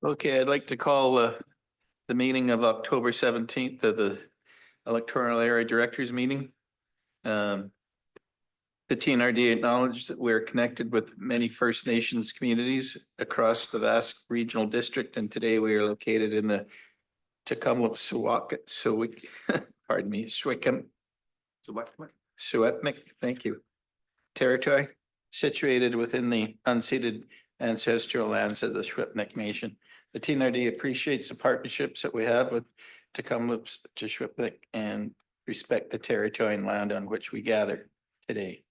Okay, I'd like to call the meeting of October 17th of the Electoral Area Directors Meeting. The TNRD acknowledges that we're connected with many First Nations communities across the vast regional district, and today we are located in the Secwepemc, thank you, territory, situated within the unceded ancestral lands of the Secwepemc Nation. The TNRD appreciates the partnerships that we have with Tecumseh, Secwepemc, and respect the territory and land on which we gather today.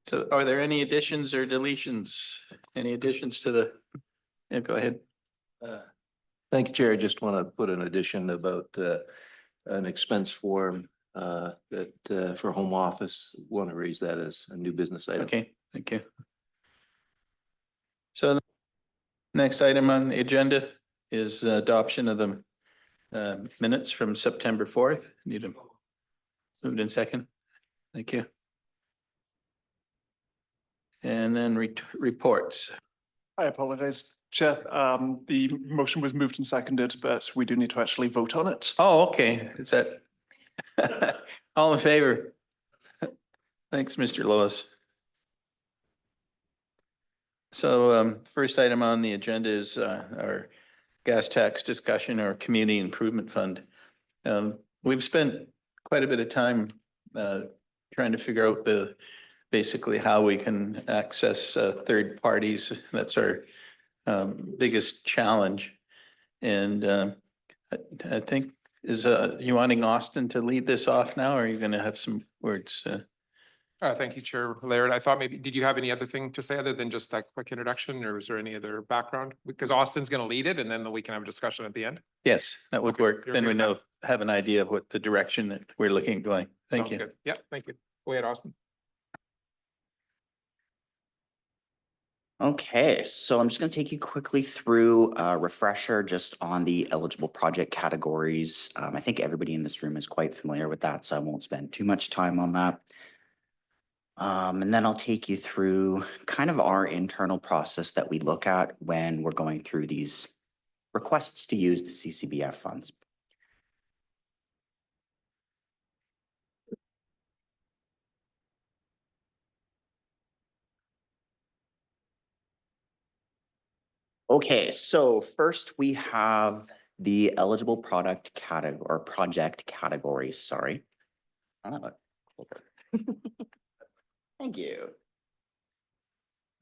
So are there any additions or deletions? Any additions to the, yeah, go ahead. Thank you, Chair. I just want to put an addition about an expense form that for home office. Want to raise that as a new business item. Okay, thank you. So the next item on the agenda is adoption of the minutes from September 4th. Need them moved in second. Thank you. And then reports. I apologize, Chair. The motion was moved and seconded, but we do need to actually vote on it. Oh, okay. Is that all in favor? Thanks, Mr. Lewis. So first item on the agenda is our gas tax discussion or community improvement fund. We've spent quite a bit of time trying to figure out basically how we can access third parties. That's our biggest challenge. And I think is you wanting Austin to lead this off now, or are you going to have some words? Thank you, Chair Laird. I thought maybe, did you have any other thing to say other than just that quick introduction, or is there any other background? Because Austin's going to lead it and then we can have a discussion at the end. Yes, that would work. You're Then we good. have an idea of what the direction that we're looking at going. Thank Sounds you. good. Yeah, thank you. Go ahead, Austin. Okay, so I'm just going to take you quickly through a refresher just on the eligible project categories. I think everybody in this room is quite familiar with that, so I won't spend too much time on that. And then I'll take you through kind of our internal process that we look at when we're going through these requests to use the CCBF funds. Okay, so first we have the eligible product category or project categories, sorry. Thank you.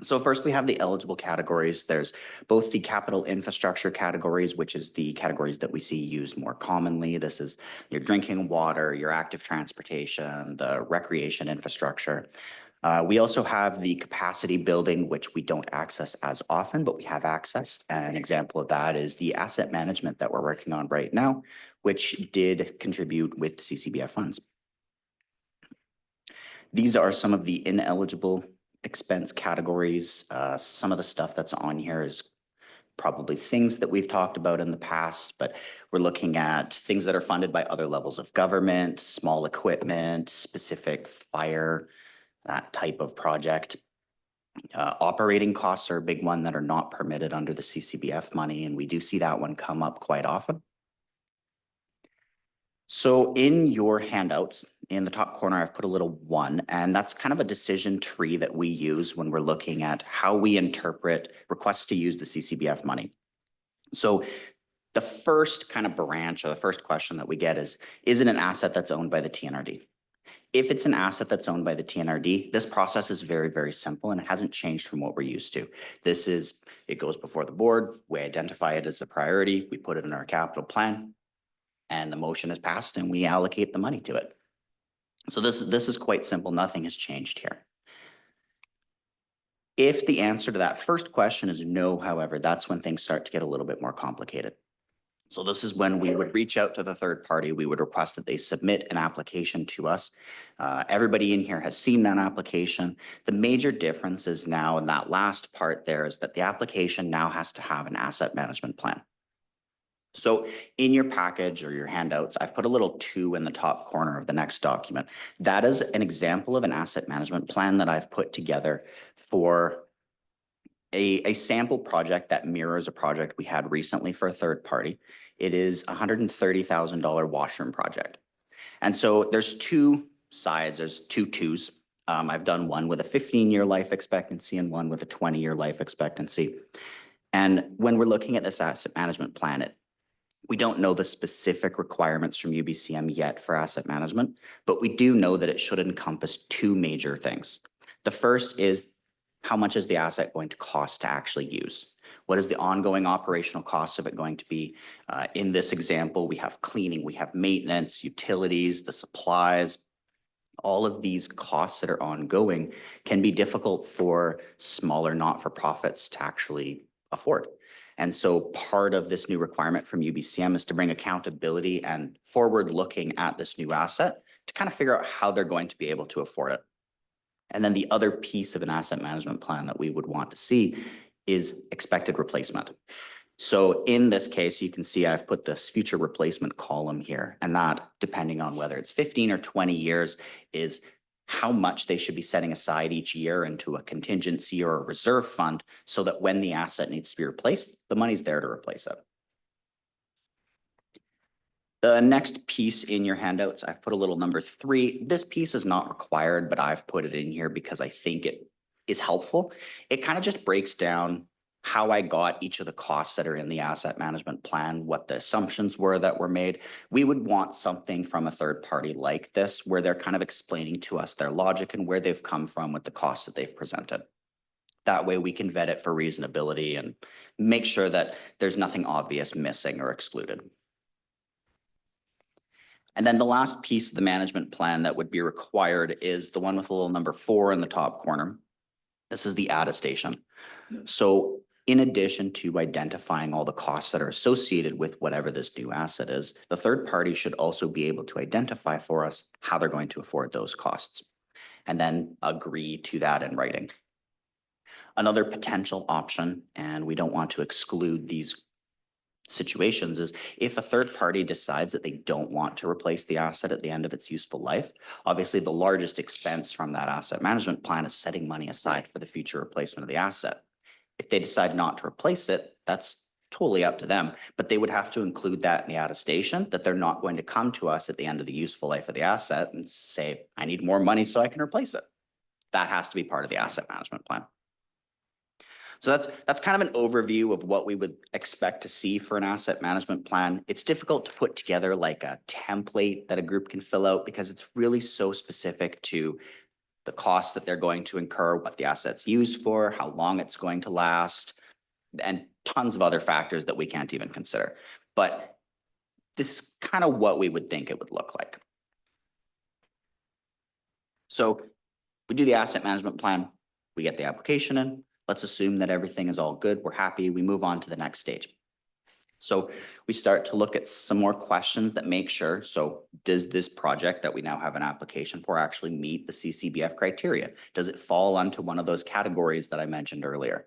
So first we have the eligible categories. There's both the capital infrastructure categories, which is the categories that we see used more commonly. This is your drinking water, your active transportation, the recreation infrastructure. We also have the capacity building, which we don't access as often, but we have accessed. An example of that is the asset management that we're working on right now, which did contribute with CCBF funds. These are some of the ineligible expense categories. Some of the stuff that's on here is probably things that we've talked about in the past, but we're looking at things that are funded by other levels of government, small equipment, specific fire, that type of project. Operating costs are a big one that are not permitted under the CCBF money, and we do see that one come up quite often. So in your handouts, in the top corner, I've put a little 1, and that's kind of a decision tree that we use when we're looking at how we interpret requests to use the CCBF money. So the first kind of branch or the first question that we get is it an asset that's owned by the TNRD? If it's an asset that's owned by the TNRD, this process is very, very simple and it hasn't changed from what we're used to. It goes before the board, we identify it as a priority, we put it in our capital plan, and the motion is passed and we allocate the money to it. So this is quite simple, nothing has changed here. If the answer to that first question is no, however, that's when things start to get a little bit more complicated. So this is when we would reach out to the third party. We would request that they submit an application to us. Everybody in here has seen that application. The major difference is now in that last part there is that the application now has to have an asset management plan. So in your package or your handouts, I've put a little 2 in the top corner of the next document. That is an example of an asset management plan that I've put together for a sample project that mirrors a project we had recently for a third party. It is a $130,000 washroom project. And so there's two sides, there's two twos. I've done one with a 15-year life expectancy and one with a 20-year life expectancy. And when we're looking at this asset management plan, we don't know the specific requirements from UBCM yet for asset management, but we do know that it should encompass two major things. The first is, how much is the asset going to cost to actually use? What is the ongoing operational cost of it going to be? In this example, we have cleaning, we have maintenance, utilities, the supplies. All of these costs that are ongoing can be difficult for smaller not-for-profits to actually afford. And so part of this new requirement from UBCM is to bring accountability and forward-looking at this new asset to kind of figure out how they're going to be able to afford it. And then the other piece of an asset management plan that we would want to see is expected replacement. So in this case, you can see I've put this future replacement column here, and that, depending on whether it's 15 or 20 years, is how much they should be setting aside each year into a contingency or a reserve fund so that when the asset needs to be replaced, the money's there to replace it. The next piece in your handouts, I've put a little number 3. This piece is not required, but I've put it in here because I think it is helpful. It kind of just breaks down how I got each of the costs that are in the asset management plan, what the assumptions were that were made. We would want something from a third party like this, where they're kind of explaining to us their logic and where they've come from with the costs that they've presented. That way we can vet it for reasonability and make sure that there's nothing obvious missing or excluded. And then the last piece of the management plan that would be required is the one with a little number 4 in the top corner. This is the attestation. So in addition to identifying all the costs that are associated with whatever this new asset is, the third party should also be able to identify for us how they're going to afford those costs and then agree to that in writing. Another potential option, and we don't want to exclude these situations, is if a third party decides that they don't want to replace the asset at the end of its useful life. Obviously, the largest expense from that asset management plan is setting money aside for the future replacement of the asset. If they decide not to replace it, that's totally up to them, but they would have to include that in the attestation that they're not going to come to us at the end of the useful life of the asset and say, I need more money so I can replace it. That has to be part of the asset management plan. So that's kind of an overview of what we would expect to see for an asset management plan. It's difficult to put together like a template that a group can fill out because it's really so specific to the costs that they're going to incur, what the asset's used for, how long it's going to last, and tons of other factors that we can't even consider. But this is kind of what we would think it would look like. So we do the asset management plan, we get the application in. Let's assume that everything is all good, we're happy, we move on to the next stage. So we start to look at some more questions that make sure, so does this project that we now have an application for actually meet the CCBF criteria? Does it fall onto one of those categories that I mentioned earlier?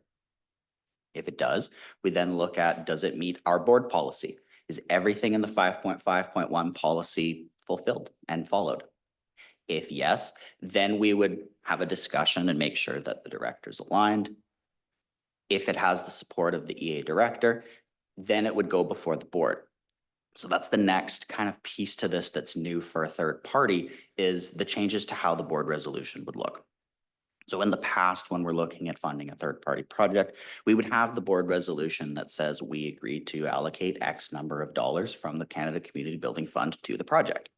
If it does, we then look at, does it meet our board policy? Is everything in the 5.5.1 policy fulfilled and followed? If yes, then we would have a discussion and make sure that the director's aligned. If it has the support of the EA director, then it would go before the board. So that's the next kind of piece to this that's new for a third party, is the changes to how the board resolution would look. So in the past, when we're looking at funding a third party project, we would have the board resolution that says we agree to allocate X number of dollars from the Canada Community Building Fund to the project.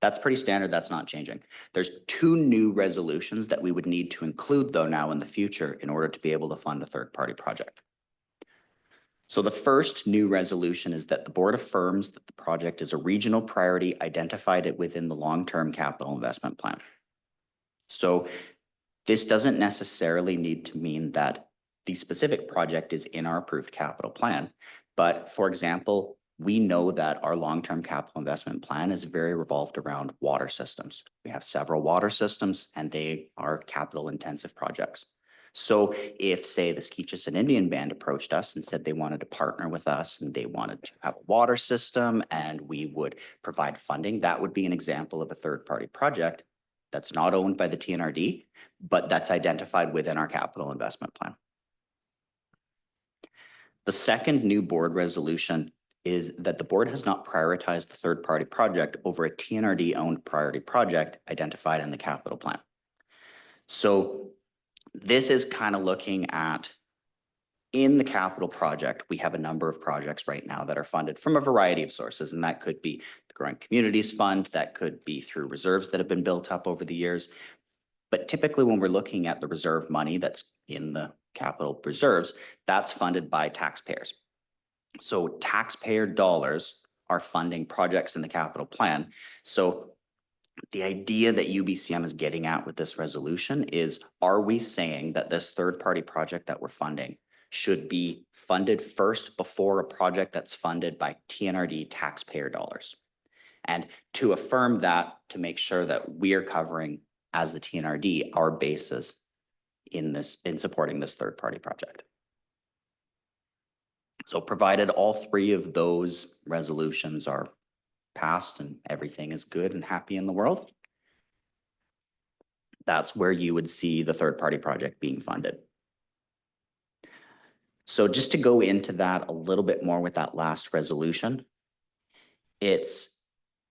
That's pretty standard, that's not changing. There's 2 new resolutions that we would need to include though now in the future in order to be able to fund a third party project. So the first new resolution is that the board affirms that the project is a regional priority identified within the long-term capital investment plan. So this doesn't necessarily need to mean that the specific project is in our approved capital plan, but for example, we know that our long-term capital investment plan is very revolved around water systems. We have several water systems and they are capital intensive projects. So if, say, the Skeetchison Indian Band approached us and said they wanted to partner with us and they wanted to have a water system and we would provide funding, that would be an example of a third-party project that's not owned by the TNRD, but that's identified within our capital investment plan. The second new board resolution is that the board has not prioritized the third-party project over a TNRD-owned priority project identified in the capital plan. So this is kind of looking at, in the capital project, we have a number of projects right now that are funded from a variety of sources, and that could be the Growing Communities Fund, that could be through reserves that have been built up over the years. But typically when we're looking at the reserve money that's in the capital reserves, that's funded by taxpayers. So taxpayer dollars are funding projects in the capital plan. So the idea that UBCM is getting at with this resolution is, are we saying that this third-party project that we're funding should be funded first before a project that's funded by TNRD taxpayer dollars? And to affirm that, to make sure that we are covering, as the TNRD, our bases in supporting this third-party project. So provided all three of those resolutions are passed and everything is good and happy in the world, that's where you would see the third-party project being funded. So just to go into that a little bit more with that last resolution, it's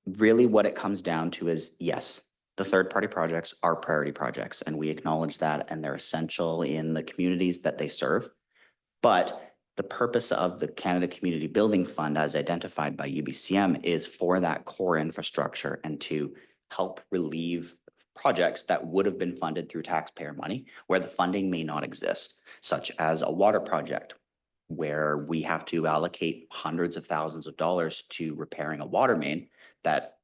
really what it comes down to is, yes, the third-party projects are priority projects, and we acknowledge that, and they're essential in the communities that they serve. But the purpose of the Canada Community Building Fund, as identified by UBCM, is for that core infrastructure and to help relieve projects that would have been funded through taxpayer money where the funding may not exist, such as a water project where we have to allocate hundreds of thousands of dollars to repairing a water main, that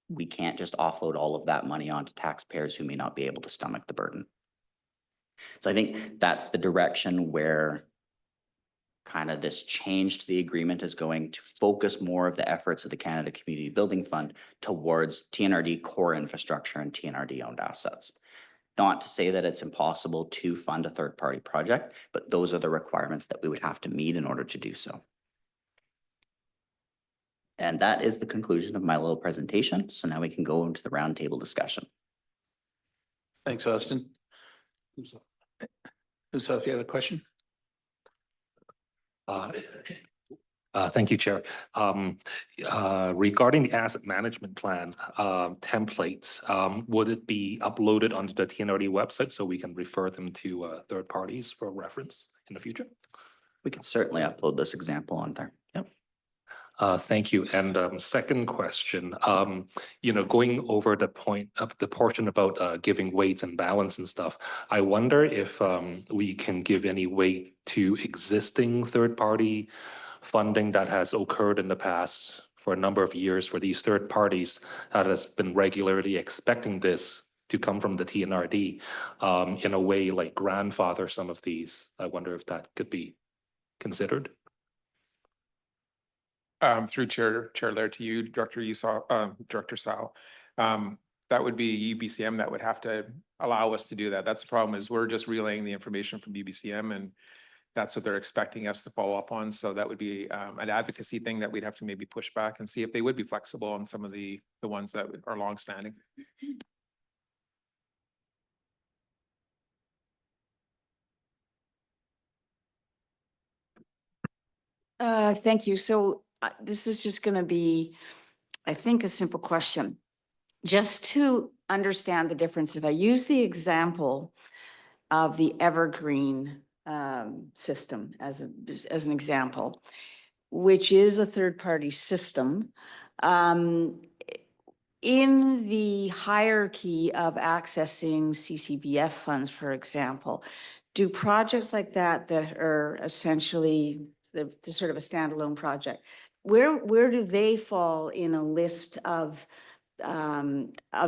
we can't just offload all of that money onto taxpayers who may not be able to stomach the burden. So I think that's the direction where kind of this change to the agreement is going to focus more of the efforts of the Canada Community Building Fund towards TNRD core infrastructure and TNRD owned assets. Not to say that it's impossible to fund a third-party project, but those are the requirements that we would have to meet in order to do so. And that is the conclusion of my little presentation. So now we can go into the roundtable discussion. Thanks, Austin. Uso, if you have a question? Thank you, Chair. Regarding the asset management plan templates, would it be uploaded onto the TNRD website so we can refer them to third parties for reference in the future? We can certainly upload this example on there. Yep. Thank you. And second question, going over the portion about giving weights and balance and stuff, I wonder if we can give any weight to existing third-party funding that has occurred in the past for a number of years for these third parties that has been regularly expecting this to come from the TNRD, in a way like grandfather some of these. I wonder if that could be considered. Through Chair Laird to you, Director Sal. That would be UBCM that would have to allow us to do that. That's the problem, is we're just relaying the information from UBCM, and that's what they're expecting us to follow up on. So that would be an advocacy thing that we'd have to maybe push back and see if they would be flexible on some of the ones that are longstanding. Thank you. So this is just going to be, I think, a simple question. Just to understand the difference, if I use the example of the Evergreen system as an example, which is a third-party system, in the hierarchy of accessing CCBF funds, for example, do projects like that are essentially the sort of a standalone project, where do they fall in a list of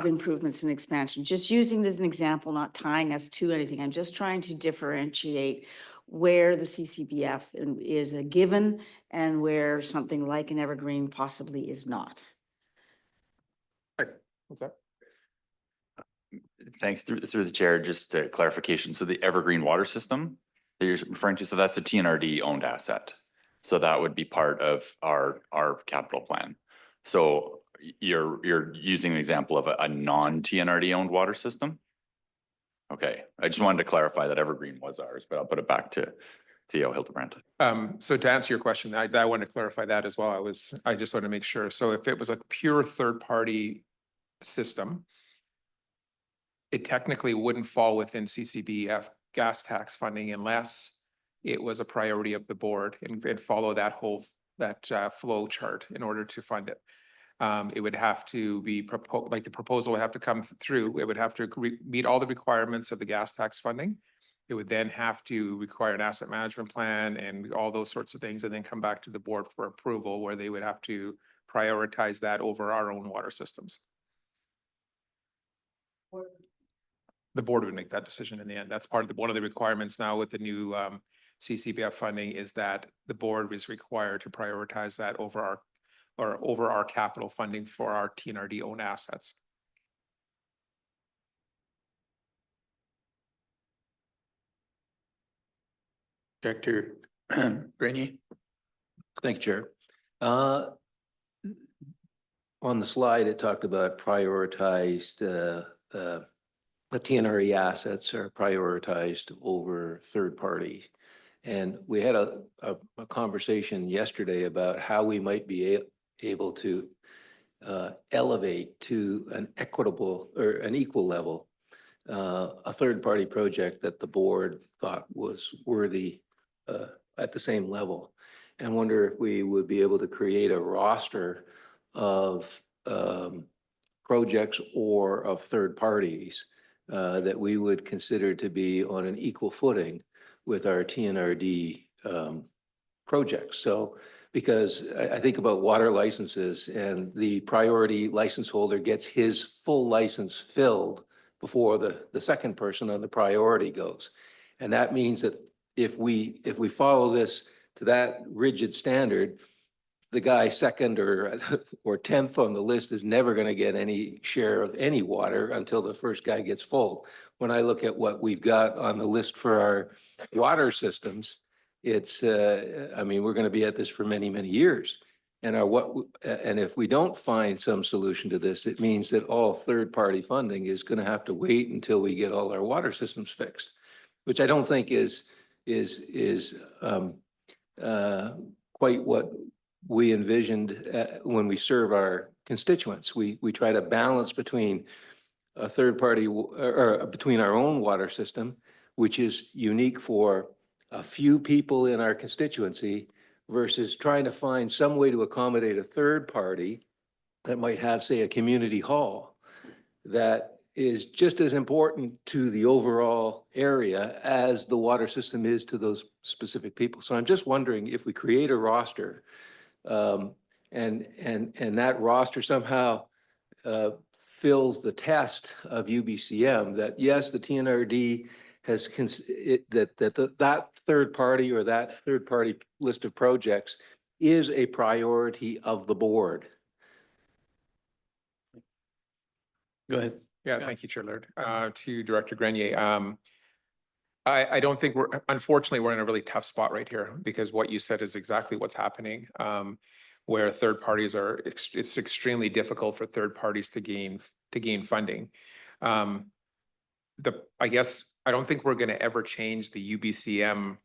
improvements and expansion? Just using this as an example, not tying us to anything. I'm just trying to differentiate where the CCBF is a given and where something like an Evergreen possibly is not. What's that? Thanks. Through the chair, just a clarification. So the Evergreen water system that you're referring to, so that's a TNRD owned asset. So that would be part of our capital plan. So you're using an example of a non-TNRD owned water system? Okay, I just wanted to clarify that Evergreen was ours, but I'll put it back to CEO Hildebrand. So to answer your question, I want to clarify that as well. I just want to make sure. So if it was a pure third-party system, it technically wouldn't fall within CCBF gas tax funding unless it was a priority of the board and follow that whole, flow chart in order to fund it. It would have to be like the proposal would have to come through. It would have to meet all the requirements of the gas tax funding. It would then have to require an asset management plan and all those sorts of things, and then come back to the board for approval, where they would have to prioritize that over our own water systems. The board would make that decision in the end. That's part of one of the requirements now with the new CCBF funding, is that the board is required to prioritize that over our capital funding for our TNRD owned assets. Director Grenier? Thank you, Chair. On the slide, it talked about prioritized, the TNRE assets are prioritized over third parties. And we had a conversation yesterday about how we might be able to elevate to an equitable or an equal level a third-party project that the board thought was worthy at the same level, and wonder if we would be able to create a roster of projects or of third parties that we would consider to be on an equal footing with our TNRD projects. So, because I think about water licenses, and the priority license holder gets his full license filled before the second person on the priority goes. And that means that if we follow this to that rigid standard, the guy second or 10th on the list is never going to get any share of any water until the first guy gets full. When I look at what we've got on the list for our water systems, it's, I mean, we're going to be at this for many, many years. And and if we don't find some solution to this, it means that all third-party funding is going to have to wait until we get all our water systems fixed, which I don't think is quite what we envisioned when we serve our constituents. We try to balance between a third party or between our own water system, which is unique for a few people in our constituency, versus trying to find some way to accommodate a third party that might have, say, a community hall that is just as important to the overall area as the water system is to those specific people. So I'm just wondering if we create a roster and that roster somehow fills the test of UBCM, that yes, the TNRD has that third party or that third party list of projects is a priority of the board. Go ahead. Yeah, thank you, Chair Laird. To Director Grenier, I don't think unfortunately, we're in a really tough spot right here, because what you said is exactly what's happening. Where third parties it's extremely difficult for third parties to gain funding. I guess I don't think we're going to ever change the UBCM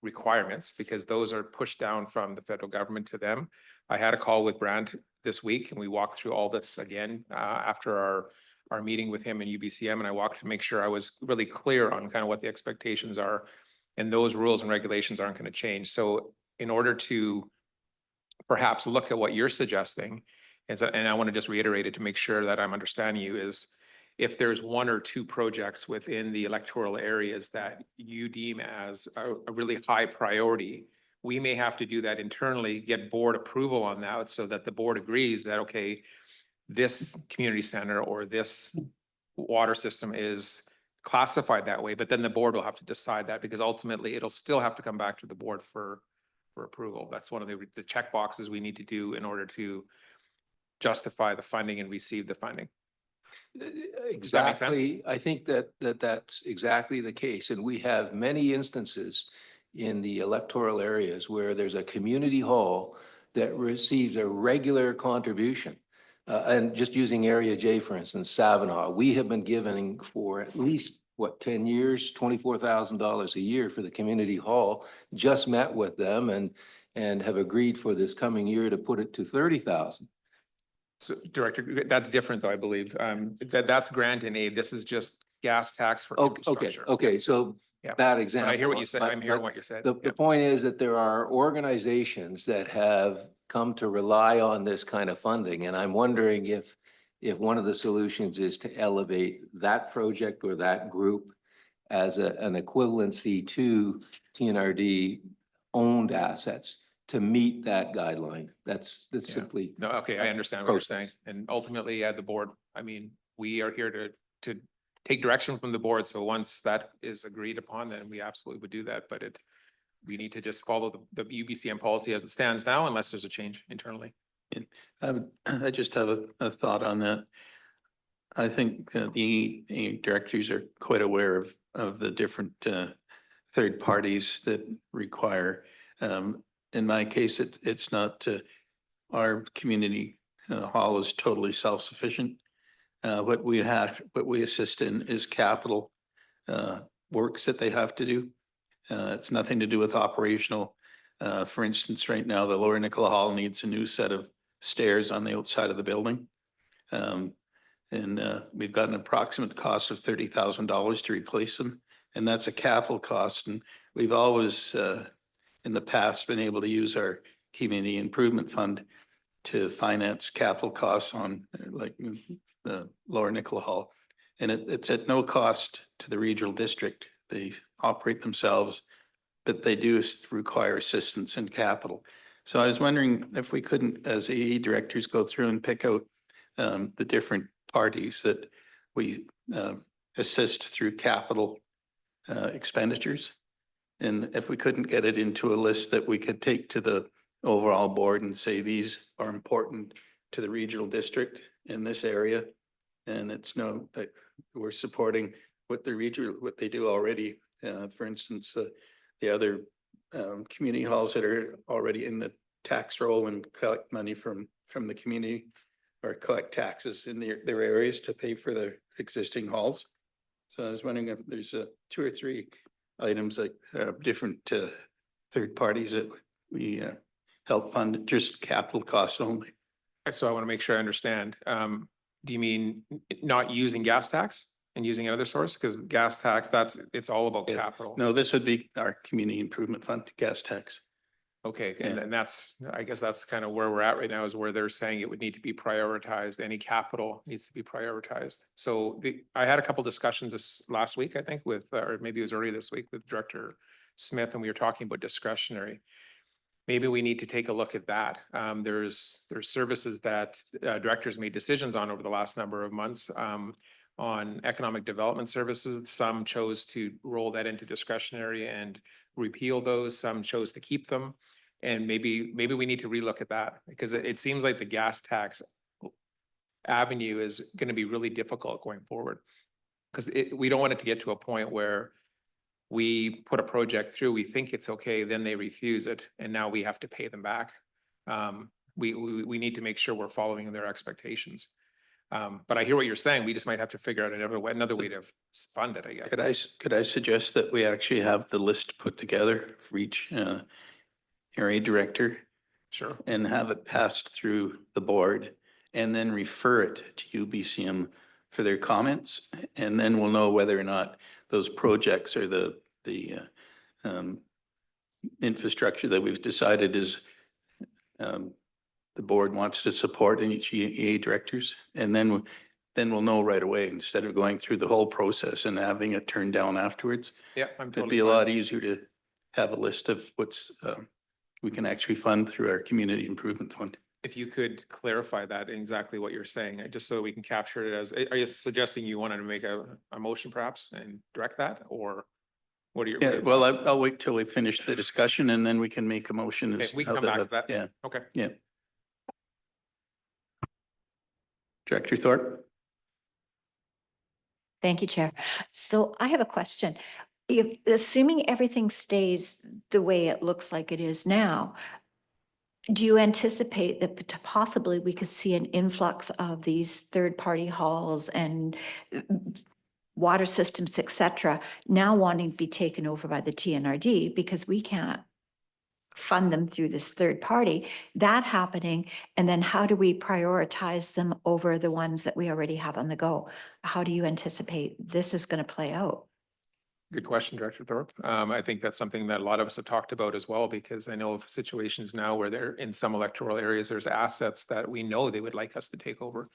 requirements, because those are pushed down from the federal government to them. I had a call with Brand this week, and we walked through all this again after our meeting with him in UBCM, and I walked to make sure I was really clear on kind of what the expectations are, and those rules and regulations aren't going to change. So in order to perhaps look at what you're suggesting, and I want to just reiterate it to make sure that I'm understanding you, is if there's one or two projects within the electoral areas that you deem as a really high priority, we may have to do that internally, get board approval on that, so that the board agrees that, okay, this community center or this water system is classified that way, but then the board will have to decide that, because ultimately it'll still have to come back to the board for approval. That's one of the check boxes we need to do in order to justify the funding and receive the funding. Exactly. I think that's exactly the case. And we have many instances in the electoral areas where there's a community hall that receives a regular contribution. And just using Area J, for instance, Savinaw, we have been giving for at least what, 10 years, $24,000 a year for the community hall. Just met with them and have agreed for this coming year to put it to 30,000. So Director, that's different though, I believe. That's grant and aid. This is just gas tax for Okay, infrastructure. okay, so Yeah. bad But example. I hear what you said. but- I'm hearing but what you said. The Yeah. point is that there are organizations that have come to rely on this kind of funding, and I'm wondering if one of the solutions is to elevate that project or that group as an equivalency to TNRD owned assets to meet that guideline. That's Yeah. simply. No, okay, I understand what you're process. saying. And ultimately, the board, I mean, we are here to take direction from the board. So once that is agreed upon, then we absolutely would do that. But we need to just follow the UBCM policy as it stands now, unless there's a change internally. I just have a thought on that. I think the directors are quite aware of the different third parties that require. In my case, it's not, our community hall is totally self-sufficient. What we assist in is capital works that they have to do. It's nothing to do with operational. For instance, right now, the Lower Nicola Hall needs a new set of stairs on the outside of the building. And we've got an approximate cost of $30,000 to replace them. And that's a capital cost. And we've always, in the past, been able to use our community improvement fund to finance capital costs on like the Lower Nicola Hall. And it's at no cost to the regional district. They operate themselves, but they do require assistance in capital. So I was wondering if we couldn't, as AE directors, go through and pick out the different parties that we assist through capital expenditures. And if we couldn't get it into a list that we could take to the overall board and say, these are important to the regional district in this area. And it's known that we're supporting what they do already. For instance, the other community halls that are already in the tax roll and collect money from the community or collect taxes in their areas to pay for their existing halls. So I was wondering if there's 2 or 3 items like different third parties that we help fund just capital costs only. So I want to make sure I understand. Do you mean not using gas tax and using another source? Because gas tax, it's all about Yeah. capital. No, this would be our community improvement fund, gas tax. Okay, Yeah. and I guess that's kind of where we're at right now, is where they're saying it would need to be prioritized. Any capital needs to be prioritized. So I had a couple discussions this last week, I think, with, or maybe it was earlier this week with Director Smith, and we were talking about discretionary. Maybe we need to take a look at that. There's services that directors made decisions on over the last number of months on economic development services. Some chose to roll that into discretionary and repeal those. Some chose to keep them. And maybe we need to relook at that, because it seems like the gas tax avenue is going to be really difficult going forward. Because we don't want it to get to a point where we put a project through, we think it's okay, then they refuse it, and now we have to pay them back. We need to make sure we're following their expectations. But I hear what you're saying. We just might have to figure out another way to fund it, I guess. Could I suggest that we actually have the list put together for each area director Sure. and have it passed through the board and then refer it to UBCM for their comments? And then we'll know whether or not those projects or the infrastructure that we've decided is the board wants to support in each EA directors. And then we'll know right away, instead of going through the whole process and having it turned down afterwards. Yeah, I'm It'd totally be a fine. lot easier to have a list of what's we can actually fund through our community improvement fund. If you could clarify that, exactly what you're saying, just so we can capture it as, are you suggesting you wanted to make a motion perhaps and direct that, or what are your? Yeah, well, I'll wait till we finish the discussion and then we can make a motion. Okay, as we can how come back to that. Yeah, Okay. yeah. Director Thorpe? Thank you, Chair. So I have a question. If, assuming everything stays the way it looks like it is now, do you anticipate that possibly we could see an influx of these third-party halls and water systems, et cetera, now wanting to be taken over by the TNRD because we can't fund them through this third party, that happening. And then how do we prioritize them over the ones that we already have on the go? How do you anticipate this is going to play out? Good question, Director Thorpe. I think that's something that a lot of us have talked about as well, because I know of situations now where they're in some electoral areas, there's assets that we know they would like us to take over.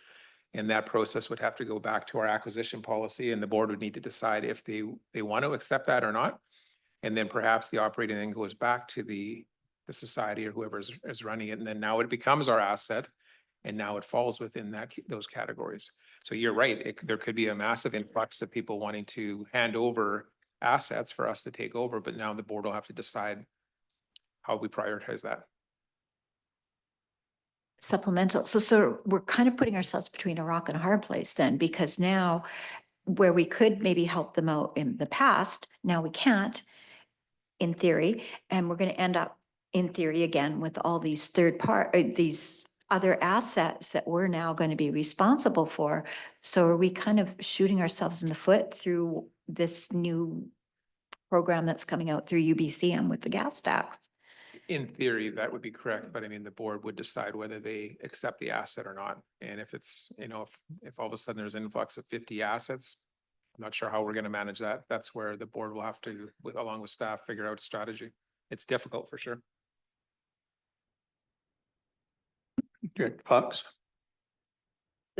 And that process would have to go back to our acquisition policy, and the board would need to decide if they want to accept that or not. And then perhaps the operating then goes back to the society or whoever is running it. And then now it becomes our asset. And now it falls within those categories. So you're right, there could be a massive influx of people wanting to hand over assets for us to take over, but now the board will have to decide how we prioritize that. Supplemental. So we're kind of putting ourselves between a rock and a hard place then, because now where we could maybe help them out in the past, now we can't in theory, and we're going to end up in theory again with all these these other assets that we're now going to be responsible for. So are we kind of shooting ourselves in the foot through this new program that's coming out through UBCM with the gas tax? In theory, that would be correct, but I mean, the board would decide whether they accept the asset or not. And if it's, if all of a sudden there's an influx of 50 assets, I'm not sure how we're going to manage that. That's where the board will have to, along with staff, figure out a strategy. It's difficult for sure. Director Fox?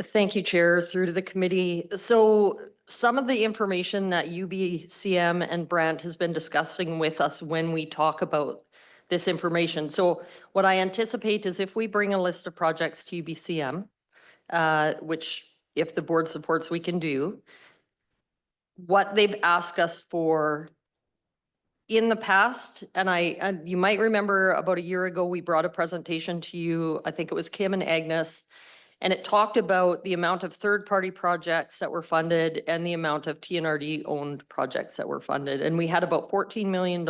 Thank you, Chair, through to the committee. So some of the information that UBCM and Brant has been discussing with us when we talk about this information. So what I anticipate is if we bring a list of projects to UBCM, which if the board supports, we can do, what they've asked us for in the past, and you might remember about a year ago, we brought a presentation to you, I think it was Kim and Agnes, and it talked about the amount of third-party projects that were funded and the amount of TNRD-owned projects that were funded. And we had about $14 million,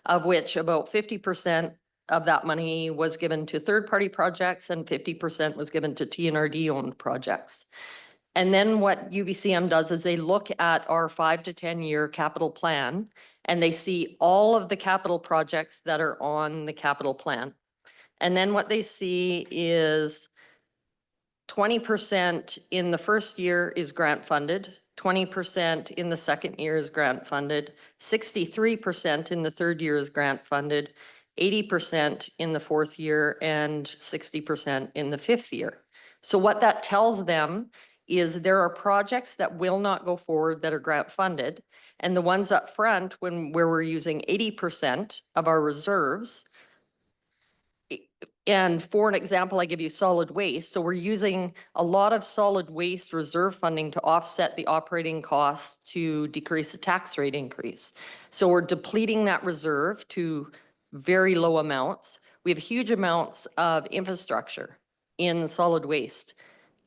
of which about 50% of that money was given to third-party projects and 50% was given to TNRD-owned projects. And then what UBCM does is they look at our 5 to 10 year capital plan and they see all of the capital projects that are on the capital plan. And then what they see is 20% in the first year is grant funded, 20% in the second year is grant funded, 63% in the third year is grant funded, 80% in the fourth year, and 60% in the fifth year. So what that tells them is there are projects that will not go forward that are grant funded, and the ones up front where we're using 80% of our reserves. And for an example, I give you solid waste. So we're using a lot of solid waste reserve funding to offset the operating costs to decrease the tax rate increase. So we're depleting that reserve to very low amounts. We have huge amounts of infrastructure in solid waste.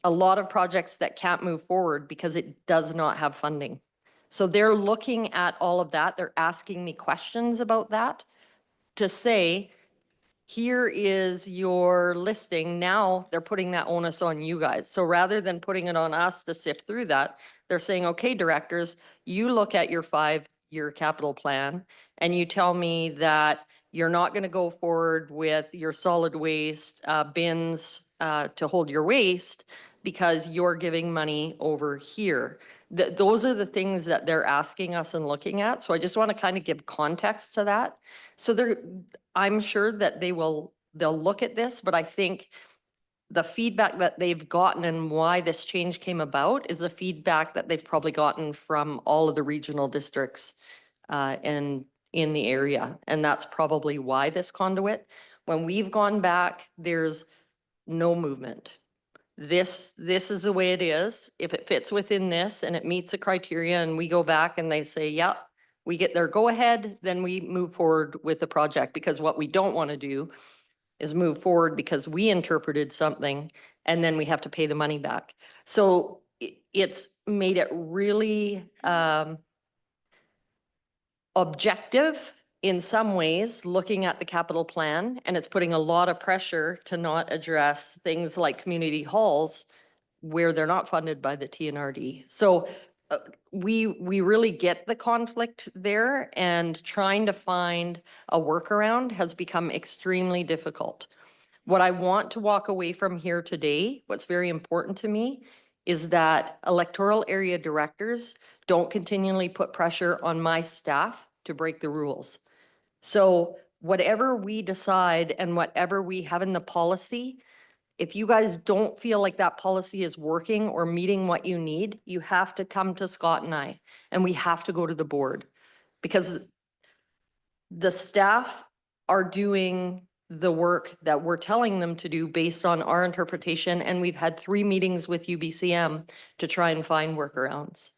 A lot of projects that can't move forward because it does not have funding. So they're looking at all of that. They're asking me questions about that to say, here is your listing. Now they're putting that onus on you guys. So rather than putting it on us to sift through that, they're saying, okay, directors, you look at your 5-year capital plan and you tell me that you're not going to go forward with your solid waste bins to hold your waste because you're giving money over here. Those are the things that they're asking us and looking at. So I just want to kind of give context to that. So I'm sure that they'll look at this, but I think the feedback that they've gotten and why this change came about is the feedback that they've probably gotten from all of the regional districts and in the area. And that's probably why this conduit. When we've gone back, there's no movement. This is the way it is. If it fits within this and it meets the criteria and we go back and they say, yep, we get their go ahead, then we move forward with the project, because what we don't want to do is move forward because we interpreted something and then we have to pay the money back. So it's made it really objective in some ways, looking at the capital plan, and it's putting a lot of pressure to not address things like community halls where they're not funded by the TNRD. So we really get the conflict there, and trying to find a workaround has become extremely difficult. What I want to walk away from here today, what's very important to me, is that electoral area directors don't continually put pressure on my staff to break the rules. So whatever we decide and whatever we have in the policy, if you guys don't feel like that policy is working or meeting what you need, you have to come to Scott and I, and we have to go to the board. Because the staff are doing the work that we're telling them to do based on our interpretation, and we've had 3 meetings with UBCM to try and find workarounds.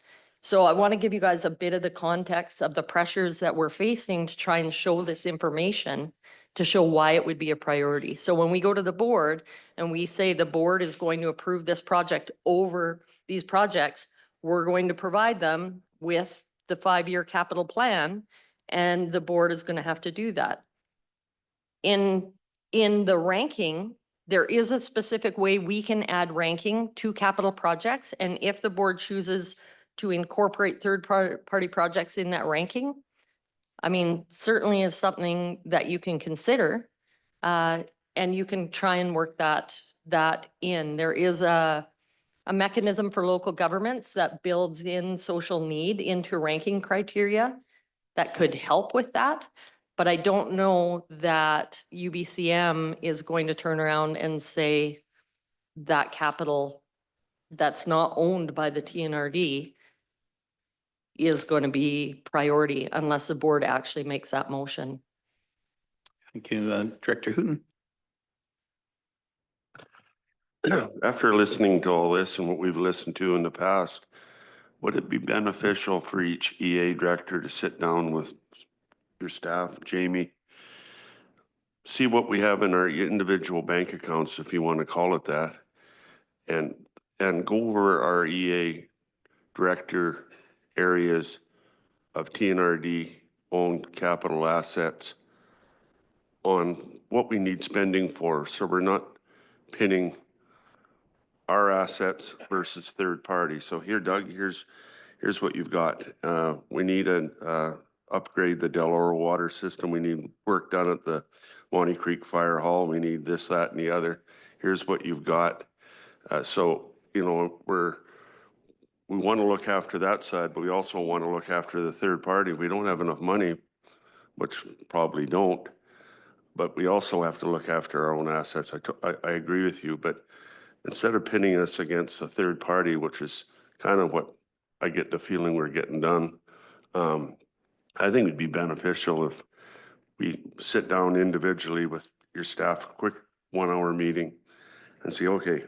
So I want to give you guys a bit of the context of the pressures that we're facing to try and show this information, to show why it would be a priority. So when we go to the board and we say the board is going to approve this project over these projects, we're going to provide them with the 5-year capital plan, and the board is going to have to do that. In the ranking, there is a specific way we can add ranking to capital projects. And if the board chooses to incorporate third-party projects in that ranking, I mean, certainly is something that you can consider. And you can try and work that in. There is a mechanism for local governments that builds in social need into ranking criteria that could help with that. But I don't know that UBCM is going to turn around and say that capital that's not owned by the TNRD is going to be priority unless the board actually makes that motion. Thank you, Director Hooton. After listening to all this and what we've listened to in the past, would it be beneficial for each EA director to sit down with your staff, Jamie, see what we have in our individual bank accounts, if you want to call it that, and go over our EA director areas of TNRD owned capital assets on what we need spending for, so we're not pinning our assets versus third party. So here, Doug, here's what you've got. We need an upgrade the Delaware water system. We need work done at the Monty Creek Fire Hall. We need this, that, and the other. Here's what you've got. So, you know, we want to look after that side, but we also want to look after the third party. We don't have enough money, which probably don't, but we also have to look after our own assets. I agree with you, but instead of pinning us against a third party, which is kind of what I get the feeling we're getting done, I think it'd be beneficial if we sit down individually with your staff, a quick 1-hour meeting, and see, okay,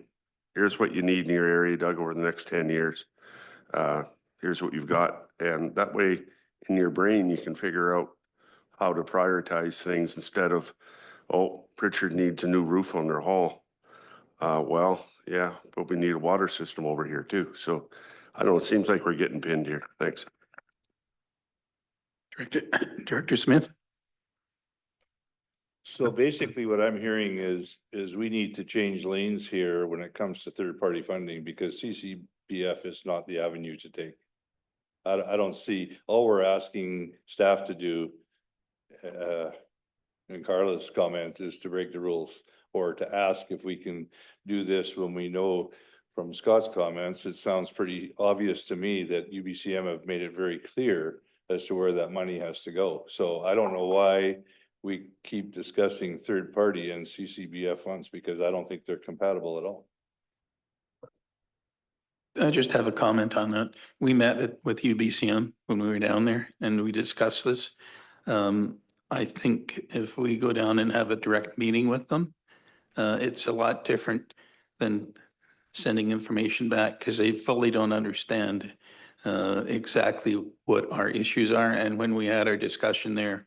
here's what you need in your area, Doug, over the next 10 years. Here's what you've got. And that way, in your brain, you can figure out how to prioritize things instead of, oh, Pritchard needs a new roof on their hall. Well, yeah, but we need a water system over here too. So I don't know, it seems like we're getting pinned here. Thanks. Director Smith. So basically what I'm hearing is we need to change lanes here when it comes to third-party funding, because CCBF is not the avenue to take. I don't see, all we're asking staff to do, and Carla's comment is to break the rules, or to ask if we can do this when we know from Scott's comments, it sounds pretty obvious to me that UBCM have made it very clear as to where that money has to go. So I don't know why we keep discussing third party and CCBF funds, because I don't think they're compatible at all. I just have a comment on that. We met with UBCM when we were down there and we discussed this. I think if we go down and have a direct meeting with them, it's a lot different than sending information back, because they fully don't understand exactly what our issues are. And when we had our discussion there,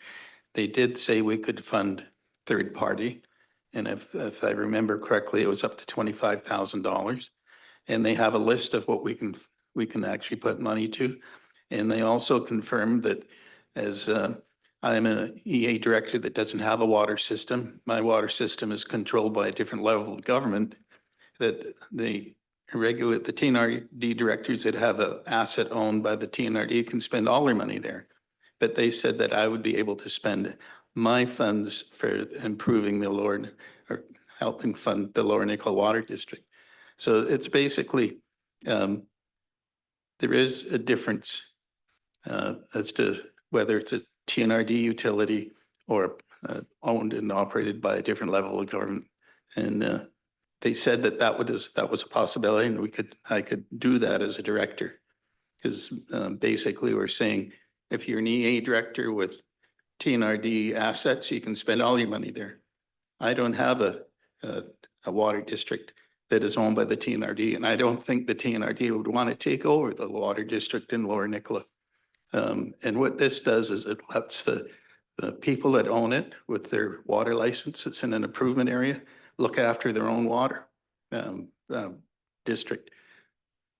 they did say we could fund third party. And if I remember correctly, it was up to $25,000. And they have a list of what we can actually put money to. And they also confirmed that as I'm an EA director that doesn't have a water system, my water system is controlled by a different level of government, that the regulate the TNRD directors that have an asset owned by the TNRD can spend all their money there. But they said that I would be able to spend my funds for improving the lower, or helping fund the Lower Nicola Water District. So it's basically, there is a difference as to whether it's a TNRD utility or owned and operated by a different level of government. And they said that that was a possibility, and I could do that as a director. Because basically we're saying, if you're an EA director with TNRD assets, you can spend all your money there. I don't have a water district that is owned by the TNRD, and I don't think the TNRD would want to take over the water district in Lower Nicola. And what this does is it lets the people that own it with their water license, it's in an improvement area, look after their own water district.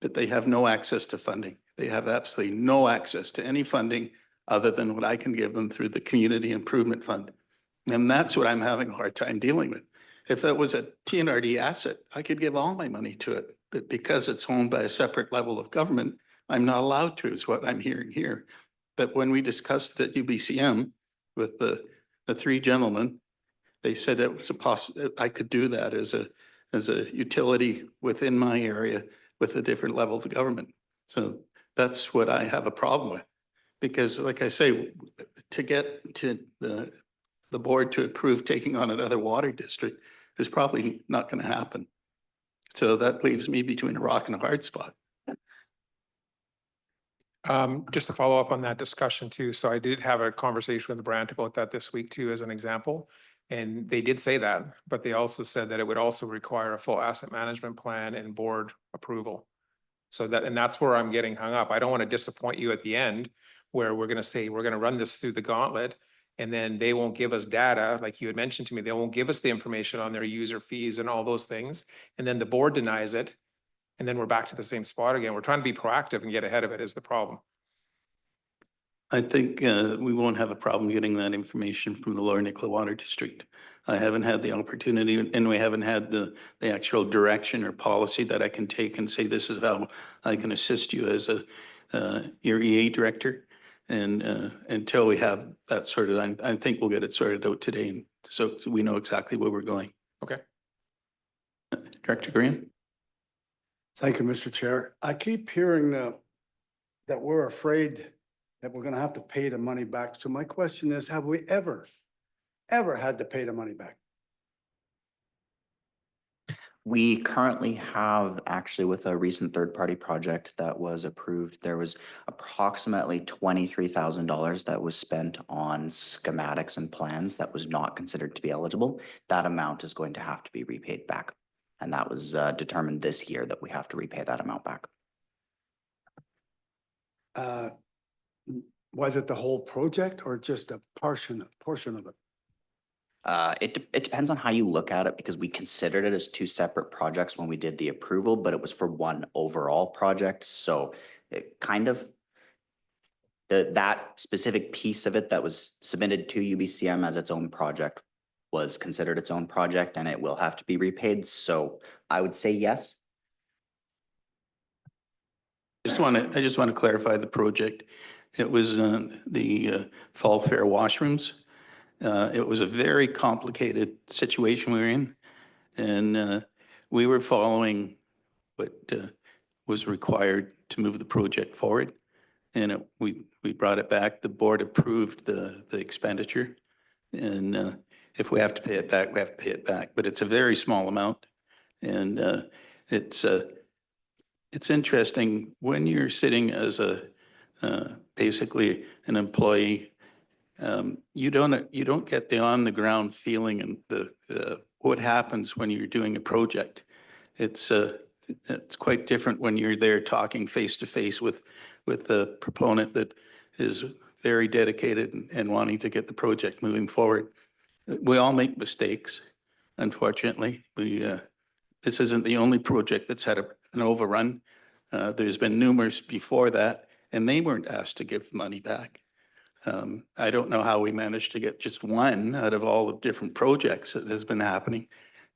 But they have no access to funding. They have absolutely no access to any funding other than what I can give them through the Community Improvement Fund. And that's what I'm having a hard time dealing with. If it was a TNRD asset, I could give all my money to it. But because it's owned by a separate level of government, I'm not allowed to, is what I'm hearing here. But when we discussed at UBCM with the three gentlemen, they said it was I could do that as a utility within my area with a different level of government. So that's what I have a problem with. Because like I say, to get to the board to approve taking on another water district is probably not going to happen. So that leaves me between a rock and a hard spot. Just to follow up on that discussion too. So I did have a conversation with Brant about that this week too, as an example. And they did say that, but they also said that it would also require a full asset management plan and board approval. So and that's where I'm getting hung up. I don't want to disappoint you at the end where we're going to say, we're going to run this through the gauntlet, and then they won't give us data. Like you had mentioned to me, they won't give us the information on their user fees and all those things. And then the board denies it. And then we're back to the same spot again. We're trying to be proactive and get ahead of it is the problem. I think we won't have a problem getting that information from the Lower Nicola Water District. I haven't had the opportunity, and we haven't had the actual direction or policy that I can take and say, this is how I can assist you as your EA director. And until we have that sorted, I think we'll get it sorted out today. And so we know exactly where we're going. Okay. Director Green. Thank you, Mr. Chair. I keep hearing that we're afraid that we're going to have to pay the money back. So my question is, have we ever had to pay the money back? We currently have, actually, with a recent third-party project that was approved, there was approximately $23,000 that was spent on schematics and plans that was not considered to be eligible. That amount is going to have to be repaid back. And that was determined this year that we have to repay that amount back. Was it the whole project or just a portion of it? It depends on how you look at it, because we considered it as two separate projects when we did the approval, but it was for one overall project. So it kind of, that specific piece of it that was submitted to UBCM as its own project was considered its own project, and it will have to be repaid. So I would say yes. I just want to clarify the project. It was the Fall Fair washrooms. It was a very complicated situation we were in, and we were following what was required to move the project forward. And we brought it back. The board approved the expenditure, and if we have to pay it back, we have to pay it back. But it's a very small amount, and it's interesting when you're sitting as basically an employee. You don't get the on the ground feeling and the what happens when you're doing a project. It's quite different when you're there talking face to face with the proponent that is very dedicated and wanting to get the project moving forward. We all make mistakes, unfortunately. This isn't the only project that's had an overrun. There's been numerous before that, and they weren't asked to give money back. I don't know how we managed to get just one out of all the different projects that has been happening,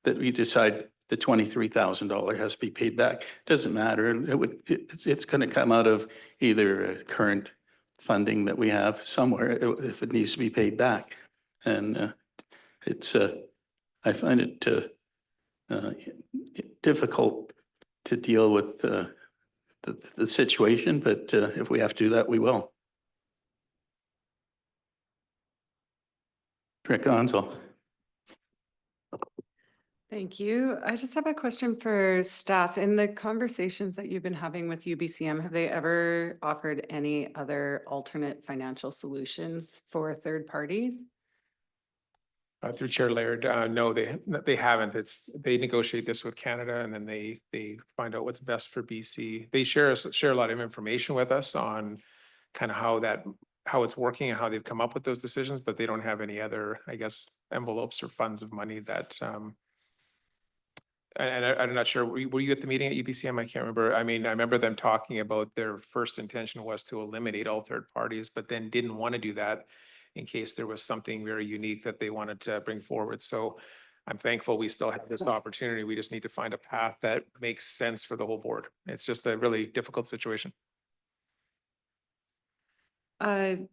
that we decide the $23,000 has to be paid back. Doesn't matter. It's going to come out of either current funding that we have somewhere if it needs to be paid back. And I find it difficult to deal with the situation, but if we have to do that, we will. Rick Gonzo. Thank you. I just have a question for staff. In the conversations that you've been having with UBCM, have they ever offered any other alternate financial solutions for third parties? Through Chair Laird, no, they haven't. They negotiate this with Canada and then they find out what's best for BC. They share a lot of information with us on kind of how it's working and how they've come up with those decisions, but they don't have any other, I guess, envelopes or funds of money that I'm not sure, were you at the meeting at UBCM? I can't remember. I mean, I remember them talking about their first intention was to eliminate all third parties, but then didn't want to do that in case there was something very unique that they wanted to bring forward. So I'm thankful we still have this opportunity. We just need to find a path that makes sense for the whole board. It's just a really difficult situation. I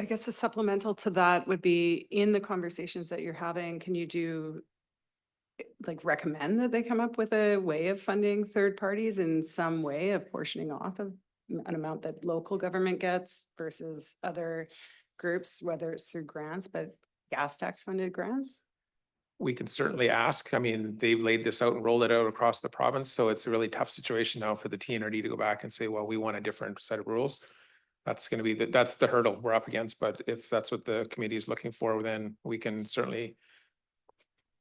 guess a supplemental to that would be in the conversations that you're having, can you recommend that they come up with a way of funding third parties in some way of portioning off of an amount that local government gets versus other groups, whether it's through grants, but gas tax funded grants? We can certainly ask. I mean, they've laid this out and rolled it out across the province. So it's a really tough situation now for the TNRD to go back and say, well, we want a different set of rules. That's going to be that's the hurdle we're up against. But if that's what the committee is looking for, then we can certainly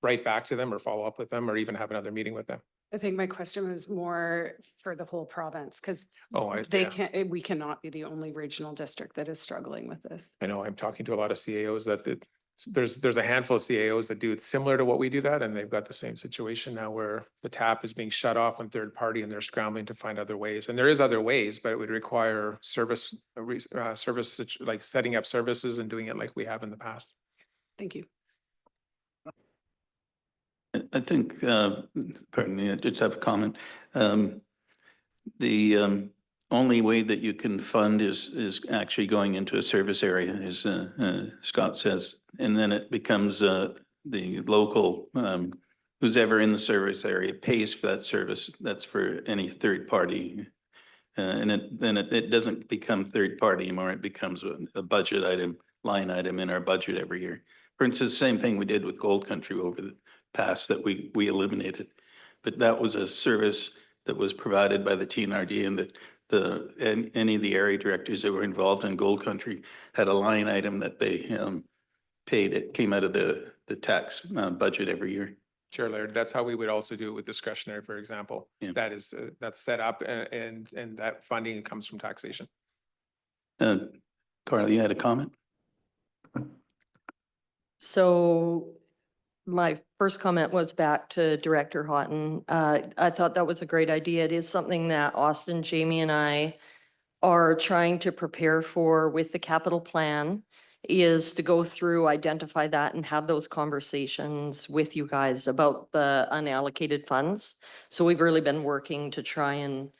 write back to them or follow up with them or even have another meeting with them. I think my question was more for the whole province because Yeah. we cannot be the only regional district that is struggling with this. I know I'm talking to a lot of CAOs that there's a handful of CAOs that do it similar to what we do that, and they've got the same situation now where the tap is being shut off on third party and they're scrambling to find other ways. And there is other ways, but it would require service like setting up services and doing it like we have in the past. Thank you. I think, pardon me, I just have a comment. The only way that you can fund is actually going into a service area, as Scott says, and then it becomes the local, who's ever in the service area pays for that service. That's for any third party. And it doesn't become third party anymore. It becomes a budget item, line item in our budget every year. For instance, same thing we did with Gold Country over the past that we eliminated. But that was a service that was provided by the TNRD, and that any of the area directors that were involved in Gold Country had a line item that they paid. It came out of the tax budget every year. Sure, Laird. That's how we would also do it with discretionary, for example. Yeah. That's set up and that funding comes from taxation. Carly, you had a comment? So my first comment was back to Director Houghton. I thought that was a great idea. It is something that Austin, Jamie, and I are trying to prepare for with the capital plan, is to go through, identify that and have those conversations with you guys about the unallocated funds. So we've really been working to try and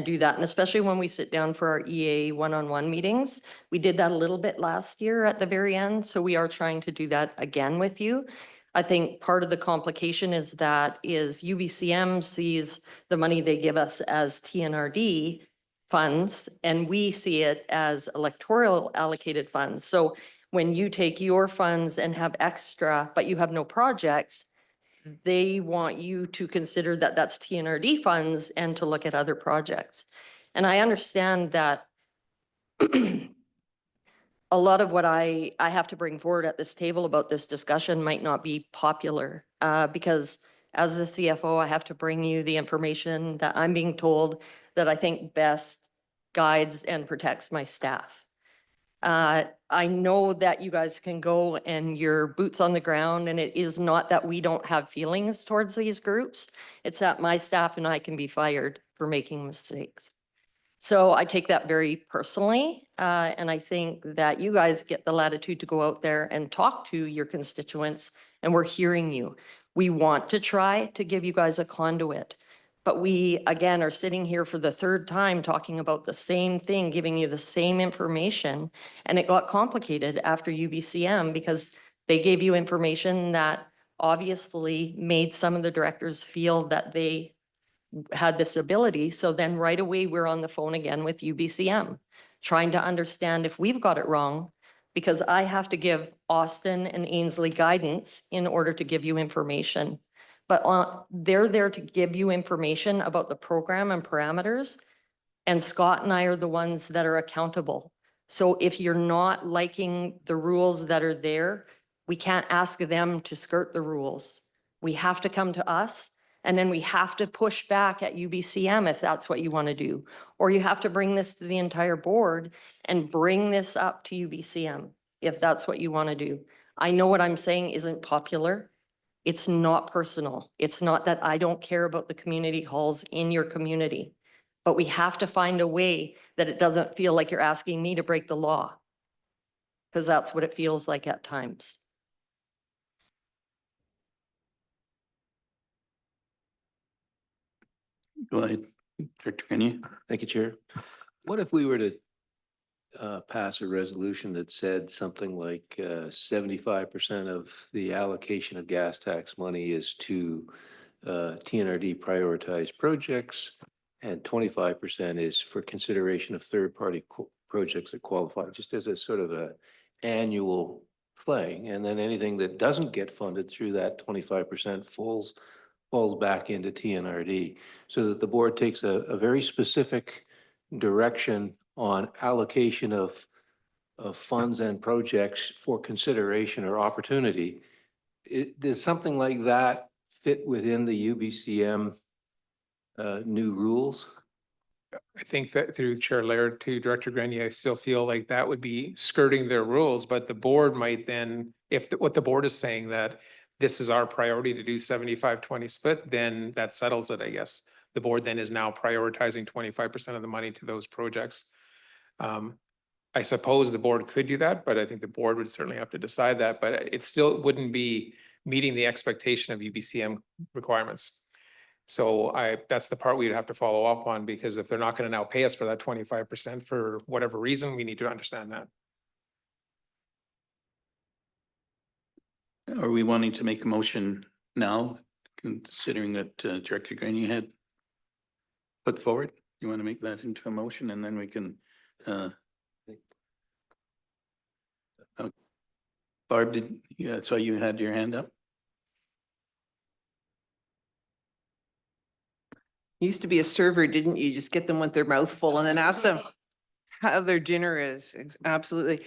do that. And especially when we sit down for our EA one-on-one meetings, we did that a little bit last year at the very end. So we are trying to do that again with you. I think part of the complication is UBCM sees the money they give us as TNRD funds, and we see it as electoral allocated funds. So when you take your funds and have extra, but you have no projects, they want you to consider that that's TNRD funds and to look at other projects. And I understand that a lot of what I have to bring forward at this table about this discussion might not be popular because as the CFO, I have to bring you the information that I'm being told that I think best guides and protects my staff. I know that you guys can go and your boots on the ground, and it is not that we don't have feelings towards these groups. It's that my staff and I can be fired for making mistakes. So I take that very personally, and I think that you guys get the latitude to go out there and talk to your constituents, and we're hearing you. We want to try to give you guys a conduit. But we, again, are sitting here for the third time talking about the same thing, giving you the same information. And it got complicated after UBCM because they gave you information that obviously made some of the directors feel that they had this ability. So then right away, we're on the phone again with UBCM, trying to understand if we've got it wrong, because I have to give Austin and Ainsley guidance in order to give you information. But they're there to give you information about the program and parameters. And Scott and I are the ones that are accountable. So if you're not liking the rules that are there, we can't ask them to skirt the rules. We have to come to us, and then we have to push back at UBCM if that's what you want to do. Or you have to bring this to the entire board and bring this up to UBCM if that's what you want to do. I know what I'm saying isn't popular. It's not personal. It's not that I don't care about the community halls in your community, but we have to find a way that it doesn't feel like you're asking me to break the law, because that's what it feels like at times. Go ahead, Director Grenier. Thank you, Chair. What if we were to pass a resolution that said something like 75% of the allocation of gas tax money is to TNRD prioritized projects and 25% is for consideration of third-party projects that qualify, just as a sort of a annual thing. And then anything that doesn't get funded through that 25% falls back into TNRD, so that the board takes a very specific direction on allocation of funds and projects for consideration or opportunity. Does something like that fit within the UBCM new rules? I think that through Chair Laird to Director Grenier, I still feel like that would be skirting their rules, but the board might then, if what the board is saying that this is our priority to do 75-20 split, then that settles it, I guess. The board then is now prioritizing 25% of the money to those projects. I suppose the board could do that, but I think the board would certainly have to decide that, but it still wouldn't be meeting the expectation of UBCM requirements. So that's the part we'd have to follow up on, because if they're not going to now pay us for that 25% for whatever reason, we need to understand that. Are we wanting to make a motion now, considering that Director Grenier had put forward? You want to make that into a motion, and then we can Barb, so you had your hand up? Used to be a server, didn't you? Just get them with their mouth full and then ask them how their dinner is. Absolutely.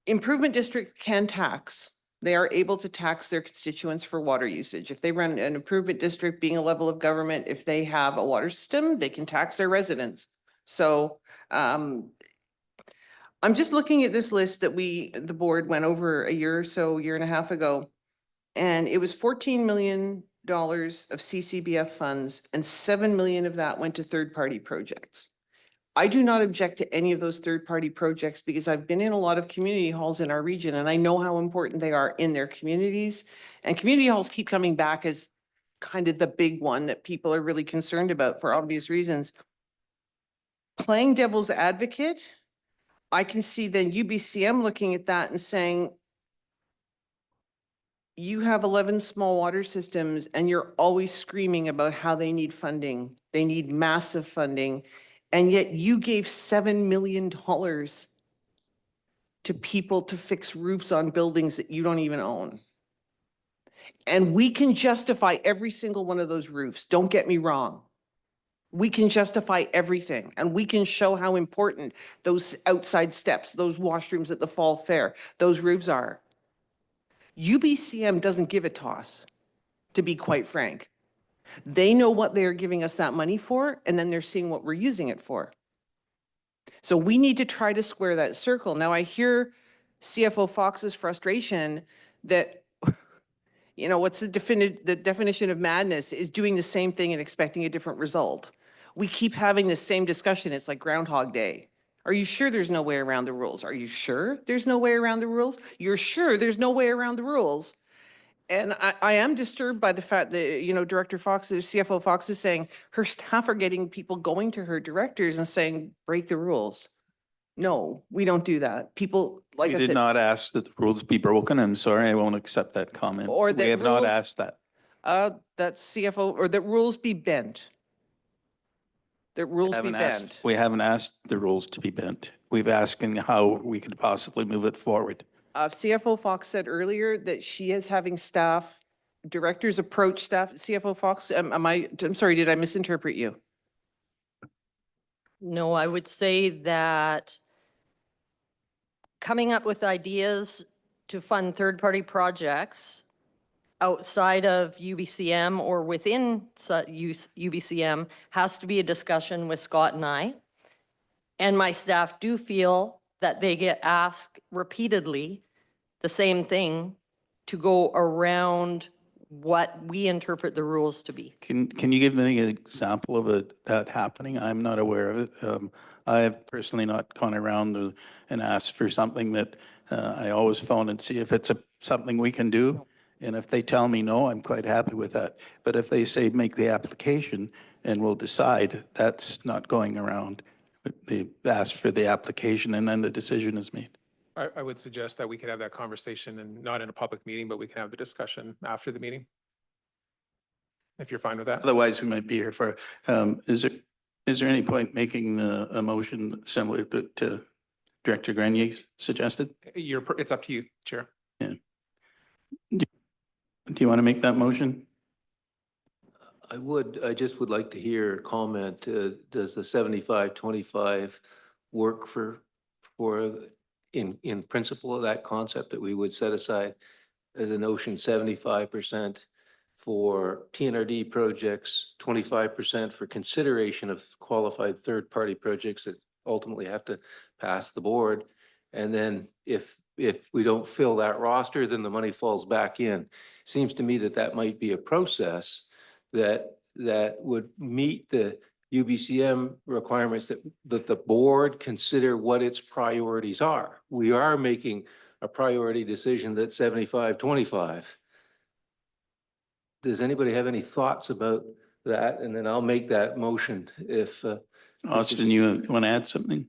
Improvement districts can tax. They are able to tax their constituents for water usage. If they run an improvement district, being a level of government, if they have a water system, they can tax their residents. So I'm just looking at this list that the board went over a year and a half ago, and it was $14 million of CCBF funds, and 7 million of that went to third-party projects. I do not object to any of those third-party projects because I've been in a lot of community halls in our region, and I know how important they are in their communities. And community halls keep coming back as kind of the big one that people are really concerned about for obvious reasons. Playing devil's advocate, I can see then UBCM looking at that and saying, you have 11 small water systems and you're always screaming about how they need funding. They need massive funding. And yet you gave $7 million to people to fix roofs on buildings that you don't even own. And we can justify every single one of those roofs. Don't get me wrong. We can justify everything, and we can show how important those outside steps, those washrooms at the fall fair, those roofs are. UBCM doesn't give a toss, to be quite frank. They know what they're giving us that money for, and then they're seeing what we're using it for. So we need to try to square that circle. Now I hear CFO Fox's frustration that, you know, what's the definition of madness is doing the same thing and expecting a different result. We keep having the same discussion. It's like Groundhog Day. Are you sure there's no way around the rules? Are you sure there's no way around the rules? You're sure there's no way around the rules? And I am disturbed by the fact that, you know, Director Fox, CFO Fox is saying her staff are getting people going to her directors and saying, break the rules. No, we don't do that. People, like We I did said, not ask that the rules be broken. I'm sorry, I won't accept that comment. Or We that have not rules- asked that. that CFO, or that rules be bent. That rules be Haven't bent. asked, we haven't asked the rules to be bent. We've asking how we could possibly move it forward. CFO Fox said earlier that she is having staff, directors approach staff. CFO Fox, I'm sorry, did I misinterpret you? No, I would say that coming up with ideas to fund third-party projects outside of UBCM or within UBCM has to be a discussion with Scott and I. And my staff do feel that they get asked repeatedly the same thing to go around what we interpret the rules to be. Can you give me an example of that happening? I'm not aware of it. I have personally not gone around and asked for something that I always phone and see if it's something we can do. And if they tell me no, I'm quite happy with that. But if they say make the application and we'll decide, that's not going around. They ask for the application and then the decision is made. I would suggest that we could have that conversation and not in a public meeting, but we can have the discussion after the meeting. If you're fine with that. Otherwise, we might be here for, is there any point making a motion similar to Director Grenier suggested? It's up to you, Chair. Yeah. Do you want to make that motion? I just would like to hear a comment. Does the 75-25 work in principle of that concept that we would set aside as a notion 75% for TNRD projects, 25% for consideration of qualified third-party projects that ultimately have to pass the board. And then if we don't fill that roster, then the money falls back in. Seems to me that that might be a process that would meet the UBCM requirements that the board consider what its priorities are. We are making a priority decision that's 75-25. Does anybody have any thoughts about that? And then I'll make that motion if. Austin, you want to add something?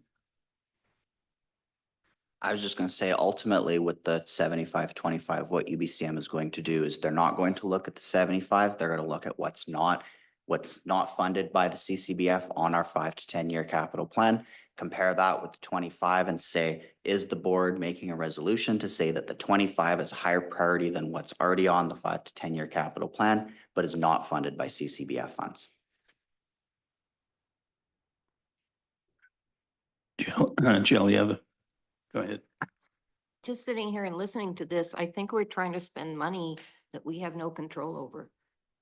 I was just going to say, ultimately, with the 75-25, what UBCM is going to do is they're not going to look at the 75. They're going to look at what's not funded by the CCBF on our 5 to 10 year capital plan. Compare that with the 25 and say, is the board making a resolution to say that the 25 is a higher priority than what's already on the 5 to 10 year capital plan, but is not funded by CCBF funds? Jill, you have go ahead. Just sitting here and listening to this, I think we're trying to spend money that we have no control over.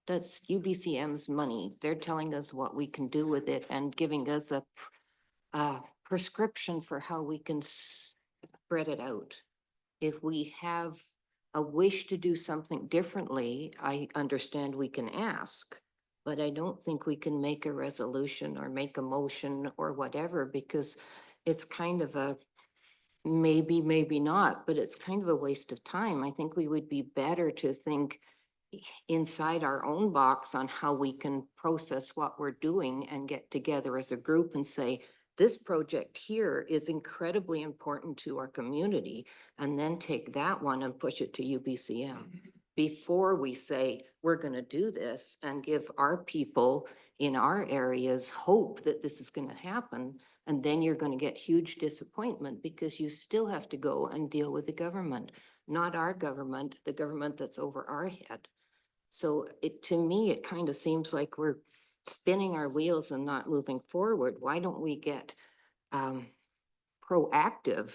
That's UBCM's money. They're telling us what we can do with it and giving us a prescription for how we can spread it out. If we have a wish to do something differently, I understand we can ask, but I don't think we can make a resolution or make a motion or whatever, because it's kind of a maybe, maybe not, but it's kind of a waste of time. I think we would be better to think inside our own box on how we can process what we're doing and get together as a group and say, this project here is incredibly important to our community, and then take that one and push it to UBCM before we say, we're going to do this and give our people in our areas hope that this is going to happen. And then you're going to get huge disappointment because you still have to go and deal with the government, not our government, the government that's over our head. So to me, it kind of seems like we're spinning our wheels and not moving forward. Why don't we get proactive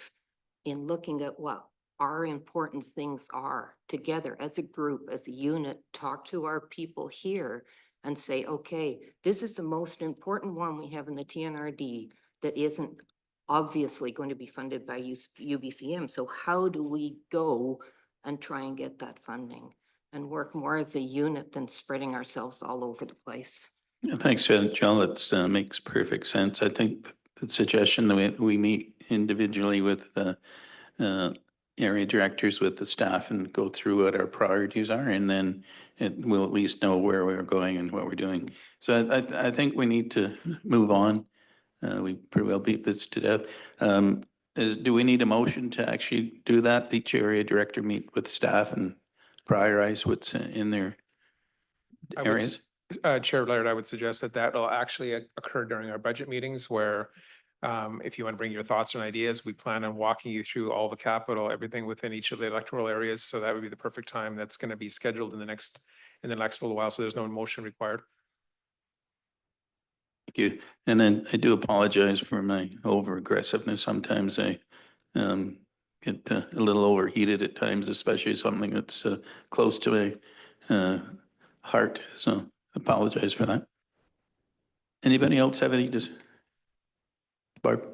in looking at what our important things are together as a group, as a unit, talk to our people here and say, okay, this is the most important one we have in the TNRD that isn't obviously going to be funded by UBCM. So how do we go and try and get that funding and work more as a unit than spreading ourselves all over the place? Thanks, Jill. That makes perfect sense. I think the suggestion that we meet individually with the area directors with the staff and go through what our priorities are, and then we'll at least know where we're going and what we're doing. So I think we need to move on. We pretty well beat this to death. Do we need a motion to actually do that? Each area director meet with staff and prioritize what's in their I would s- areas? Chair Laird, I would suggest that that'll actually occur during our budget meetings where if you want to bring your thoughts and ideas, we plan on walking you through all the capital, everything within each of the electoral areas. So that would be the perfect time. That's going to be scheduled in the next little while. So there's no motion required. Thank you. And then I do apologize for my over aggressiveness. Sometimes I get a little overheated at times, especially something that's close to my heart. So apologize for that. Anybody else have any just Barb?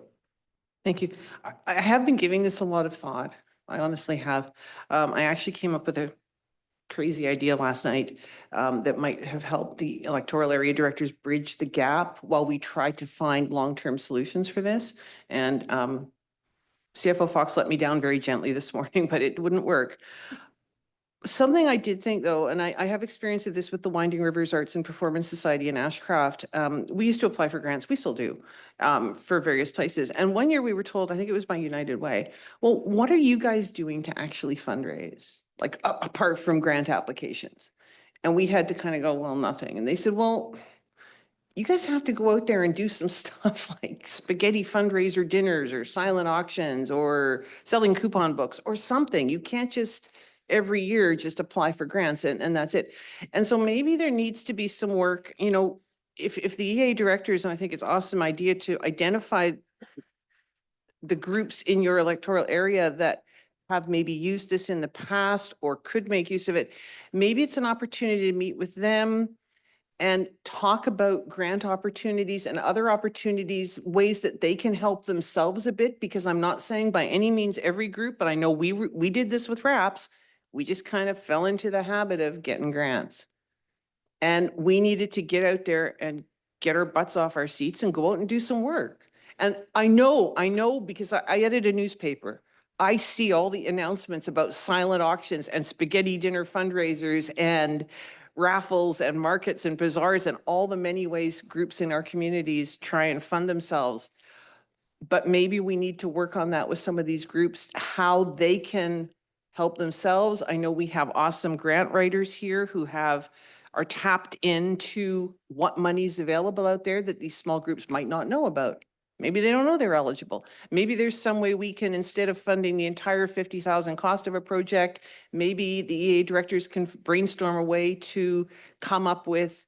Thank you. I have been giving this a lot of thought. I honestly have. I actually came up with a crazy idea last night that might have helped the electoral area directors bridge the gap while we try to find long-term solutions for this. And CFO Fox let me down very gently this morning, but it wouldn't work. Something I did think though, and I have experience of this with the Winding Rivers Arts and Performance Society in Ashcroft. We used to apply for grants, we still do, for various places. And one year we were told, I think it was by United Way, well, what are you guys doing to actually fundraise? Like apart from grant applications? And we had to kind of go, well, nothing. And they said, well, you guys have to go out there and do some stuff like spaghetti fundraiser dinners or silent auctions or selling coupon books or something. You can't just every year just apply for grants and that's it. And so maybe there needs to be some work, you know, if the EA directors, and I think it's an awesome idea to identify the groups in your electoral area that have maybe used this in the past or could make use of it. Maybe it's an opportunity to meet with them and talk about grant opportunities and other opportunities, ways that they can help themselves a bit, because I'm not saying by any means every group, but I know we did this with RAPS. We just kind of fell into the habit of getting grants. And we needed to get out there and get our butts off our seats and go out and do some work. And I know because I edit a newspaper. I see all the announcements about silent auctions and spaghetti dinner fundraisers and raffles and markets and bazaars and all the many ways groups in our communities try and fund themselves. But maybe we need to work on that with some of these groups, how they can help themselves. I know we have awesome grant writers here who are tapped into what money's available out there that these small groups might not know about. Maybe they don't know they're eligible. Maybe there's some way we can, instead of funding the entire 50,000 cost of a project, maybe the EA directors can brainstorm a way to come up with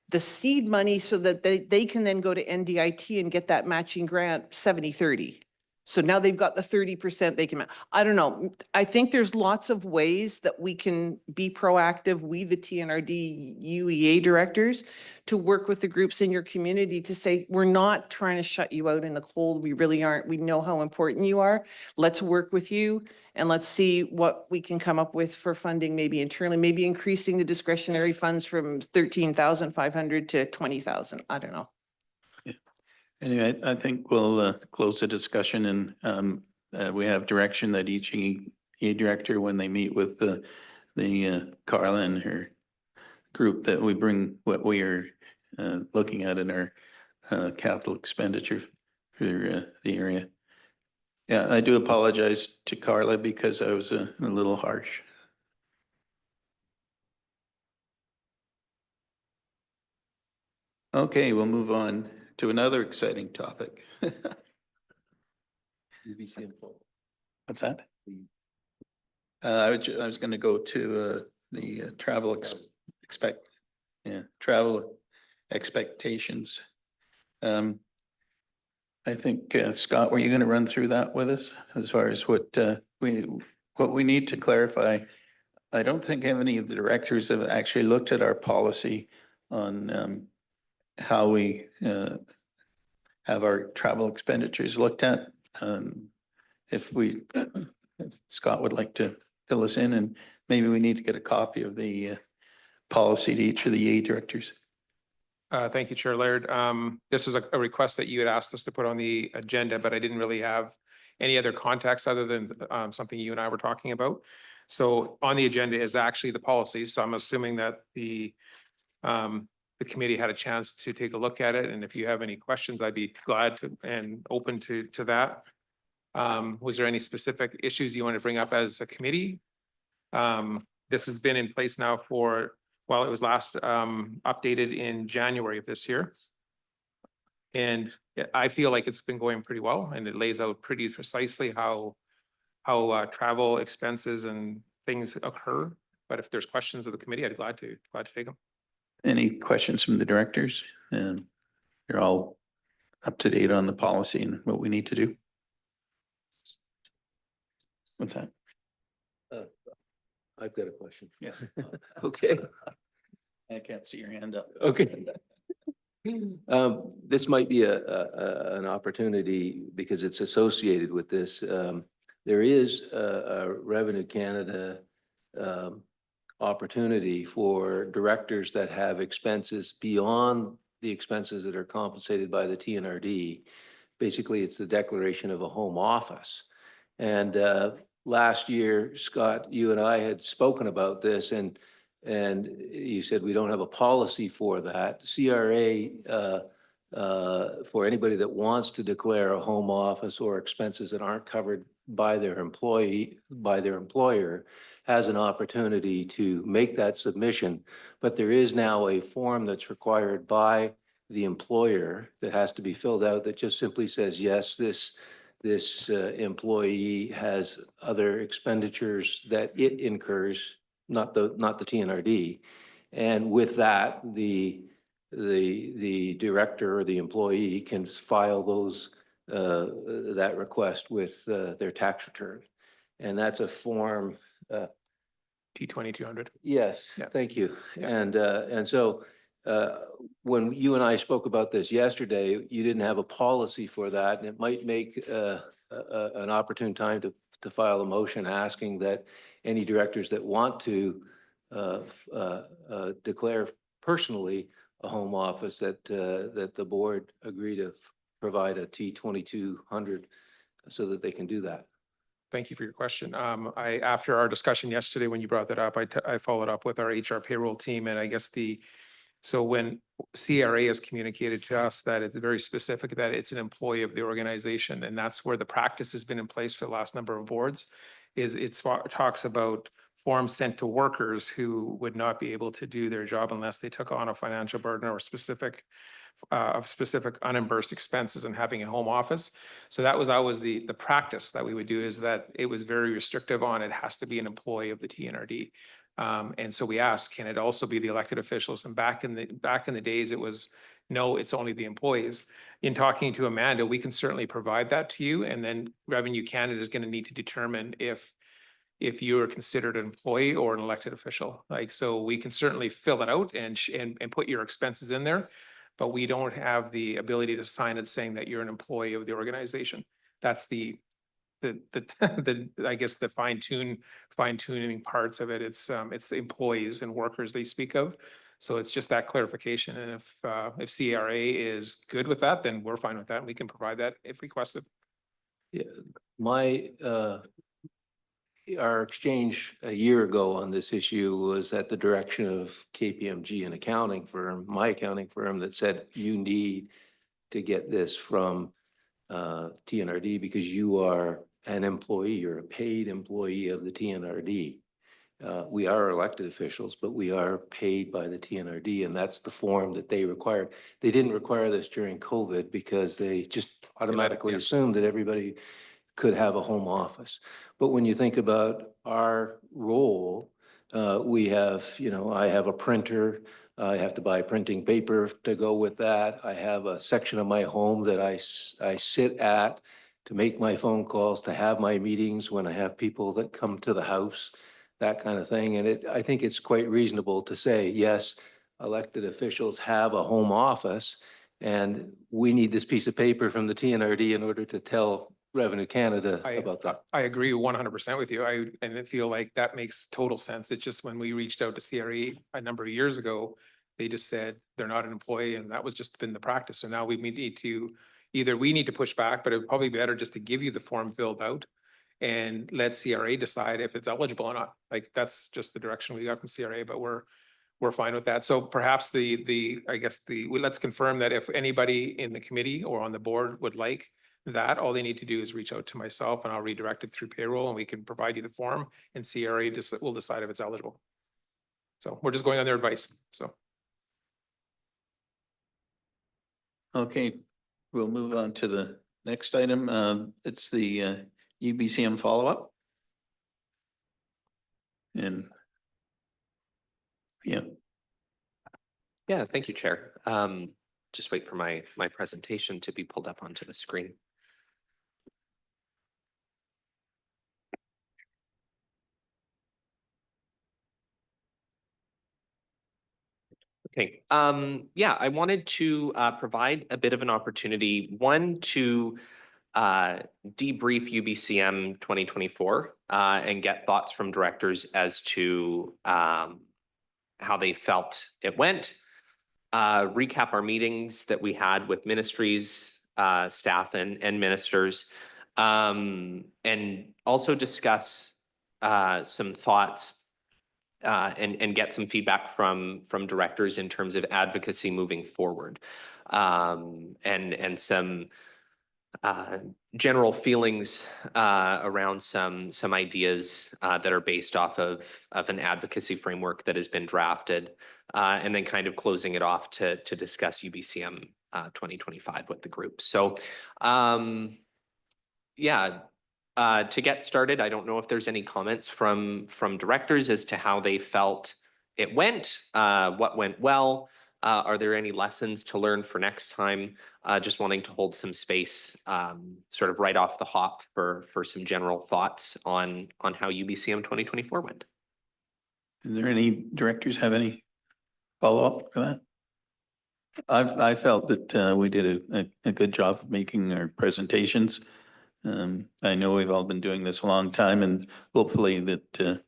the seed money so that they can then go to NDIT and get that matching grant 70-30. So now they've got the 30% they can, I don't know. I think there's lots of ways that we can be proactive, we the TNRD UEA directors, to work with the groups in your community to say, we're not trying to shut you out in the cold. We really aren't. We know how important you are. Let's work with you and let's see what we can come up with for funding, maybe internally, maybe increasing the discretionary funds from 13,500 to 20,000. I don't know. Anyway, I think we'll close the discussion and we have direction that each EA director, when they meet with the Carla and her group, that we bring what we are looking at in our capital expenditure for the area. Yeah, I do apologize to Carla because I was a little harsh. Okay, we'll move on to another exciting topic. What's that? I was going to go to the travel travel expectations. I think Scott, were you going to run through that with us as far as what we need to clarify? I don't think any of the directors have actually looked at our policy on how we have our travel expenditures looked at. If Scott would like to fill us in, and maybe we need to get a copy of the policy to each of the EA directors. Thank you, Chair Laird. This was a request that you had asked us to put on the agenda, but I didn't really have any other context other than something you and I were talking about. So on the agenda is actually the policy. So I'm assuming that the committee had a chance to take a look at it. And if you have any questions, I'd be glad to and open to that. Was there any specific issues you want to bring up as a committee? This has been in place now for, well, it was last updated in January of this year. And I feel like it's been going pretty well, and it lays out pretty precisely how travel expenses and things occur. But if there's questions of the committee, I'd glad to take them. Any questions from the directors? And you're all up to date on the policy and what we need to do? What's that? I've got a question. Yes. Okay. I can't see your hand up. Okay. This might be an opportunity because it's associated with this. There is a Revenue Canada opportunity for directors that have expenses beyond the expenses that are compensated by the TNRD. Basically, it's the declaration of a home office. And last year, Scott, you and I had spoken about this, and you said we don't have a policy for that. CRA, for anybody that wants to declare a home office or expenses that aren't covered by their employer, has an opportunity to make that submission. But there is now a form that's required by the employer that has to be filled out that just simply says, yes, this employee has other expenditures that it incurs, not the TNRD. And with that, the director or the employee can file those that request with their tax return. And that's a form. T2200. Yes, Yeah. thank you. Yeah. And so when you and I spoke about this yesterday, you didn't have a policy for that, and it might make an opportune time to file a motion asking that any directors that want to declare personally a home office that the board agree to provide a T2200 so that they can do that. Thank you for your question. After our discussion yesterday, when you brought that up, I followed up with our HR payroll team, and I guess so when CRA has communicated to us that it's very specific that it's an employee of the organization, and that's where the practice has been in place for the last number of boards, is it talks about forms sent to workers who would not be able to do their job unless they took on a financial burden or specific unimbursed expenses and having a home office. So that was always the practice that we would do, is that it was very restrictive on it has to be an employee of the TNRD. And so we asked, can it also be the elected officials? And back in the days, it was, no, it's only the employees. In talking to Amanda, we can certainly provide that to you. And then Revenue Canada is going to need to determine if you are considered an employee or an elected official. Like, so we can certainly fill it out and put your expenses in there, but we don't have the ability to sign it saying that you're an employee of the organization. That's the I guess the fine tuning parts of it. It's the employees and workers they speak of. So it's just that clarification. And if CRA is good with that, then we're fine with that. And we can provide that if requested. Yeah, our exchange a year ago on this issue was at the direction of KPMG, an accounting firm, my accounting firm, that said you need to get this from TNRD because you are an employee, you're a paid employee of the TNRD. We are elected officials, but we are paid by the TNRD, and that's the form that they required. They didn't require this during COVID because they just automatically assumed that everybody could have a home office. But when you think about our role, we have, I have a printer. I have to buy printing paper to go with that. I have a section of my home that I sit at to make my phone calls, to have my meetings when I have people that come to the house, that kind of thing. And I think it's quite reasonable to say, yes, elected officials have a home office, and we need this piece of paper from the TNRD in order to tell Revenue Canada about that. I agree 100% with you. I feel like that makes total sense. It's just when we reached out to CRA a number of years ago, They just said they're not an employee and that was just been the practice. So now we need to, either we need to push back, but it would probably be better just to give you the form filled out and let CRA decide if it's eligible or not. Like, that's just the direction we got from CRA, but we're fine with that. So perhaps let's confirm that if anybody in the committee or on the board would like that, all they need to do is reach out to myself and I'll redirect it through payroll and we can provide you the form and CRA will decide if it's eligible. So we're just going on their advice, so. Okay, we'll move on to the next item. It's the UBCM follow-up. And yeah. Yeah, thank you, Chair. Just wait for my presentation to be pulled up onto the screen. Okay, yeah, I wanted to provide a bit of an opportunity, one, to debrief UBCM 2024 and get thoughts from directors as to how they felt it went, recap our meetings that we had with ministries, staff and ministers, and also discuss some thoughts and get some feedback from directors in terms of advocacy moving forward, and some general feelings around some ideas that are based off of an advocacy framework that has been drafted, and then kind of closing it off to discuss UBCM 2025 with the group. So yeah. To get started, I don't know if there's any comments from directors as to how they felt it went, what went well. Are there any lessons to learn for next time? Just wanting to hold some space, sort of right off the hop for some general thoughts on how UBCM 2024 went. Is there any directors have any follow-up for that? I felt that we did a good job of making our presentations. I know we've all been doing this a long time and hopefully that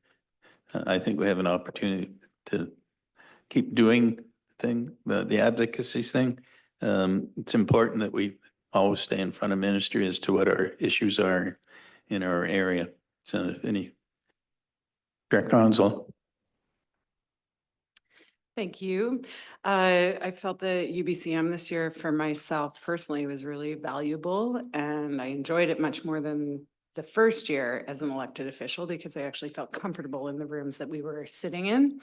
I think we have an opportunity to keep doing the advocacy thing. It's important that we always stay in front of ministry as to what our issues are in our area. So if any, Director Hansel. Thank you. I felt the UBCM this year for myself personally was really valuable and I enjoyed it much more than the first year as an elected official because I actually felt comfortable in the rooms that we were sitting in.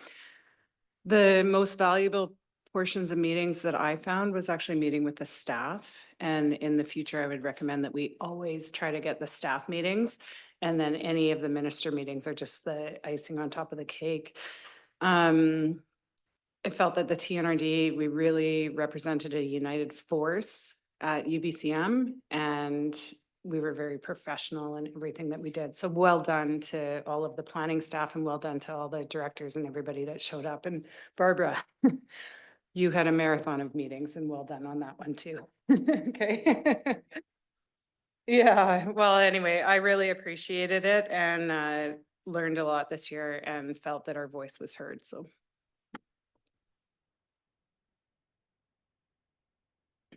The most valuable portions of meetings that I found was actually meeting with the staff. And in the future, I would recommend that we always try to get the staff meetings. And then any of the minister meetings are just the icing on top of the cake. I felt that the TNRD, we really represented a united force at UBCM and we were very professional in everything that we did. So well done to all of the planning staff and well done to all the directors and everybody that showed up. And Barbara, you had a marathon of meetings and well done on that one too. Okay. Yeah, well, anyway, I really appreciated it and learned a lot this year and felt that our voice was heard, so.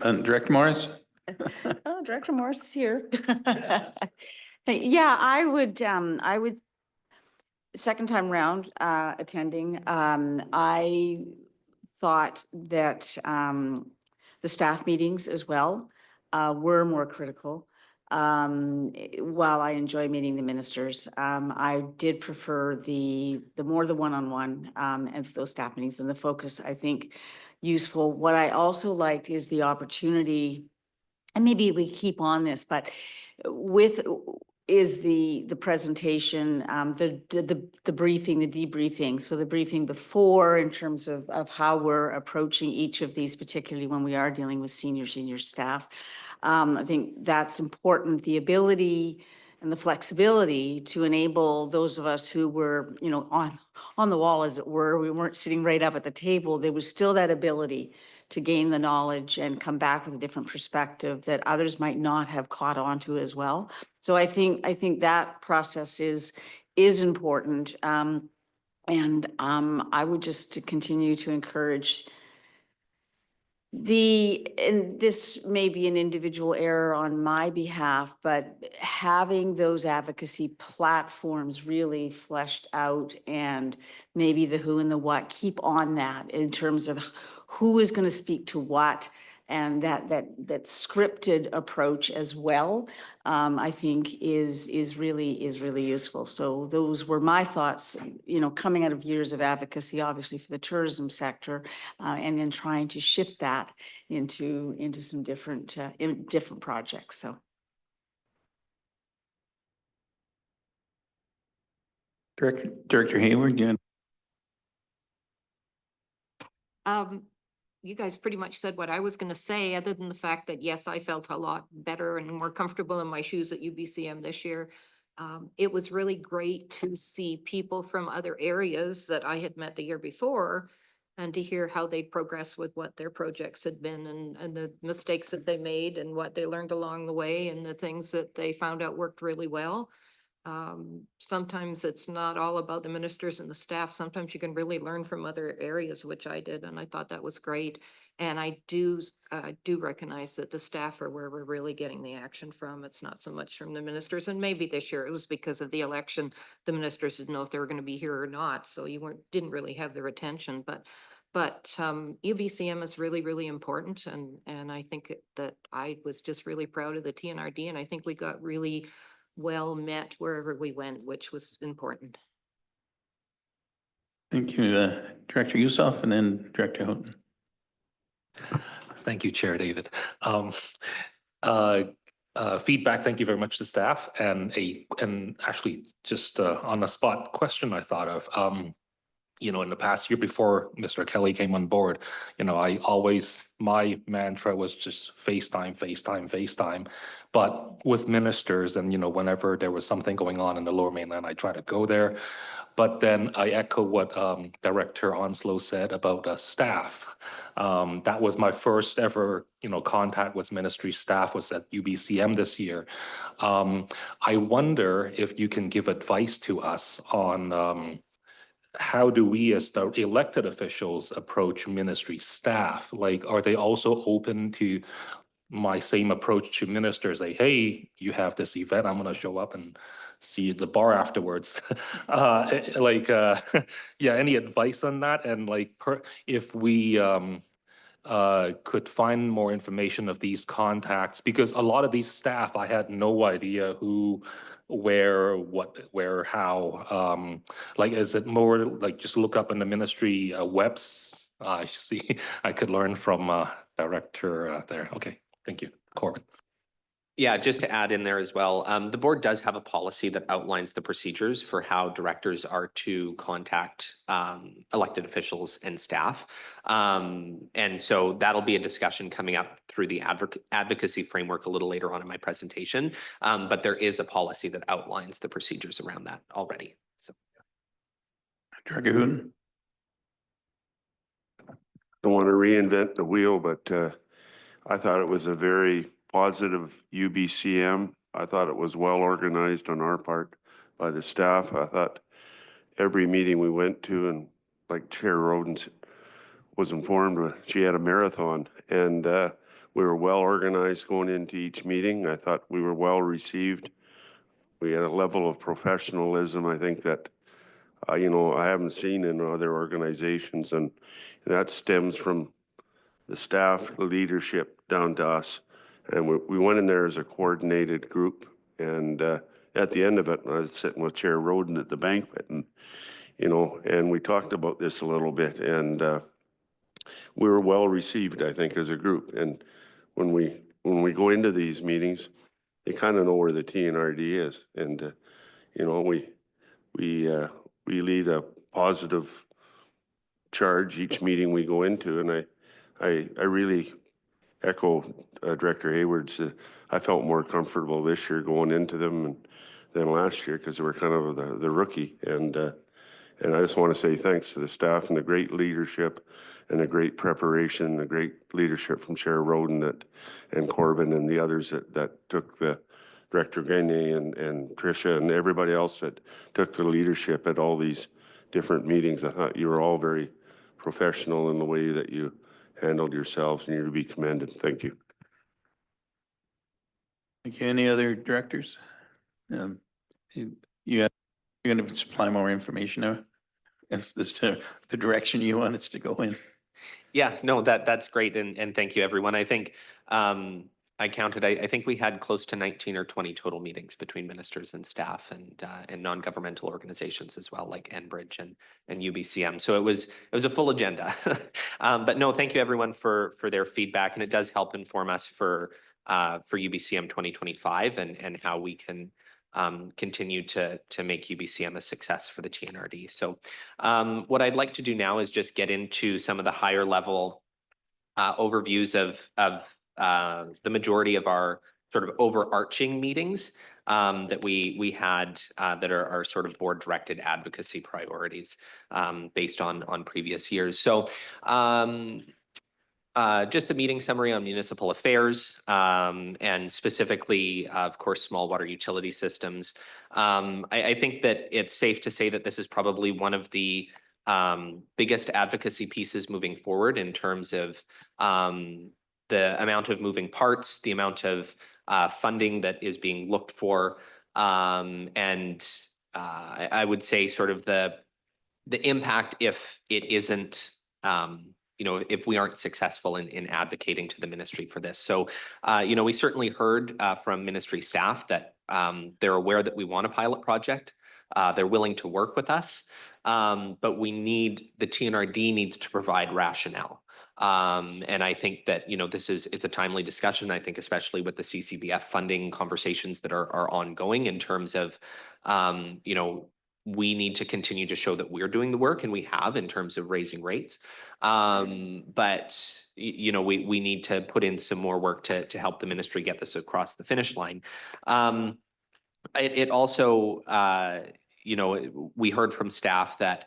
Director Morris? Oh, Director Morris is here. Yeah, I would, second time round attending, I thought that the staff meetings as well were more critical. While I enjoy meeting the ministers, I did prefer the one-on-one of those staff meetings and the focus, I think, useful. What I also liked is the opportunity, and maybe we keep on this, but is the presentation, the briefing, the debriefing. So the briefing before in terms of how we're approaching each of these, particularly when we are dealing with senior staff. I think that's important, the ability and the flexibility to enable those of us who were, on the wall, as it were, we weren't sitting right up at the table. There was still that ability to gain the knowledge and come back with a different perspective that others might not have caught on to as well. So I think that process is important. I would just continue to encourage And this may be an individual error on my behalf, but having those advocacy platforms really fleshed out and maybe the who and the what, keep on that in terms of who is going to speak to what, and that scripted approach as well, I think is really useful. So those were my thoughts, coming out of years of advocacy, obviously for the tourism sector, and then trying to shift that into some different projects. So. Director Hayward, yeah. You guys pretty much said what I was going to say, other than the fact that, yes, I felt a lot better and more comfortable in my shoes at UBCM this year. It was really great to see people from other areas that I had met the year before and to hear how they progressed with what their projects had been and the mistakes that they made and what they learned along the way and the things that they found out worked really well. Sometimes it's not all about the ministers and the staff. Sometimes you can really learn from other areas, which I did, and I thought that was great. And I do recognize that the staff are where we're really getting the action from. It's not so much from the ministers, and maybe this year it was because of the election. The ministers didn't know if they were going to be here or not, so you didn't really have their attention. But UBCM is really important, and I think that I was just really proud of the TNRD, and I think we got really well met wherever we went, which was important. Thank you, Director Yusof, and then Director Houghton. Thank you, Chair David. Feedback, thank you very much to staff, and actually just on the spot question I thought of. In the past year before Mr. Kelly came on board, my mantra was just FaceTime. But with ministers and, whenever there was something going on in the Lower Mainland, I try to go there. But then I echo what Director Onslow said about staff. That was my first ever, contact with ministry staff was at UBCM this year. I wonder if you can give advice to us on how do we as the elected officials approach ministry staff? Like, are they also open to my same approach to ministers? Say, hey, you have this event, I'm going to show up and see you at the bar afterwards. Yeah, any advice on that? And if we could find more information of these contacts, because a lot of these staff, I had no idea who, where, what, where, how. Is it more like just look up in the ministry webs? I see. I could learn from Director there. Okay, thank you, Corbin. Yeah, just to add in there as well, the board does have a policy that outlines the procedures for how directors are to contact elected officials and staff. And so that'll be a discussion coming up through the advocacy framework a little later on in my presentation. But there is a policy that outlines the procedures around that already. So, Director Houghton. Don't want to reinvent the wheel, but I thought it was a very positive UBCM. I thought it was well organized on our part by the staff. I thought every meeting we went to, and like Chair Roden was informed, she had a marathon, and we were well organized going into each meeting. I thought we were well received. We had a level of professionalism, I think, that I haven't seen in other organizations, and that stems from the staff, the leadership down to us. And we went in there as a coordinated group. And at the end of it, I was sitting with Chair Roden at the banquet, and and we talked about this a little bit. And we were well received, I think, as a group. And when we go into these meetings, they kind of know where the TNRD is, and we lead a positive charge each meeting we go into, and I really echo Director Hayward's. I felt more comfortable this year going into them than last year because they were kind of the rookie, and I just want to say thanks to the staff and the great leadership and the great preparation, the great leadership from Chair Roden and Corbin and the others that took the Director Gagne and Tricia and everybody else that took the leadership at all these different meetings. I thought you were all very professional in the way that you handled yourselves and you're to be commended. Thank you. Thank you. Any other directors? You're going to supply more information now? If this the direction you want us to go in? Yeah, no, that's great. And thank you, everyone. I think I counted, I think we had close to 19 or 20 total meetings between ministers and staff and non-governmental organizations as well, like Enbridge and UBCM. So it was a full agenda. But no, thank you everyone for their feedback, and it does help inform us for UBCM 2025 and how we can continue to make UBCM a success for the TNRD. So what I'd like to do now is just get into some of the higher level overviews of the majority of our sort of overarching meetings that we had that are our sort of board directed advocacy priorities based on previous years. So just a meeting summary on municipal affairs and specifically, of course, small water utility systems. I think that it's safe to say that this is probably one of the biggest advocacy pieces moving forward in terms of the amount of moving parts, the amount of funding that is being looked for, and I would say sort of the impact if it isn't if we aren't successful in advocating to the ministry for this. So, we certainly heard from ministry staff that they're aware that we want a pilot project. They're willing to work with us, but the TNRD needs to provide rationale. And I think that, it's a timely discussion. I think especially with the CCBF funding conversations that are ongoing in terms of, we need to continue to show that we're doing the work, and we have in terms of raising rates. But we need to put in some more work to help the ministry get this across the finish line. It also, we heard from staff that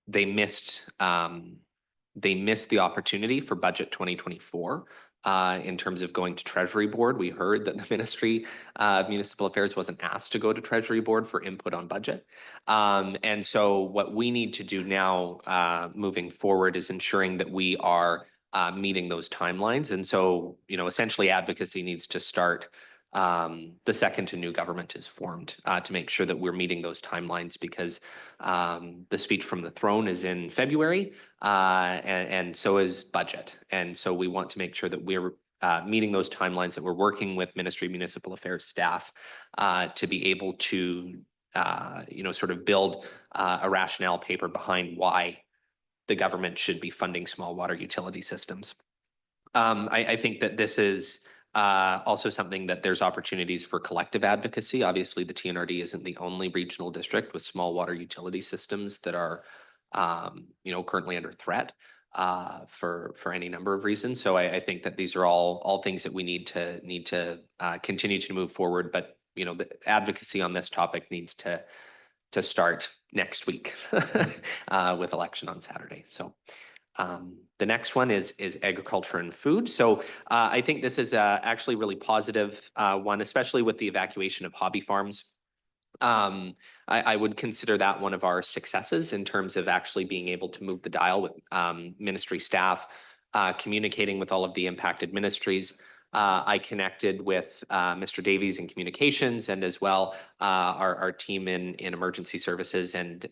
they missed the opportunity for budget 2024. In terms of going to Treasury Board. We heard that the Ministry of Municipal Affairs wasn't asked to go to Treasury Board for input on budget. And so what we need to do now moving forward is ensuring that we are meeting those timelines. And so, essentially advocacy needs to start the second a new government is formed to make sure that we're meeting those timelines, because the speech from the throne is in February and so is budget. And so we want to make sure that we're meeting those timelines, that we're working with Ministry of Municipal Affairs staff to be able to, sort of build a rationale paper behind why the government should be funding small water utility systems. I think that this is also something that there's opportunities for collective advocacy. Obviously, the TNRD isn't the only regional district with small water utility systems that are, currently under threat for any number of reasons. So I think that these are all things that we need to continue to move forward. But the advocacy on this topic needs to start next week with election on Saturday. So. The next one is agriculture and food. So I think this is actually really positive one, especially with the evacuation of hobby farms. I would consider that one of our successes in terms of actually being able to move the dial with ministry staff, communicating with all of the impacted ministries. I connected with Mr. Davies in communications, and as well our team in emergency services, and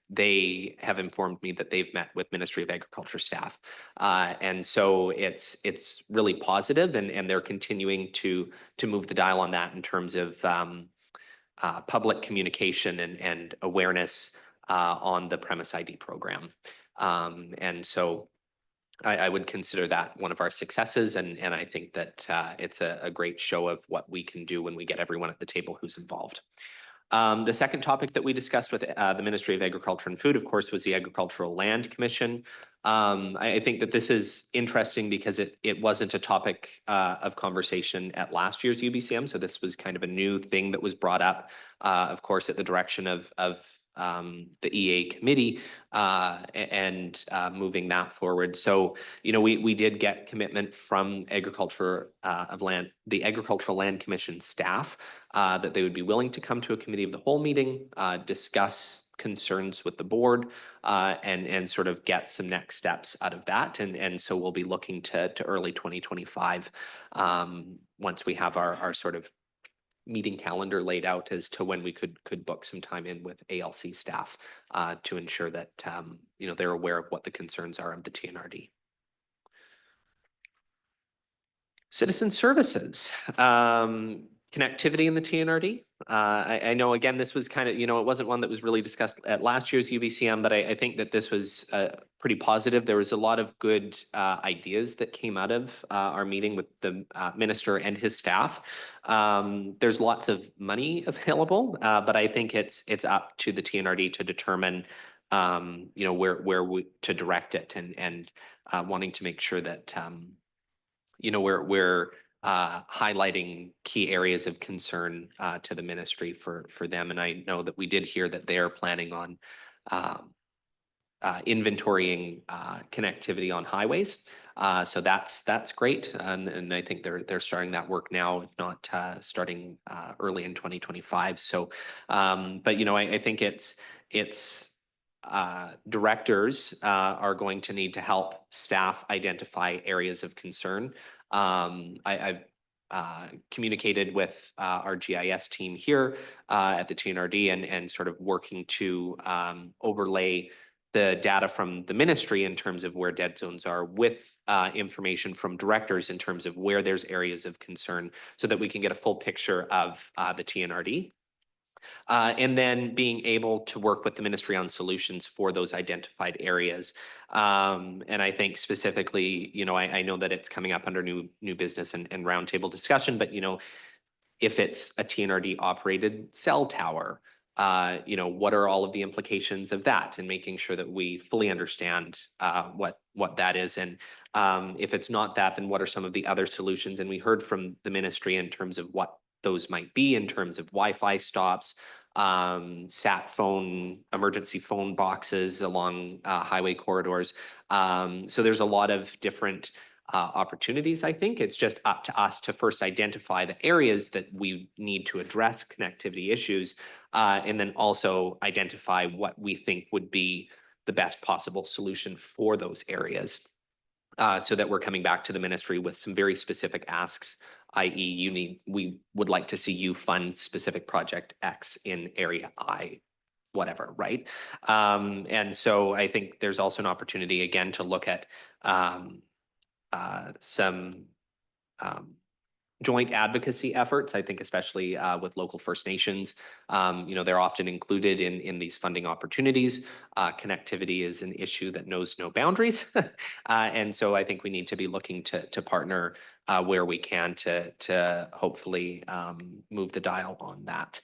they have informed me that they've met with Ministry of Agriculture staff. And so it's really positive, and they're continuing to move the dial on that in terms of public communication and awareness on the Premise ID program. And so I would consider that one of our successes, and I think that it's a great show of what we can do when we get everyone at the table who's involved. The second topic that we discussed with the Ministry of Agriculture and Food, of course, was the Agricultural Land Commission. I think that this is interesting because it wasn't a topic of conversation at last year's UBCM. So this was kind of a new thing that was brought up, of course, at the direction of the EA committee and moving that forward. So, we did get commitment from the Agricultural Land Commission staff that they would be willing to come to a committee of the whole meeting, discuss concerns with the board, and sort of get some next steps out of that. And so we'll be looking to early 2025 once we have our sort of meeting calendar laid out as to when we could book some time in with ALC staff to ensure that they're aware of what the concerns are of the TNRD. Citizen services, connectivity in the TNRD. I know, again, this was kind of, it wasn't one that was really discussed at last year's UBCM, but I think that this was pretty positive. There was a lot of good ideas that came out of our meeting with the minister and his staff. There's lots of money available, but I think it's up to the TNRD to determine where to direct it, and wanting to make sure that we're highlighting key areas of concern to the ministry for them. And I know that we did hear that they are planning on inventorying connectivity on highways. So that's great. And I think they're starting that work now, if not starting early in 2025. So, but I think it's directors are going to need to help staff identify areas of concern. I've communicated with our GIS team here at the TNRD and sort of working to overlay the data from the ministry in terms of where dead zones are with information from directors in terms of where there's areas of concern, so that we can get a full picture of the TNRD. And then being able to work with the ministry on solutions for those identified areas. And I think specifically, I know that it's coming up under new business and roundtable discussion, but if it's a TNRD operated cell tower, what are all of the implications of that, and making sure that we fully understand what that is. And if it's not that, then what are some of the other solutions? And we heard from the ministry in terms of what those might be in terms of Wi-Fi stops, sat phone, emergency phone boxes along highway corridors. So there's a lot of different opportunities. I think it's just up to us to first identify the areas that we need to address connectivity issues, and then also identify what we think would be the best possible solution for those areas. So that we're coming back to the ministry with some very specific asks, i.e. we would like to see you fund specific project X in area I, whatever, right? And so I think there's also an opportunity again to look at some joint advocacy efforts. I think especially with local First Nations, they're often included in these funding opportunities. Connectivity is an issue that knows no boundaries. And so I think we need to be looking to partner where we can to hopefully move the dial on that.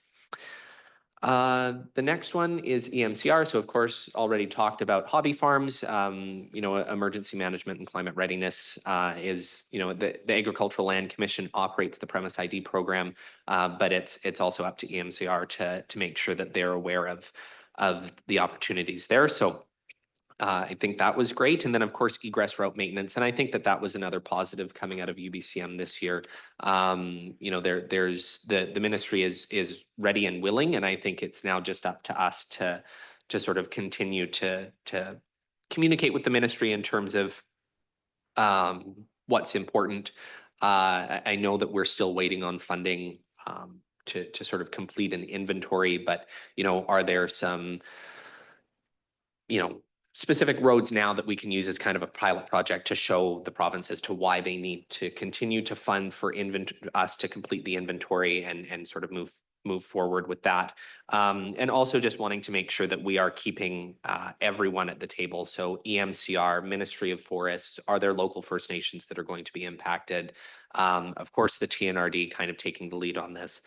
The next one is EMCR. So of course, already talked about hobby farms. Emergency management and climate readiness is, the Agricultural Land Commission operates the premise ID program, but it's also up to EMCR to make sure that they're aware of the opportunities there. So I think that was great. And then of course, egress route maintenance. And I think that was another positive coming out of UBCM this year. There's the ministry is ready and willing. And I think it's now just up to us to sort of continue to communicate with the ministry in terms of what's important. I know that we're still waiting on funding to sort of complete an inventory, but, are there some, specific roads now that we can use as kind of a pilot project to show the province as to why they need to continue to fund for us to complete the inventory and sort of move forward with that. And also just wanting to make sure that we are keeping everyone at the table. So EMCR, Ministry of Forests, are there local First Nations that are going to be impacted? Of course, the TNRD kind of taking the lead on this.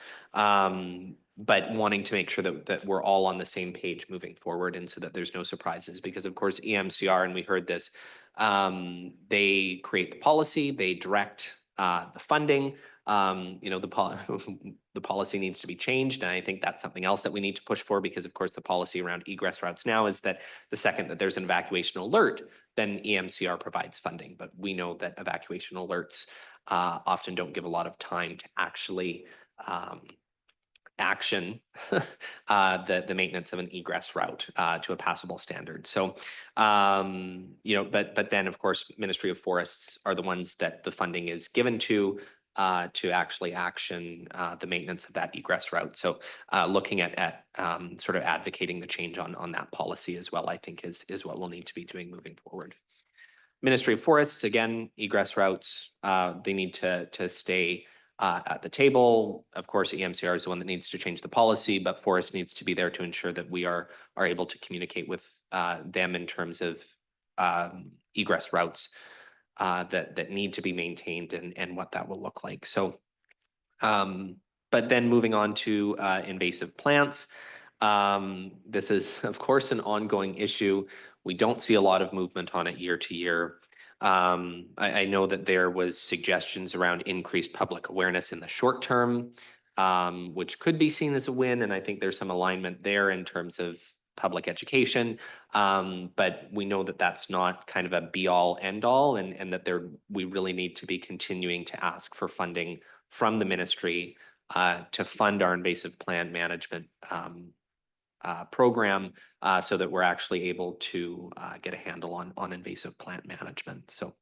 But wanting to make sure that we're all on the same page moving forward, and so that there's no surprises, because of course EMCR, and we heard this, they create the policy, they direct the funding. The policy needs to be changed, and I think that's something else that we need to push for, because of course the policy around egress routes now is that the second that there's an evacuation alert, then EMCR provides funding. But we know that evacuation alerts often don't give a lot of time to actually action the maintenance of an egress route to a passable standard. So, but then of course, Ministry of Forests are the ones that the funding is given to actually action the maintenance of that egress route. So looking at sort of advocating the change on that policy as well, I think is what we'll need to be doing moving forward. Ministry of Forests, again, egress routes, they need to stay at the table. Of course, EMCR is the one that needs to change the policy, but Forest needs to be there to ensure that we are able to communicate with them in terms of egress routes that need to be maintained and what that will look like. So, but then moving on to invasive plants. This is, of course, an ongoing issue. We don't see a lot of movement on it year to year. I know that there was suggestions around increased public awareness in the short term, which could be seen as a win. And I think there's some alignment there in terms of public education. But we know that that's not kind of a be all end all, and that we really need to be continuing to ask for funding from the ministry to fund our invasive plant management program so that we're actually able to get a handle on invasive plant management. So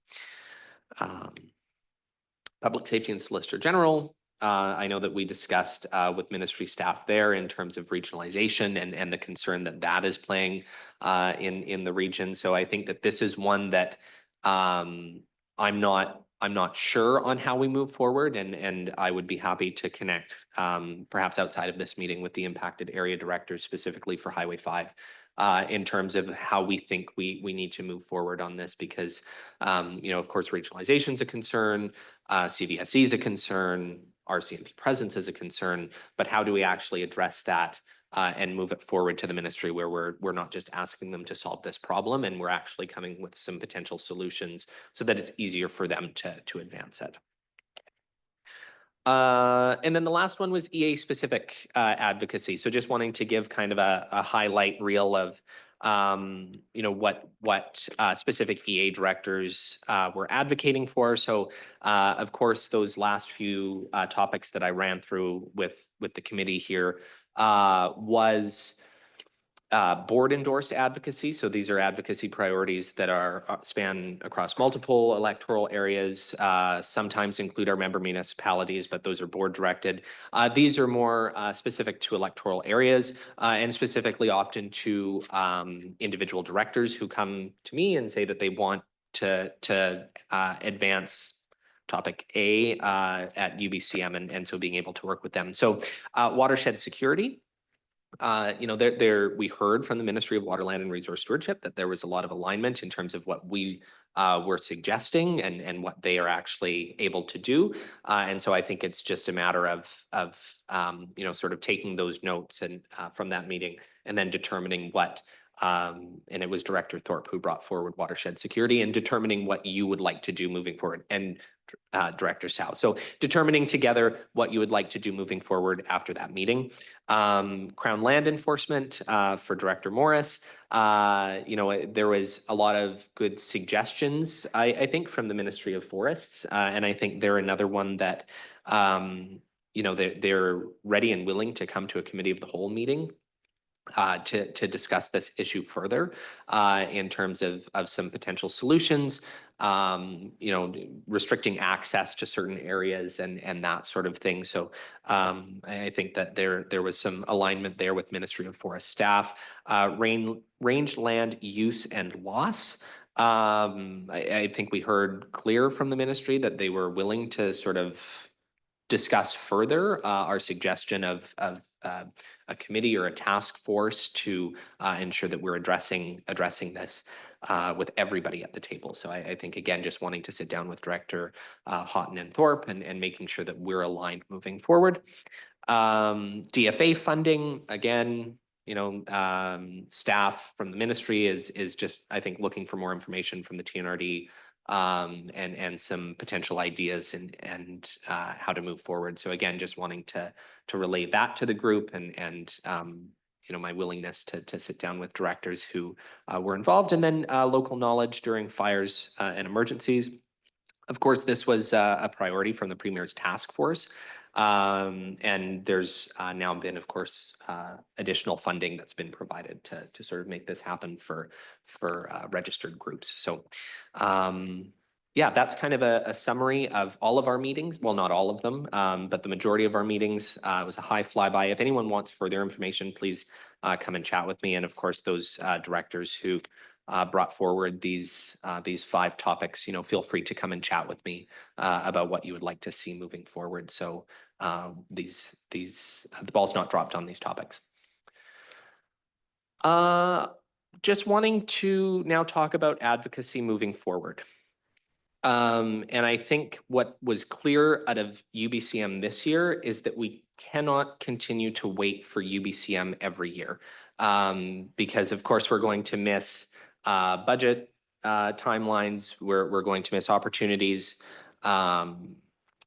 Public Safety and Solicitor General, I know that we discussed with ministry staff there in terms of regionalization and the concern that that is playing in the region. So I think that this is one that I'm not sure on how we move forward, and I would be happy to connect perhaps outside of this meeting with the impacted area directors specifically for Highway 5 in terms of how we think we need to move forward on this, because of course regionalization is a concern, CVSE is a concern, RCMP presence is a concern, but how do we actually address that and move it forward to the ministry where we're not just asking them to solve this problem, and we're actually coming with some potential solutions so that it's easier for them to advance it. And then the last one was EA specific advocacy. So just wanting to give kind of a highlight reel of what specific EA directors were advocating for. So of course, those last few topics that I ran through with the committee here was board endorsed advocacy. So these are advocacy priorities that are span across multiple electoral areas, sometimes include our member municipalities, but those are board directed. These are more specific to electoral areas and specifically often to individual directors who come to me and say that they want to advance topic A at UBCM, and so being able to work with them. So watershed security. We heard from the Ministry of Waterland and Resource Stewardship that there was a lot of alignment in terms of what we were suggesting and what they are actually able to do. And so I think it's just a matter of sort of taking those notes and from that meeting and then determining what, and it was Director Thorpe who brought forward watershed security, and determining what you would like to do moving forward, and Director Sow. So determining together what you would like to do moving forward after that meeting. Crown Land Enforcement for Director Morris. There was a lot of good suggestions, I think, from the Ministry of Forests. And I think they're another one that, they're ready and willing to come to a committee of the whole meeting to discuss this issue further in terms of some potential solutions, restricting access to certain areas and that sort of thing. So I think that there was some alignment there with Ministry of Forest staff. Range land use and loss. I think we heard clear from the ministry that they were willing to sort of discuss further our suggestion of a committee or a task force to ensure that we're addressing this with everybody at the table. So I think, again, just wanting to sit down with Director Houghton and Thorpe and making sure that we're aligned moving forward. DFA funding, again, staff from the ministry is just, I think, looking for more information from the TNRD and some potential ideas and how to move forward. So again, just wanting to relay that to the group and you know, my willingness to sit down with directors who were involved, and then local knowledge during fires and emergencies. Of course, this was a priority from the Premier's task force. And there's now been, of course, additional funding that's been provided to sort of make this happen for registered groups. So yeah, that's kind of a summary of all of our meetings. Well, not all of them, but the majority of our meetings. It was a high flyby. If anyone wants further information, please come and chat with me. And of course, those directors who brought forward these 5 topics, you know, feel free to come and chat with me about what you would like to see moving forward. So the ball's not dropped on these topics. Just wanting to now talk about advocacy moving forward. And I think what was clear out of UBCM this year is that we cannot continue to wait for UBCM every year. Because of course we're going to miss budget timelines, we're going to miss opportunities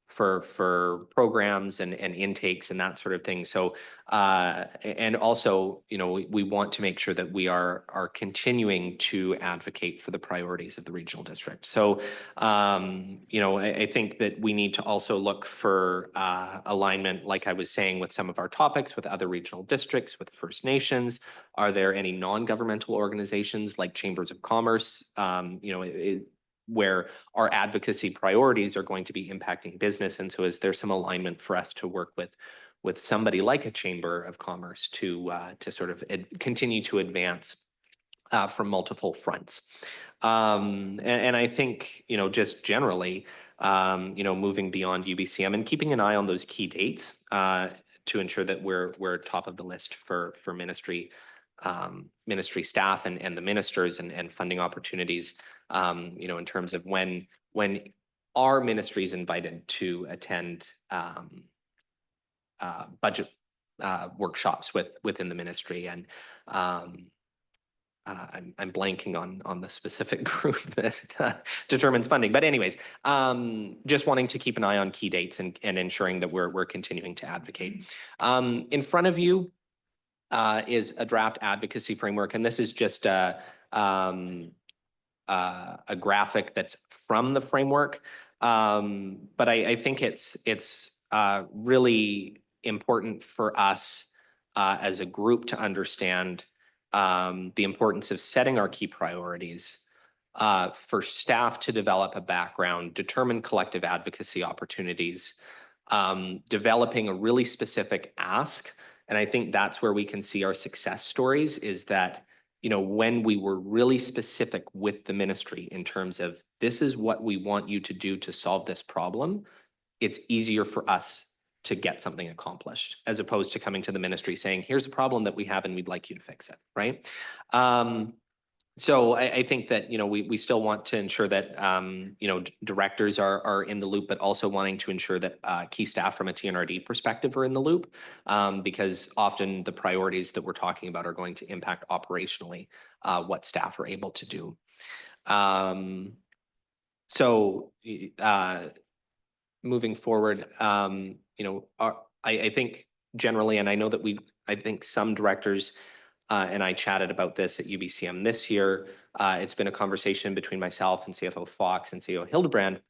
for programs and intakes and that sort of thing. So and also, you know, we want to make sure that we are continuing to advocate for the priorities of the regional district. So you know, I think that we need to also look for alignment, like I was saying, with some of our topics with other regional districts, with First Nations. Are there any non-governmental organizations like chambers of commerce? You know, where our advocacy priorities are going to be impacting business. And so is there some alignment for us to work with somebody like a chamber of commerce to sort of continue to advance from multiple fronts? And I think, you know, just generally, you know, moving beyond UBCM and keeping an eye on those key dates to ensure that we're top of the list for ministry ministry staff and the ministers and funding opportunities, you know, in terms of when our ministry is invited to attend budget workshops within the ministry. And I'm blanking on the specific group that determines funding. But anyways, just wanting to keep an eye on key dates and ensuring that we're continuing to advocate. In front of you is a draft advocacy framework, and this is just a graphic that's from the framework. But I think it's really important for us as a group to understand the importance of setting our key priorities, for staff to develop a background, determine collective advocacy opportunities, developing a really specific ask. And I think that's where we can see our success stories, is that, you know, when we were really specific with the ministry in terms of this is what we want you to do to solve this problem, it's easier for us to get something accomplished, as opposed to coming to the ministry saying, here's a problem that we have and we'd like you to fix it, right? So I think that, you know, we still want to ensure that, you know, directors are in the loop, but also wanting to ensure that key staff from a TNRD perspective are in the loop, because often the priorities that we're talking about are going to impact operationally what staff are able to do. So moving forward, you know, I think generally, and I know that I think some directors and I chatted about this at UBCM this year. It's been a conversation between myself and CFO Fox and CEO Hildebrand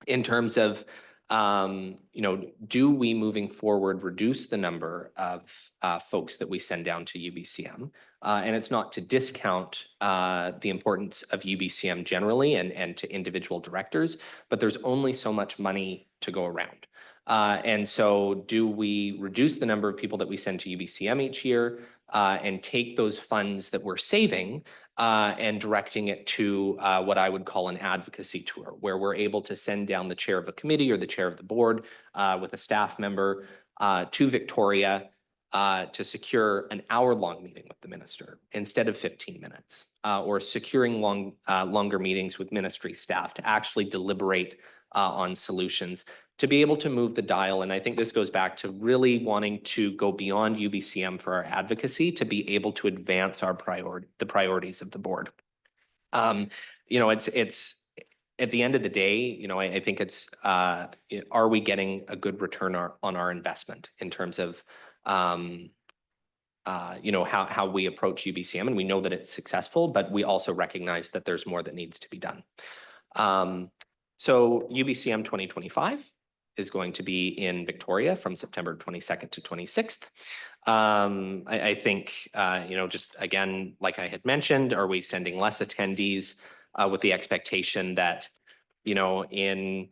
in terms of, you know, do we moving forward reduce the number of folks that we send down to UBCM? And it's not to discount the importance of UBCM generally and to individual directors, but there's only so much money to go around. And so do we reduce the number of people that we send to UBCM each year and take those funds that we're saving and directing it to what I would call an advocacy tour, where we're able to send down the chair of a committee or the chair of the board with a staff member to Victoria to secure an hour-long meeting with the minister instead of 15 minutes, or securing longer meetings with ministry staff to actually deliberate on solutions, to be able to move the dial. And I think this goes back to really wanting to go beyond UBCM for our advocacy to be able to advance our the priorities of the board. You know, it's at the end of the day, you know, I think it's, are we getting a good return on our investment in terms of, you know, how we approach UBCM, and we know that it's successful, but we also recognize that there's more that needs to be done. So UBCM 2025 is going to be in Victoria from September 22nd to 26th. I think, you know, just again, like I had mentioned, are we sending less attendees with the expectation that, you know, in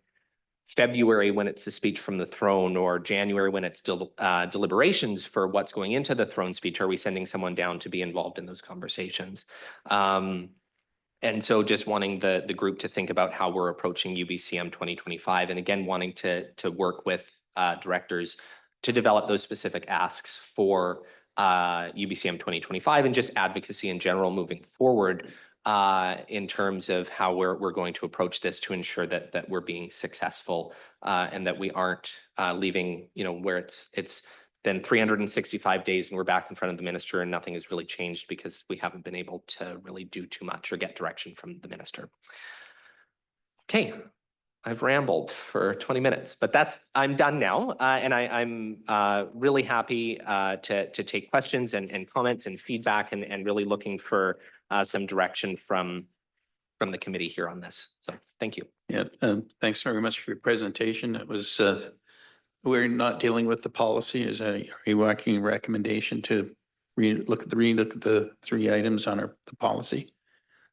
February when it's the speech from the throne, or January when it's deliberations for what's going into the throne speech, are we sending someone down to be involved in those conversations? And so just wanting the group to think about how we're approaching UBCM 2025, and again, wanting to work with directors to develop those specific asks for UBCM 2025 and just advocacy in general moving forward in terms of how we're going to approach this to ensure that we're being successful and that we aren't leaving, you know, where it's then 365 days and we're back in front of the minister and nothing has really changed because we haven't been able to really do too much or get direction from the minister. Okay, I've rambled for 20 minutes, but I'm done now. And I'm really happy to take questions and comments and feedback and really looking for some direction from the committee here on this. So thank you. Yeah, thanks very much for your presentation. It was, we're not dealing with the policy. Are you making a recommendation to relook at the 3 items on the policy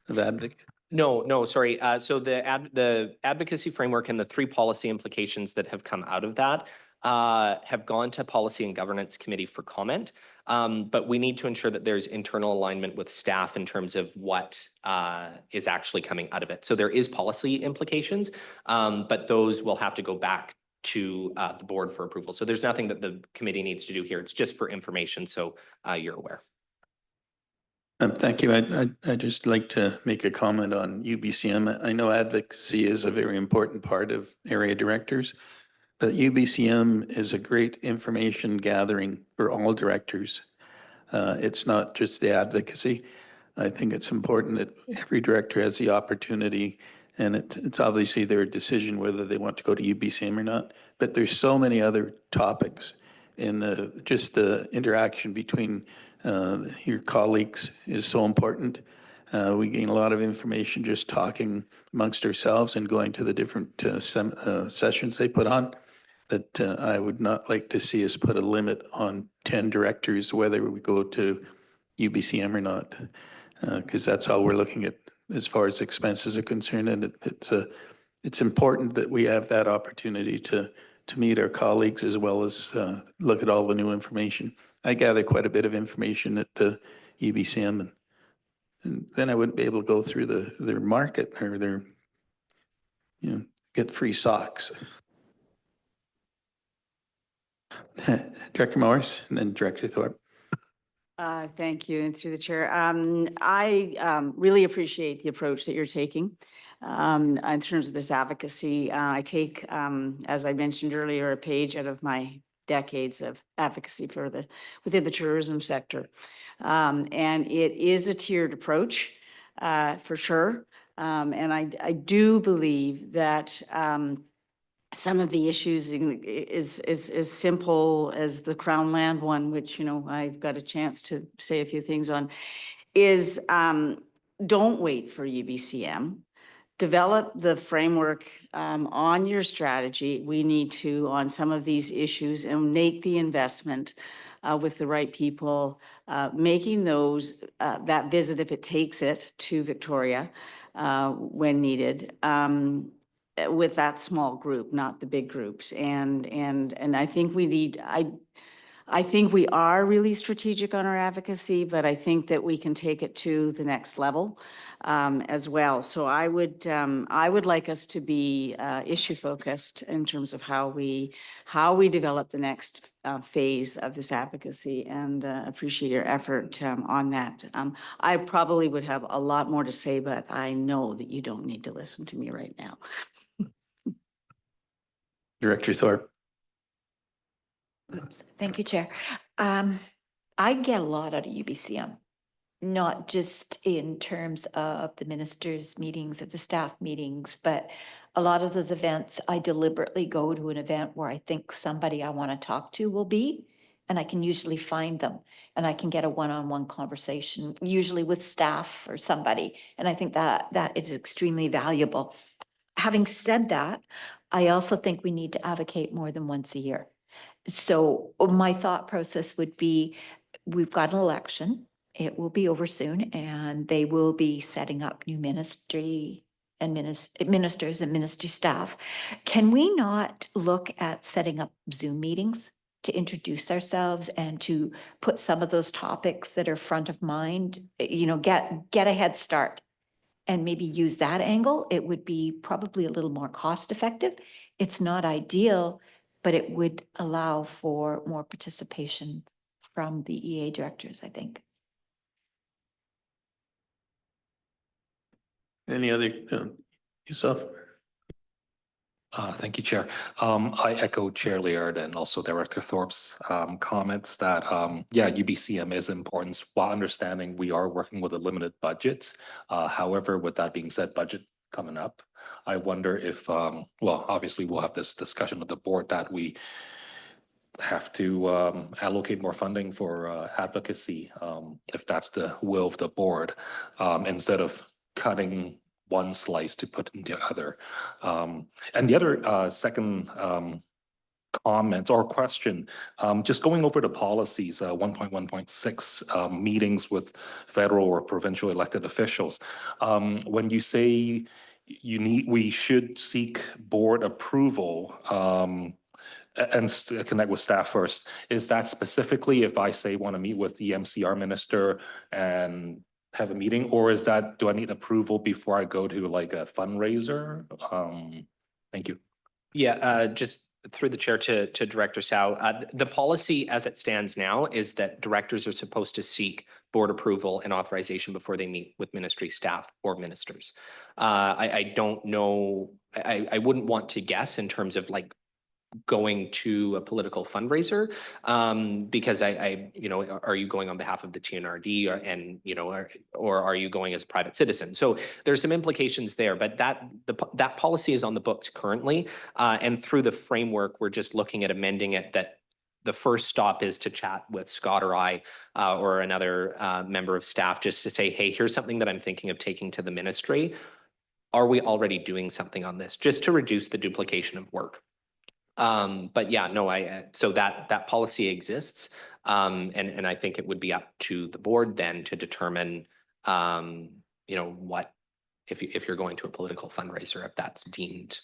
of advocacy? No, sorry. So the advocacy framework and the 3 policy implications that have come out of that have gone to Policy and Governance Committee for comment. But we need to ensure that there's internal alignment with staff in terms of what is actually coming out of it. So there is policy implications, but those will have to go back to the board for approval. So there's nothing that the committee needs to do here. It's just for information, so you're aware. Thank you. I'd just like to make a comment on UBCM. I know advocacy is a very important part of area directors, but UBCM is a great information gathering for all directors. It's not just the advocacy. I think it's important that every director has the opportunity, and it's obviously their decision whether they want to go to UBCM or not. But there's so many other topics in just the interaction between your colleagues is so important. We gain a lot of information just talking amongst ourselves and going to the different sessions they put on. That I would not like to see us put a limit on 10 directors, whether we go to UBCM or not, because that's how we're looking at as far as expenses are concerned. And it's important that we have that opportunity to meet our colleagues as well as look at all the new information. I gather quite a bit of information at the UBCM, and then I wouldn't be able to go through their market or their, get free socks. Director Morris and then Director Thorpe. Thank you, and through the chair. I really appreciate the approach that you're taking in terms of this advocacy. I take, as I mentioned earlier, a page out of my decades of advocacy within the tourism sector. And it is a tiered approach for sure. And I do believe that some of the issues is as simple as the Crown Land one, which, I've got a chance to say a few things on, is don't wait for UBCM. Develop the framework on your strategy. We need to, on some of these issues, and make the investment with the right people, making that visit, if it takes it, to Victoria when needed. With that small group, not the big groups. And I think I think we are really strategic on our advocacy, but I think that we can take it to the next level as well. So I would like us to be issue focused in terms of how we develop the next phase of this advocacy, and appreciate your effort on that. I probably would have a lot more to say, but I know that you don't need to listen to me right now. Director Thorpe. Oops. Thank you, Chair. I get a lot out of UBCM. not just in terms of the ministers' meetings or the staff meetings, but a lot of those events, I deliberately go to an event where I think somebody I want to talk to will be, and I can usually find them, and I can get a one-on-one conversation, usually with staff or somebody. And I think that that is extremely valuable. Having said that, I also think we need to advocate more than once a year. So my thought process would be, we've got an election, it will be over soon, and they will be setting up new ministry and ministers and ministry staff. Can we not look at setting up Zoom meetings to introduce ourselves and to put some of those topics that are front of mind, get a head start? And maybe use that angle, it would be probably a little more cost effective. It's not ideal, but it would allow for more participation from the EA directors, I think. Any other, yourself? Thank you, Chair. I echo Chair Laird and also Director Thorpe's comments that, yeah, UBCM is important while understanding we are working with a limited budget. However, with that being said, budget coming up, I wonder if, well, obviously we'll have this discussion with the board that we have to allocate more funding for advocacy, if that's the will of the board, instead of cutting one slice to put in the other. And the other second comment or question, just going over the policies, 1.1.6 meetings with federal or provincial elected officials. When you say we should seek board approval, and connect with staff first, is that specifically if I say want to meet with the MCR minister and have a meeting, or is that, do I need approval before I go to like a fundraiser? Thank you. Yeah, just through the chair to Director Sao, the policy as it stands now is that directors are supposed to seek board approval and authorization before they meet with ministry staff or ministers. I don't know, I wouldn't want to guess in terms of like going to a political fundraiser, because are you going on behalf of the TNRD or are you going as a private citizen? So there's some implications there, but that policy is on the books currently, and through the framework, we're just looking at amending it that the first stop is to chat with Scott or I or another member of staff just to say, hey, here's something that I'm thinking of taking to the ministry. Are we already doing something on this? Just to reduce the duplication of work. But yeah, no, so that policy exists. And I think it would be up to the board then to determine, what, if you're going to a political fundraiser, if that's deemed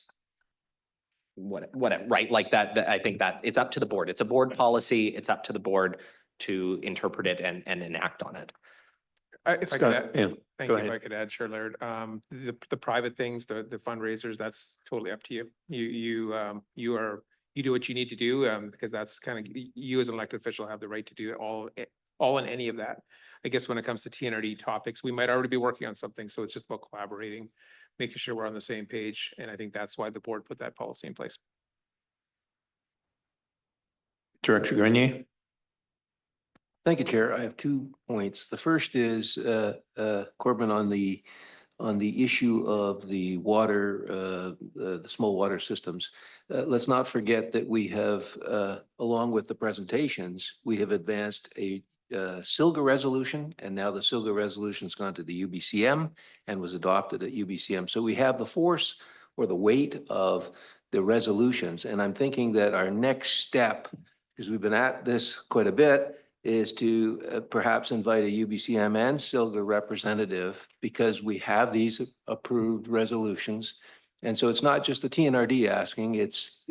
right? Like that, I think that it's up to the board. It's a board policy. It's up to the board to interpret it and enact on it. If I could add, Yeah, thank go you, if ahead. I could add, Chair Laird, the private things, the fundraisers, that's totally up to you. You do what you need to do, because that's kind of, you as an elected official have the right to do all in any of that. I guess when it comes to TNRD topics, we might already be working on something, so it's just about collaborating, making sure we're on the same page, and I think that's why the board put that policy in place. Director Grenier? Thank you, Chair. I have 2 points. The first is, Corbin, on the issue of the water, the small water systems. Let's not forget that we have, along with the presentations, we have advanced a SILGA resolution, and now the SILGA resolution's gone to the UBCM and was adopted at UBCM. So we have the force or the weight of the resolutions. And I'm thinking that our next step, because we've been at this quite a bit, is to perhaps invite a UBCM and SILGA representative, because we have these approved resolutions. And so it's not just the TNRD asking, it's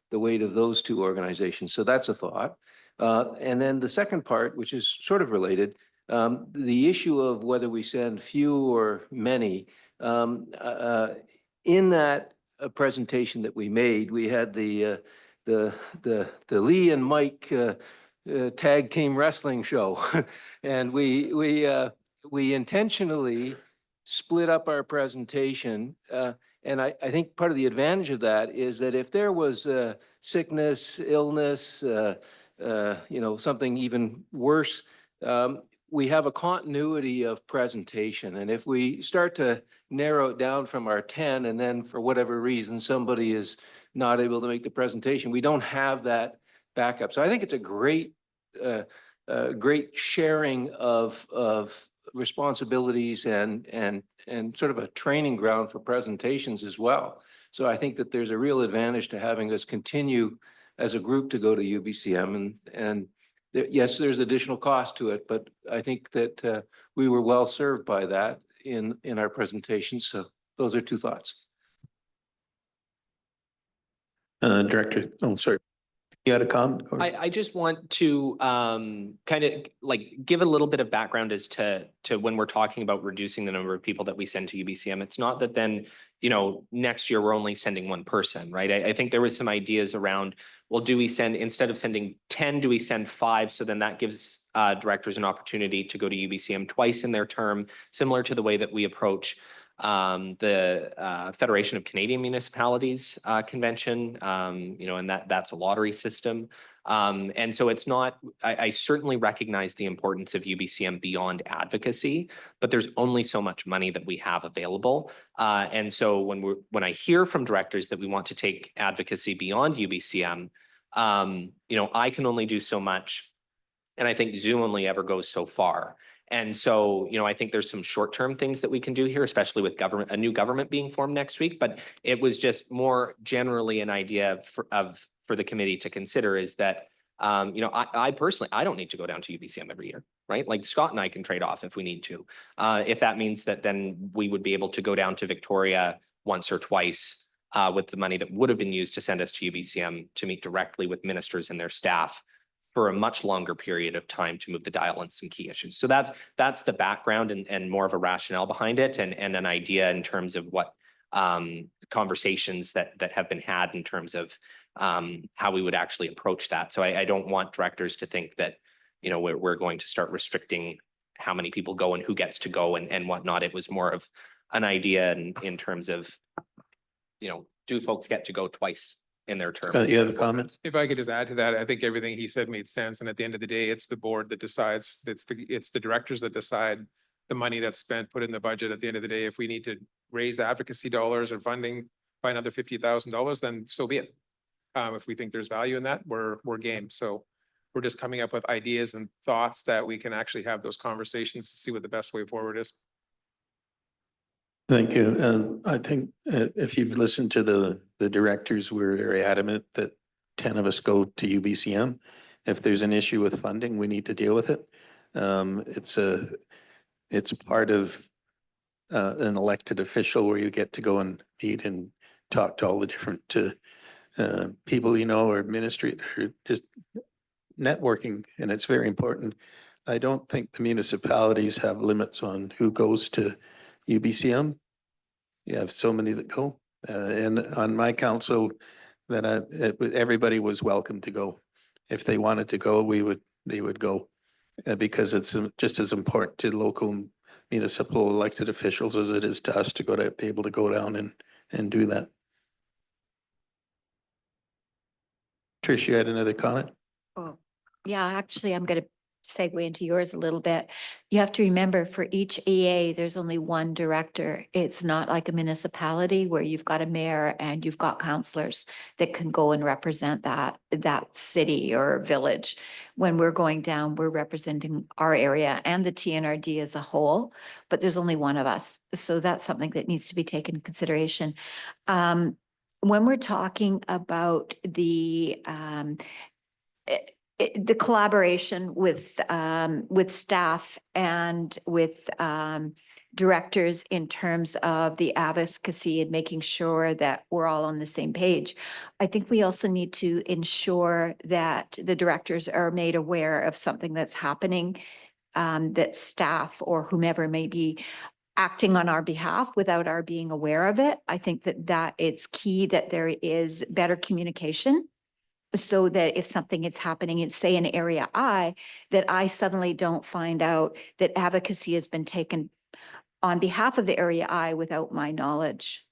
the weight of those 2 organizations. So that's a thought. And then the second part, which is sort of related, the issue of whether we send few or many, in that presentation that we made, we had the Lee and Mike tag team wrestling show. And we intentionally split up our presentation. And I think part of the advantage of that is that if there was sickness, illness, something even worse, we have a continuity of presentation. And if we start to narrow it down from our 10 and then for whatever reason, somebody is not able to make the presentation, we don't have that backup. So I think it's a great, great sharing of responsibilities and sort of a training ground for presentations as well. So I think that there's a real advantage to having us continue as a group to go to UBCM and yes, there's additional cost to it, but I think that we were well served by that in our presentation. So those are two thoughts. Director, oh, sorry. You had a comment? I just want to kind of like give a little bit of background as to when we're talking about reducing the number of people that we send to UBCM. It's not that then, you know, next year we're only sending one person, right? I think there was some ideas around, well, do we send, instead of sending 10, do we send 5? So then that gives directors an opportunity to go to UBCM twice in their term, similar to the way that we approach the Federation of Canadian Municipalities convention, you know, and that's a lottery system. And so it's not, I certainly recognize the importance of UBCM beyond advocacy, but there's only so much money that we have available. And so when I hear from directors that we want to take advocacy beyond UBCM, you know, I can only do so much. And I think Zoom only ever goes so far. And so, you know, I think there's some short-term things that we can do here, especially with a new government being formed next week. But it was just more generally an idea for the committee to consider is that, you know, I personally, I don't need to go down to UBCM every year, right? Like Scott and I can trade off if we need to. If that means that then we would be able to go down to Victoria once or twice with the money that would have been used to send us to UBCM to meet directly with ministers and their staff for a much longer period of time to move the dial on some key issues. So that's the background and more of a rationale behind it and an idea in terms of what conversations that have been had in terms of how we would actually approach that. So I don't want directors to think that, you know, we're going to start restricting how many people go and who gets to go and whatnot. It was more of an idea in terms of, you know, do folks get to go twice in their term? You have a comment? If I could just add to that, I think everything he said made sense. And at the end of the day, it's the board that decides. It's the directors that decide the money that's spent, put in the budget. At the end of the day, if we need to raise advocacy dollars or funding by another $50,000, then so be it. If we think there's value in that, we're game. So we're just coming up with ideas and thoughts that we can actually have those conversations to see what the best way forward is. Thank you. I think if you've listened to the directors, we're very adamant that 10 of us go to UBCM. If there's an issue with funding, we need to deal with it. It's part of an elected official where you get to go and meet and talk to all the different people, you know, or ministry, or just networking, and it's very important. I don't think the municipalities have limits on who goes to UBCM. You have so many that go, and on my council, that everybody was welcome to go. If they wanted to go, they would go, because it's just as important to local municipal elected officials as it is to us to be able to go down and do that. Trish, you had another comment? Oh, yeah, actually, I'm going to segue into yours a little bit. You have to remember for each EA, there's only one director. It's not like a municipality where you've got a mayor and you've got councillors that can go and represent that city or village. When we're going down, we're representing our area and the TNRD as a whole, but there's only one of us. So that's something that needs to be taken into consideration. When we're talking about the collaboration with staff and with directors in terms of the advocacy and making sure that we're all on the same page, I think we also need to ensure that the directors are made aware of something that's happening, that staff or whomever may be acting on our behalf without our being aware of it. I think that it's key that there is better communication, so that if something is happening in, say, in area I, that I suddenly don't find out that advocacy has been taken on behalf of the area I without my knowledge.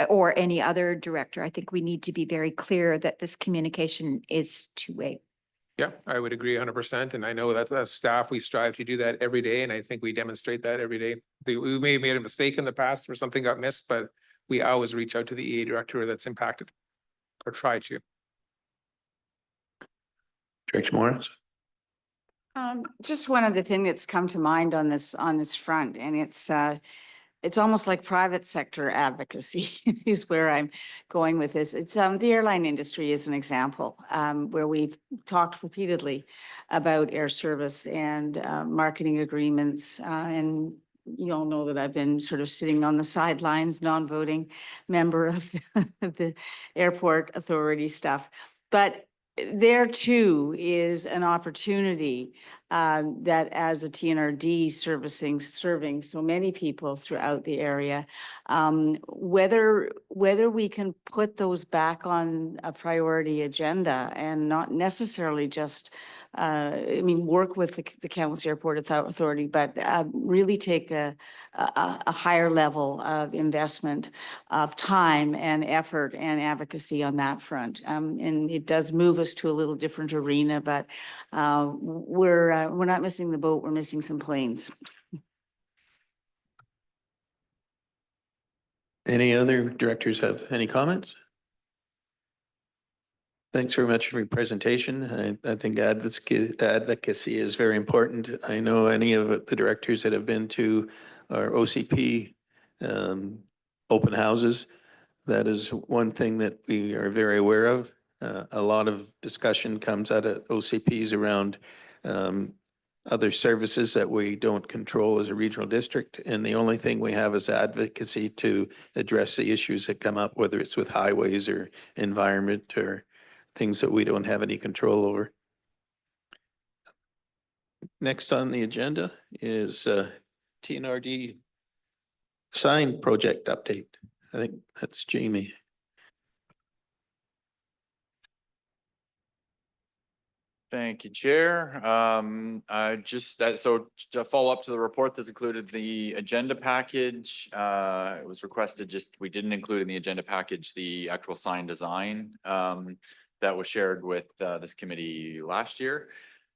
Or any other director. I think we need to be very clear that this communication is two-way. Yeah, I would agree 100%. And I know that as staff, we strive to do that every day. And I think we demonstrate that every day. We may have made a mistake in the past or something got missed, but we always reach out to the EA director that's impacted or try to. Director Morris? Just one other thing that's come to mind on this front, and it's almost like private sector advocacy is where I'm going with this. It's the airline industry is an example where we've talked repeatedly about air service and marketing agreements. And you all know that I've been sort of sitting on the sidelines, non-voting member of the airport authority stuff. But there too is an opportunity that as a TNRD serving so many people throughout the area, whether we can put those back on a priority agenda and not necessarily just, work with the Kamloops Airport Authority, but really take a higher level of investment of time and effort and advocacy on that front. And it does move us to a little different arena, but we're not missing the boat, we're missing some planes. Any other directors have any comments? Thanks very much for your presentation. I think advocacy is very important. I know any of the directors that have been to our OCP open houses, that is one thing that we are very aware of. A lot of discussion comes out of OCPs around other services that we don't control as a regional district. And the only thing we have is advocacy to address the issues that come up, whether it's with highways or environment or things that we don't have any control over. Next on the agenda is TNRD sign project update. I think that's Jamie. Thank you, Chair. So to follow up to the report that's included the agenda package, it was requested we didn't include in the agenda package the actual sign design that was shared with this committee last year.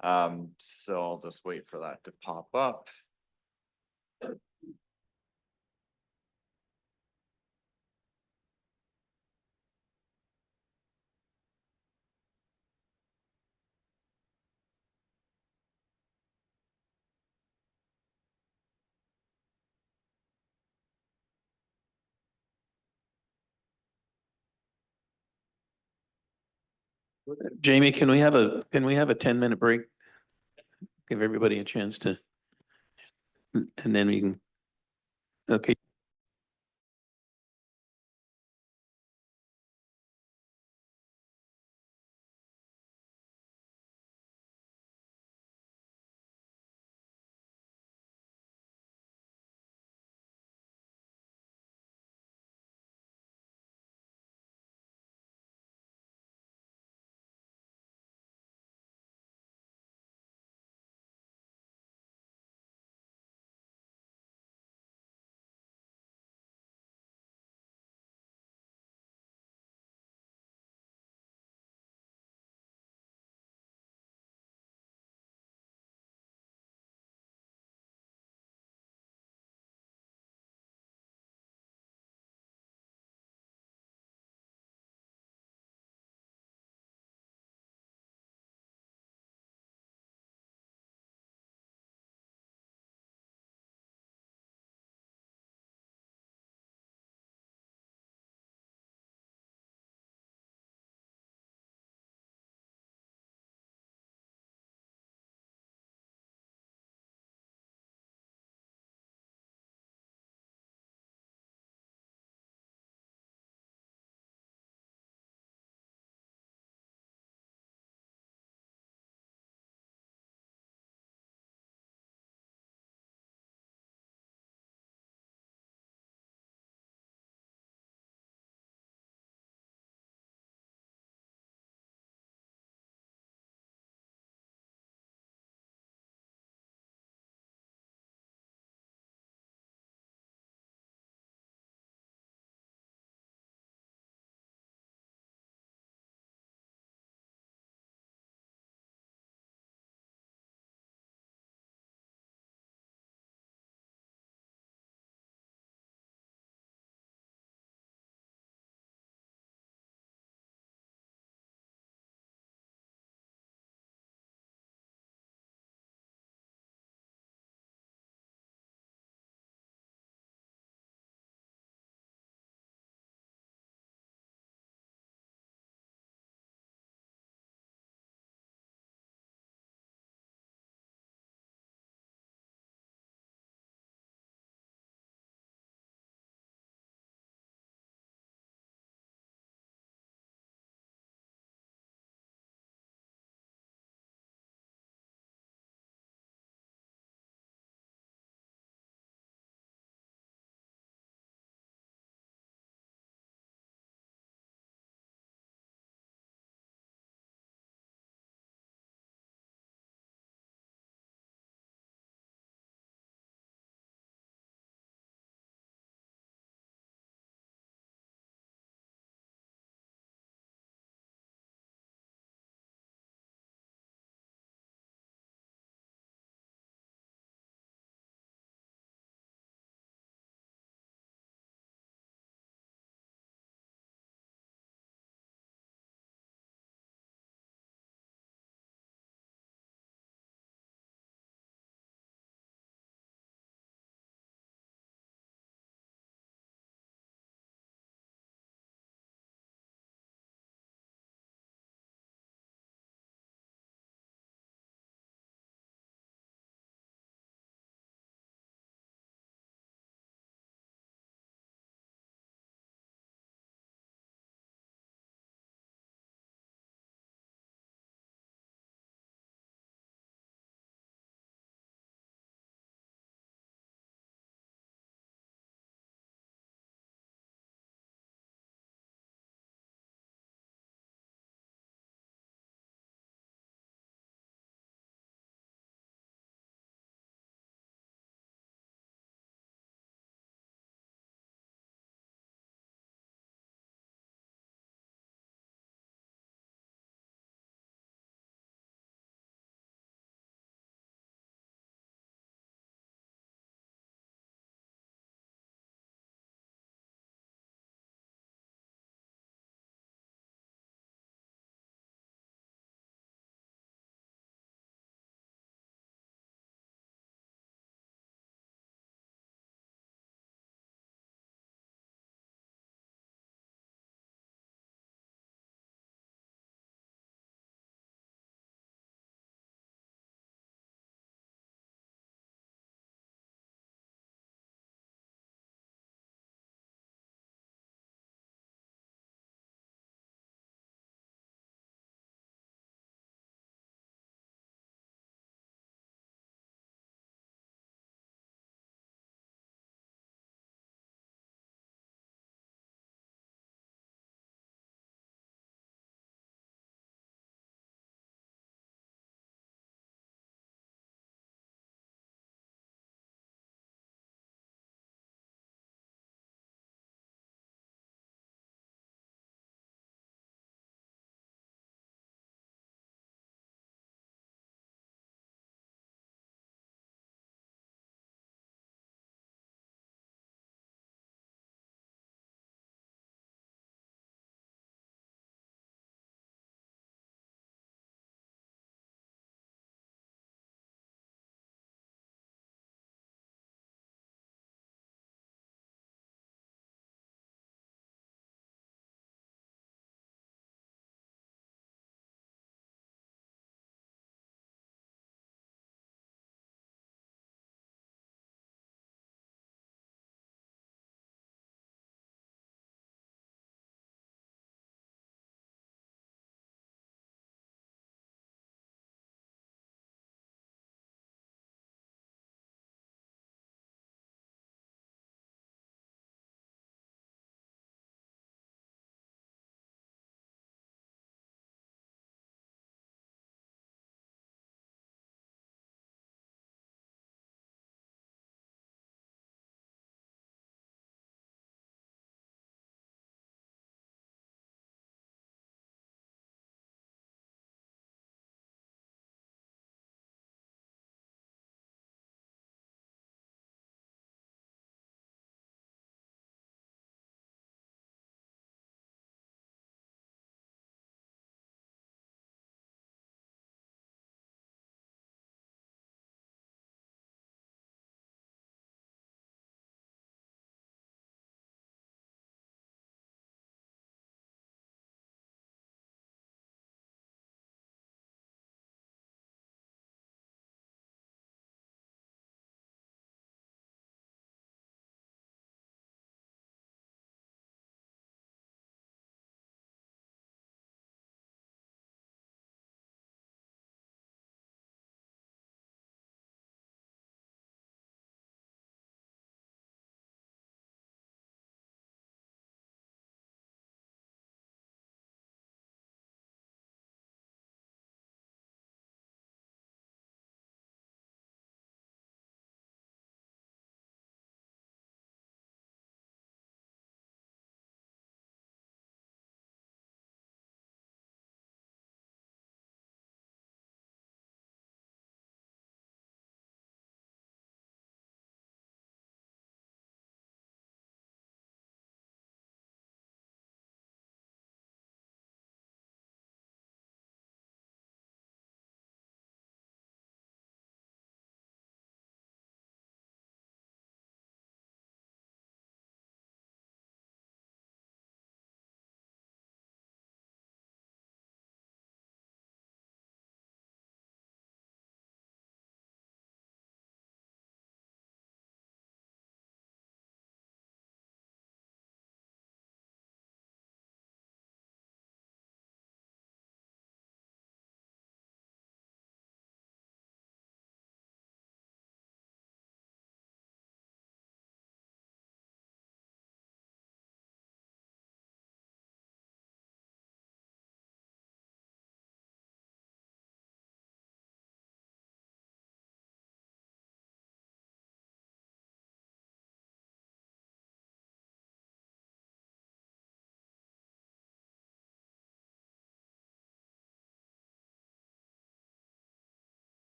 So I'll just wait for that to pop up. Jamie, can we have a 10-minute break? Give everybody a chance to, and then we can, okay.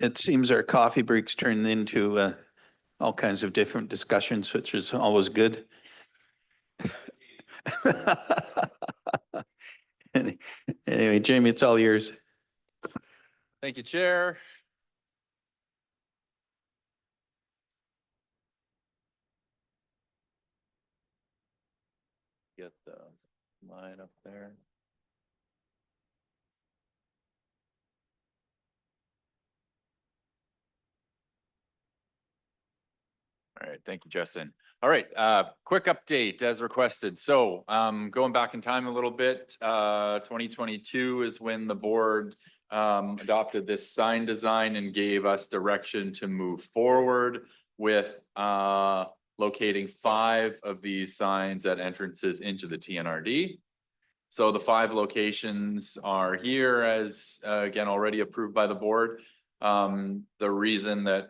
it seems our coffee breaks turned into all kinds of different discussions, which is always good. Anyway, Jamie, it's all yours. Thank you, Chair. Get the line up there. All right, thank you, Justin. All right, quick update as requested. So going back in time a little bit, 2022 is when the board adopted this sign design and gave us direction to move forward with locating 5 of these signs at entrances into the TNRD. So the 5 locations are here as again already approved by the board. The reason that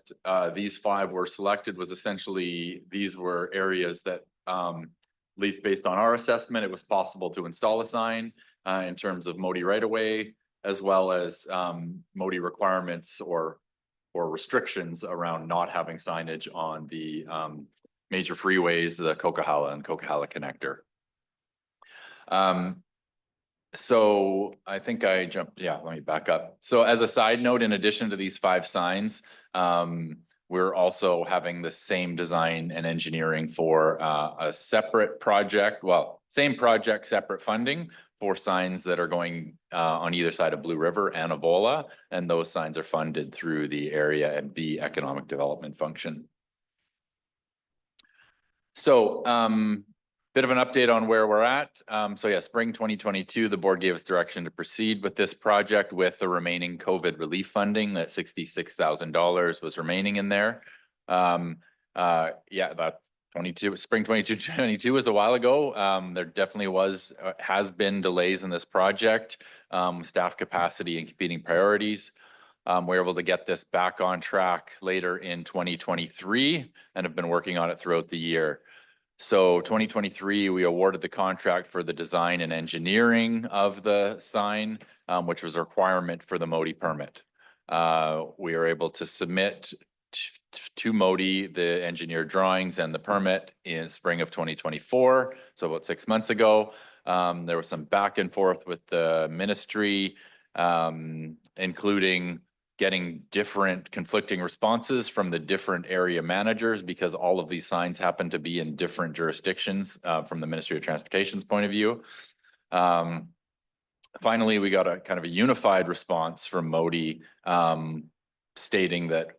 these 5 were selected was essentially these were areas that at least based on our assessment, it was possible to install a sign in terms of MODI right away, as well as MODI requirements or restrictions around not having signage on the major freeways, the Coquihalla and Coquihalla connector. So I think I jumped, yeah, let me back up. So as a side note, in addition to these 5 signs, we're also having the same design and engineering for a separate project, well, same project, separate funding for signs that are going on either side of Blue River and Avola, and those signs are funded through the Area and B Economic Development Function. So bit of an update on where we're at. So yeah, spring 2022, the board gave us direction to proceed with this project with the remaining COVID relief funding. That $66,000 was remaining in there. Yeah, that spring 22 was a while ago. There definitely has been delays in this project, staff capacity and competing priorities. We're able to get this back on track later in 2023 and have been working on it throughout the year. So 2023, we awarded the contract for the design and engineering of the sign, which was a requirement for the MODI permit. We were able to submit to MODI the engineered drawings and the permit in spring of 2024, so about 6 months ago. There was some back and forth with the ministry, including getting different conflicting responses from the different area managers because all of these signs happen to be in different jurisdictions from the Ministry of Transportation's point of view. Finally, we got a kind of a unified response from MODI stating that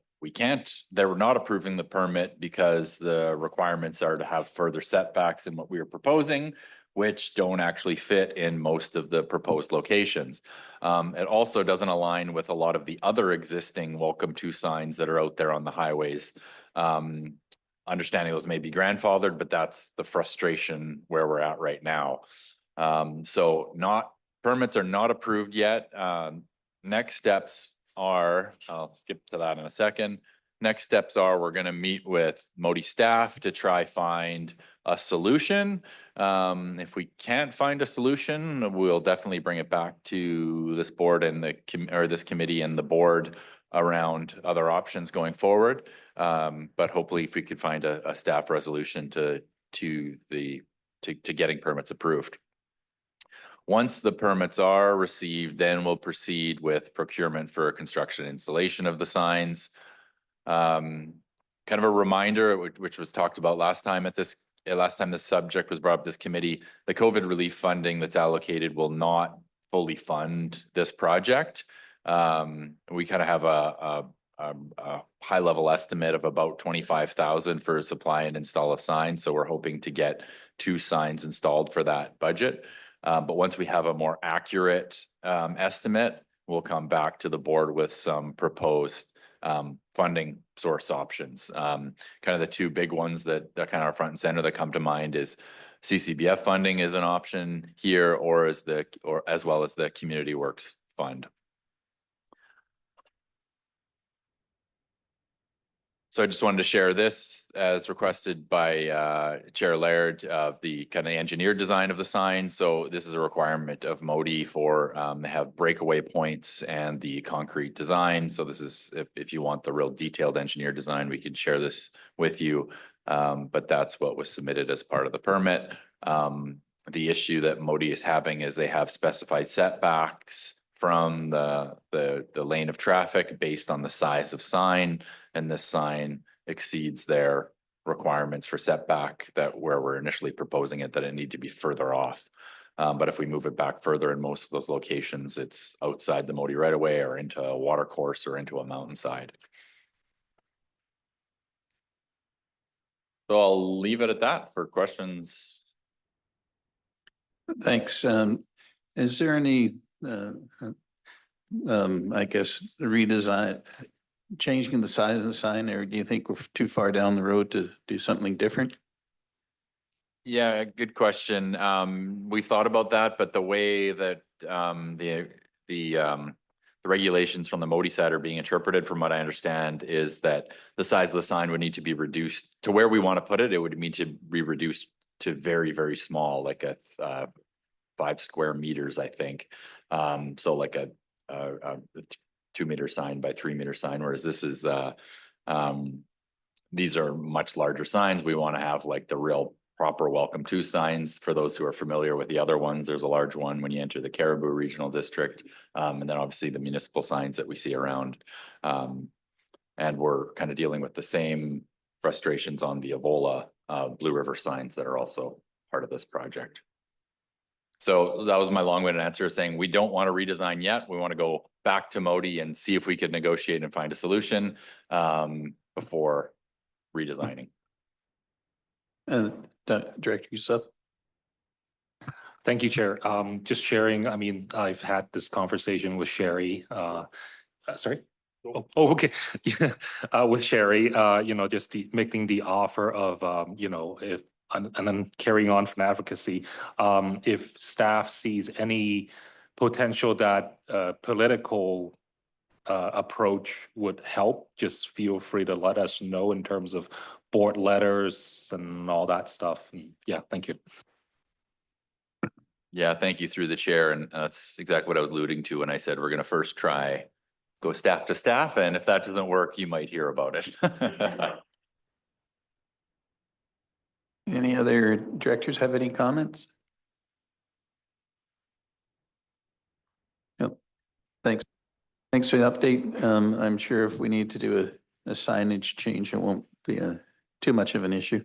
they were not approving the permit because the requirements are to have further setbacks than what we were proposing, which don't actually fit in most of the proposed locations. It also doesn't align with a lot of the other existing welcome to signs that are out there on the highways. Understanding those may be grandfathered, but that's the frustration where we're at right now. So permits are not approved yet. Next steps are, I'll skip to that in a second. Next steps are we're going to meet with MODI staff to try find a solution. If we can't find a solution, we'll definitely bring it back to this board and this committee and the board around other options going forward. But hopefully if we could find a staff resolution to getting permits approved. Once the permits are received, then we'll proceed with procurement for construction and installation of the signs. Kind of a reminder, which was talked about last time this subject was brought up this committee, the COVID relief funding that's allocated will not fully fund this project. We kind of have a high level estimate of about 25,000 for supply and install of signs. So we're hoping to get 2 signs installed for that budget. But once we have a more accurate estimate, we'll come back to the board with some proposed funding source options. Kind of the 2 big ones that kind of are front and center that come to mind is CCBF funding is an option here, or as well as the Community Works Fund. So I just wanted to share this as requested by Chair Laird of the kind of engineered design of the sign. So this is a requirement of MODI for they have breakaway points and the concrete design. So this is if you want the real detailed engineered design, we could share this with you. But that's what was submitted as part of the permit. The issue that MODI is having is they have specified setbacks from the lane of traffic based on the size of sign, and this sign exceeds their requirements for setback that where we're initially proposing it, that it need to be further off. But if we move it back further in most of those locations, it's outside the MODI right away or into a water course or into a mountainside. So I'll leave it at that for questions. Thanks. Is there any, I guess, redesign, changing the size of the sign, or do you think we're too far down the road to do something different? Yeah, good question. We've thought about that, but the way that the regulations from the MODI side are being interpreted, from what I understand, is that the size of the sign would need to be reduced to where we want to put it. It would need to be reduced to very, very small, like a 5 square meters, I think. So like a 2-meter sign by 3-meter sign, whereas this is these are much larger signs. We want to have like the real proper welcome to signs. For those who are familiar with the other ones, there's a large one when you enter the Caribou Regional District, and then obviously the municipal signs that we see around. And we're kind of dealing with the same frustrations on the Evola Blue River signs that are also part of this project. So that was my long-winded answer, saying we don't want to redesign yet. We want to go back to MODI and see if we could negotiate and find a solution before redesigning. Director Youssef. Thank you, Chair. Just sharing, I mean, I've had this conversation with Sherry, sorry? Oh, okay. With Sherry, just making the offer of, if, and then carrying on from advocacy, if staff sees any potential that political approach would help, just feel free to let us know in terms of board letters and all that stuff. And yeah, thank you. Yeah, thank you through the chair. And that's exactly what I was alluding to when I said we're going to first try go staff to staff. And if that doesn't work, you might hear about it. Any other directors have any comments? No. Thanks. Thanks for the update. I'm sure if we need to do a signage change, it won't be too much of an issue.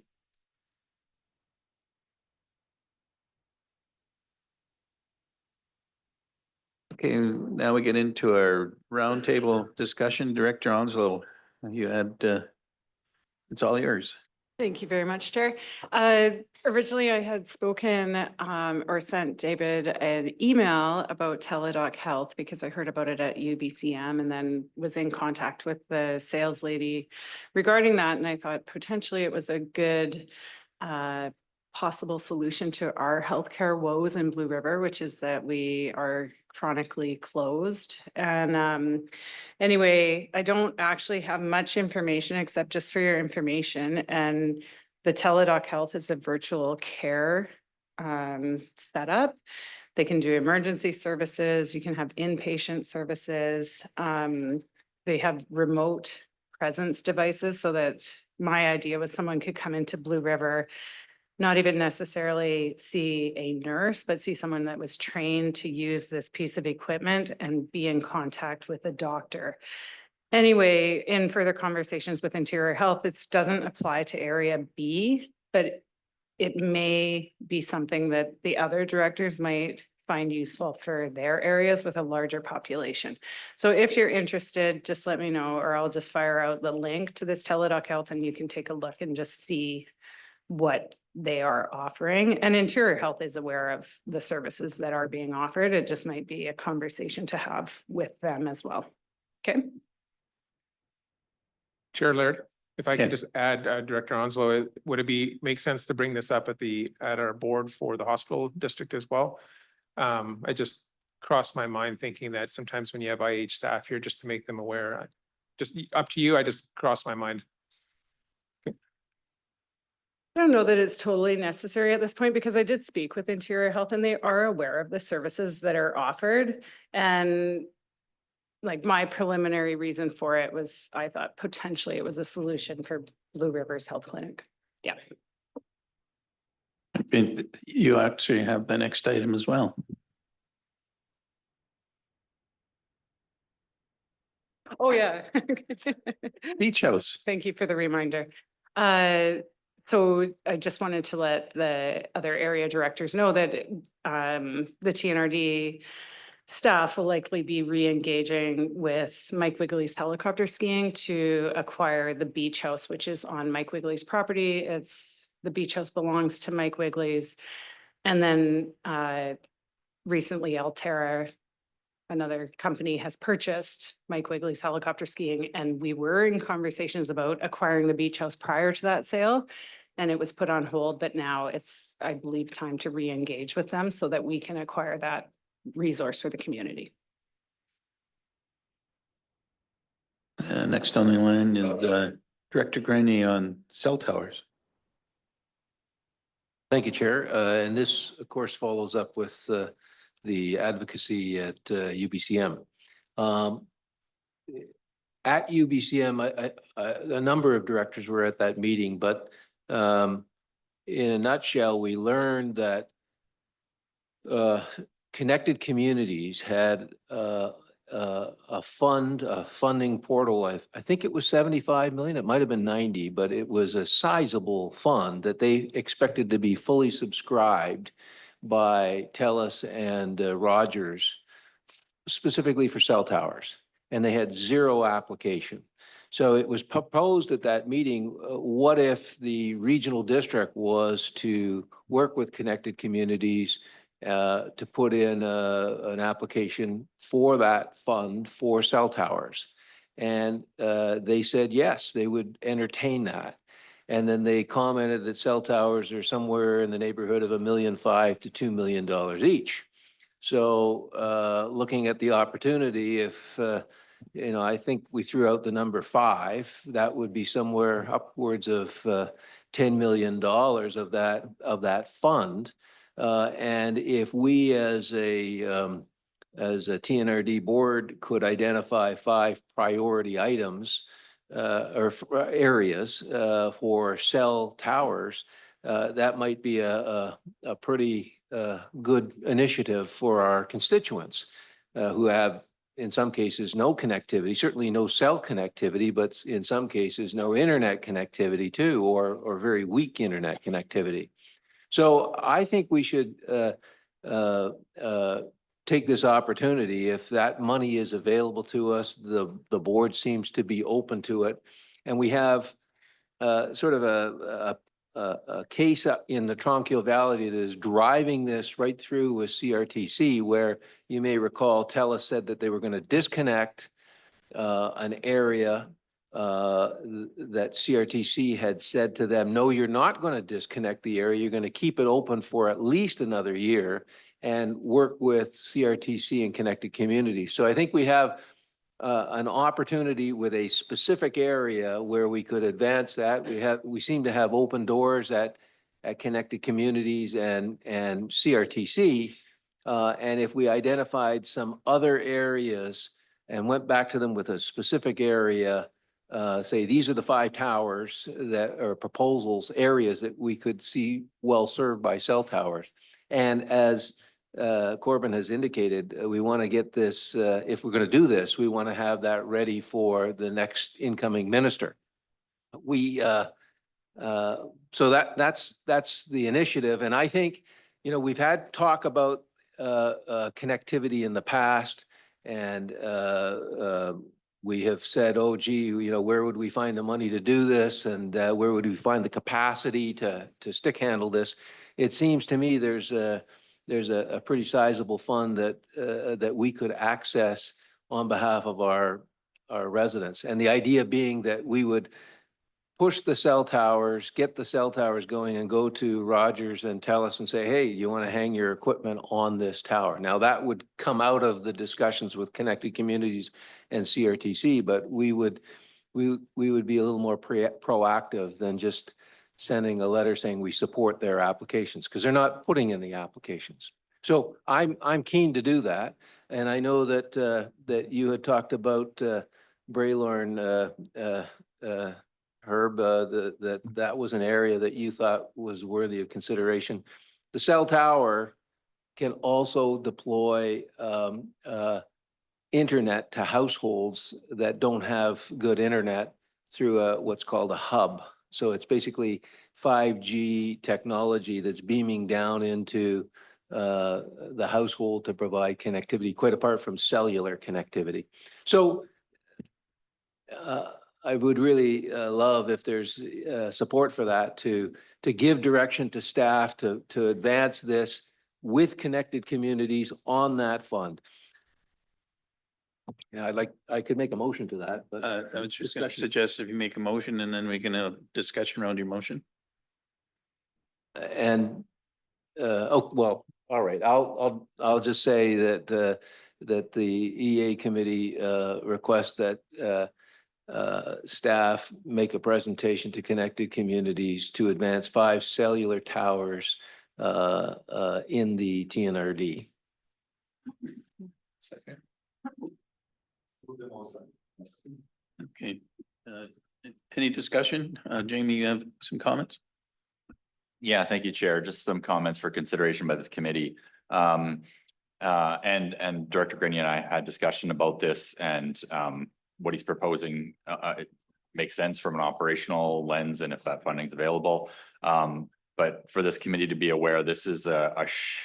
Okay, now we get into our roundtable discussion. Director Onslow, you had, it's all yours. Thank you very much, Chair. Originally, I had spoken or sent David an email about Teladoc Health because I heard about it at UBCM and then was in contact with the sales lady regarding that. And I thought potentially it was a good possible solution to our healthcare woes in Blue River, which is that we are chronically closed. And anyway, I don't actually have much information except just for your information. And the Teladoc Health is a virtual care setup. They can do emergency services. You can have inpatient services. They have remote presence devices so that my idea was someone could come into Blue River, not even necessarily see a nurse, but see someone that was trained to use this piece of equipment and be in contact with a doctor. Anyway, in further conversations with Interior Health, this doesn't apply to Area B, but it may be something that the other directors might find useful for their areas with a larger population. So if you're interested, just let me know, or I'll just fire out the link to this Teladoc Health and you can take a look and just see what they are offering. And Interior Health is aware of the services that are being offered. It just might be a conversation to have with them as well. Okay. Chair Laird, if I could Yes. just add, Director Onslow, would it make sense to bring this up at our board for the hospital district as well? I just crossed my mind thinking that sometimes when you have IH staff here, just to make them aware, just up to you, I just crossed my mind. I don't know that it's totally necessary at this point because I did speak with Interior Health and they are aware of the services that are offered. And like my preliminary reason for it was, I thought potentially it was a solution for Blue Rivers Health Clinic. Yeah. And you actually have the next item as well. Oh, yeah. Beach House. Thank you for the reminder. So I just wanted to let the other area directors know that the TNRD staff will likely be re-engaging with Mike Wigley's helicopter skiing to acquire the beach house, which is on Mike Wigley's property. The beach house belongs to Mike Wigley's. And then recently Alterra, another company, has purchased Mike Wigley's helicopter skiing, and we were in conversations about acquiring the beach house prior to that sale. And it was put on hold, but now it's, I believe, time to re-engage with them so that we can acquire that resource for the community. Next on the line is Director Graney on cell towers. Thank you, Chair. And this, of course, follows up with the advocacy at UBCM. At UBCM, a number of directors were at that meeting, but in a nutshell, we learned that Connected Communities had a funding portal. I think it was 75 million. It might have been 90, but it was a sizable fund that they expected to be fully subscribed by TELUS and Rogers, specifically for cell towers, and they had zero application. So it was proposed at that meeting, what if the regional district was to work with Connected Communities to put in an application for that fund for cell towers? And they said, yes, they would entertain that. And then they commented that cell towers are somewhere in the neighborhood of $1.5 million to $2 million each. So looking at the opportunity, if I think we threw out the number 5, that would be somewhere upwards of $10 million of that fund. And if we as a TNRD board could identify 5 priority items or areas for cell towers, that might be a pretty good initiative for our constituents who have, in some cases, no connectivity, certainly no cell connectivity, but in some cases, no internet connectivity too, or very weak internet connectivity. So I think we should take this opportunity. If that money is available to us, the board seems to be open to it. And we have sort of a case in the Tronquil Valley that is driving this right through with CRTC, where you may recall TELUS said that they were going to disconnect an area that CRTC had said to them, no, you're not going to disconnect the area. You're going to keep it open for at least another year and work with CRTC and Connected Communities. So I think we have an opportunity with a specific area where we could advance that. We seem to have open doors at Connected Communities and CRTC. And if we identified some other areas and went back to them with a specific area, say these are the 5 towers that are proposals, areas that we could see well served by cell towers. And as Corbin has indicated, we want to get this, if we're going to do this, we want to have that ready for the next incoming minister. So that's the initiative. And I think, we've had talk about connectivity in the past, and we have said, oh, gee, where would we find the money to do this? And where would we find the capacity to stick handle this? It seems to me there's a pretty sizable fund that we could access on behalf of our residents. And the idea being that we would push the cell towers, get the cell towers going, and go to Rogers and TELUS and say, hey, you want to hang your equipment on this tower? Now that would come out of the discussions with Connected Communities and CRTC, but we would be a little more proactive than just sending a letter saying we support their applications, because they're not putting in the applications. So I'm keen to do that. And I know that, that you had talked about, Braylorn, Herb, that was an area that you thought was worthy of consideration. The cell tower can also deploy, internet to households that don't have good internet through what's called a hub. So it's basically 5G technology that's beaming down into the household to provide connectivity, quite apart from cellular connectivity. So I would really love if there's support for that to give direction to staff to advance this with connected communities on that fund. Yeah, I could make a motion to that, but I was just going to discussion. suggest if you make a motion and then we can have discussion around your motion. And, oh, well, all right, I'll just say that, that the EA committee, requests that, staff make a presentation to connected communities to advance 5 cellular towers, in the TNRD. Second. Okay. Any discussion? Jamie, you have some comments? Yeah, thank you, Chair. Just some comments for consideration by this committee. And Director Grenier and I had discussion about this, and what he's proposing it makes sense from an operational lens and if that funding is available. But for this committee to be aware, this is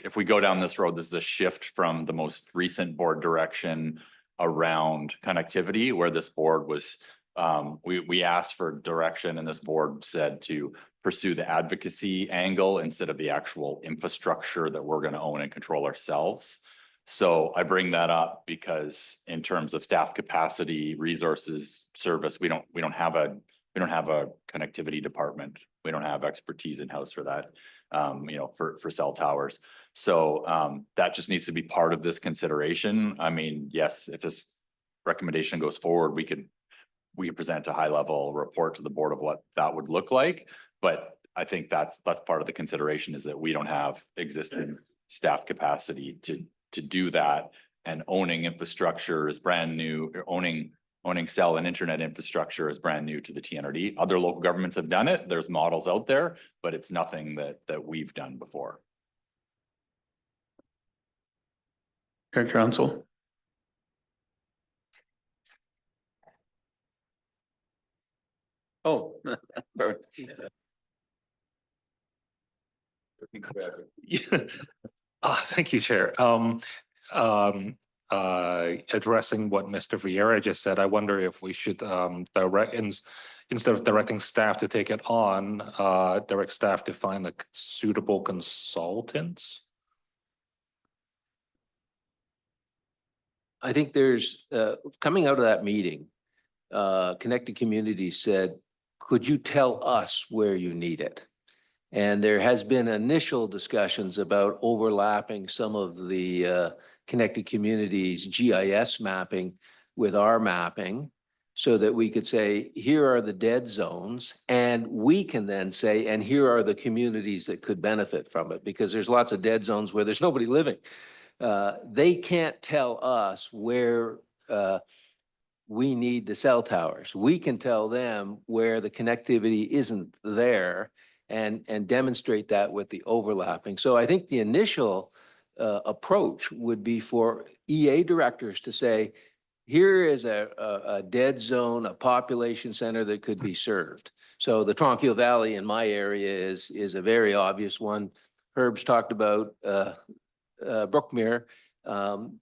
if we go down this road, this is a shift from the most recent board direction around connectivity, where this board was, we asked for direction and this board said to pursue the advocacy angle instead of the actual infrastructure that we're going to own and control ourselves. So I bring that up because in terms of staff capacity, resources, service, we don't have a connectivity department. We don't have expertise in-house for that, for cell towers. So that just needs to be part of this consideration. I mean, yes, if this recommendation goes forward, we could present a high-level report to the board of what that would look like. But I think that's part of the consideration, is that we don't have existing staff capacity to do that. And owning infrastructure is brand new, or owning cell and internet infrastructure is brand new to the TNRD. Other local governments have done it. There's models out there, but it's nothing that we've done before. Director Hansel? Oh. Thank you, Chair. Addressing what Mr. Vieira just said, I wonder if we should instead of directing staff to take it on, direct staff to find a suitable consultant. I think there's, coming out of that meeting, Connected Communities said, could you tell us where you need it? And there has been initial discussions about overlapping some of the Connected Communities GIS mapping with our mapping, so that we could say, here are the dead zones, and we can then say, and here are the communities that could benefit from it, because there's lots of dead zones where there's nobody living. They can't tell us where we need the cell towers. We can tell them where the connectivity isn't there, and demonstrate that with the overlapping. So I think the initial approach would be for EA directors to say, here is a dead zone, a population center that could be served. So the Tronquil Valley in my area is a very obvious one. Herb's talked about Brookmere.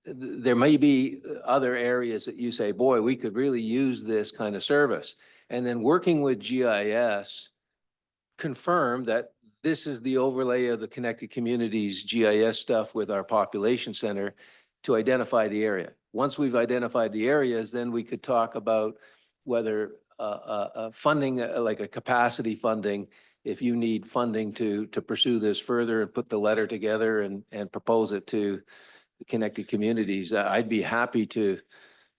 There may be other areas that you say, boy, we could really use this kind of service. And then working with GIS, confirm that this is the overlay of the Connected Communities GIS stuff with our population center to identify the area. Once we've identified the areas, then we could talk about whether funding, like a capacity funding, if you need funding to pursue this further and put the letter together and propose it to the Connected Communities, I'd be happy to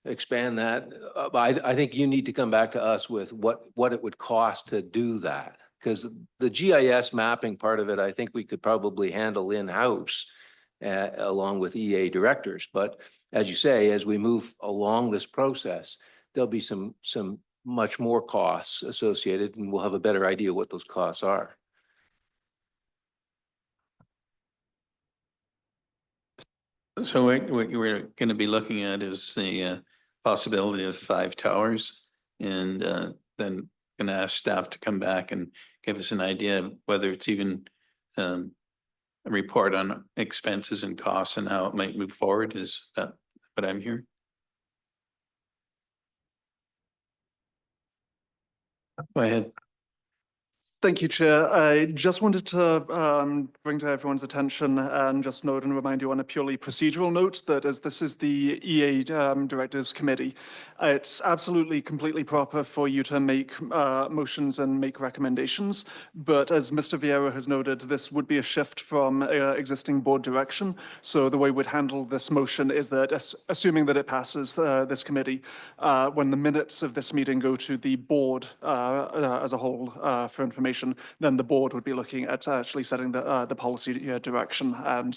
expand that. I think you need to come back to us with what it would cost to do that. because the GIS mapping part of it, I think we could probably handle in-house along with EA directors. But as you say, as we move along this process, there'll be some much more costs associated, and we'll have a better idea what those costs are. So what you were going to be looking at is the possibility of 5 towers, and then going to ask staff to come back and give us an idea of whether it's even a report on expenses and costs and how it might move forward. Is that what I'm hearing? Go ahead. Thank you, Chair. I just wanted to bring to everyone's attention and just note and remind you on a purely procedural note that as this is the EA Directors Committee, it's absolutely completely proper for you to make motions and make recommendations. But as Mr. Vieira has noted, this would be a shift from existing board direction. So the way we'd handle this motion is that assuming that it passes this committee, when the minutes of this meeting go to the board as a whole for information, then the board would be looking at actually setting the policy direction and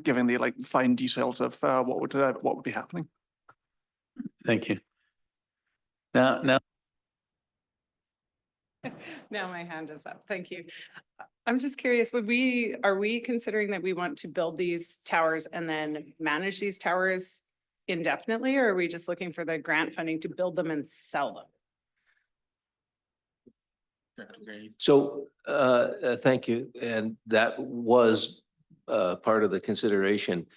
giving the fine details of what would be happening. Thank you. Now. Now my hand is up. Thank you. I'm just curious, are we considering that we want to build these towers and then manage these towers indefinitely, or are we just looking for the grant funding to build them and sell them? So thank you. And that was part of the consideration.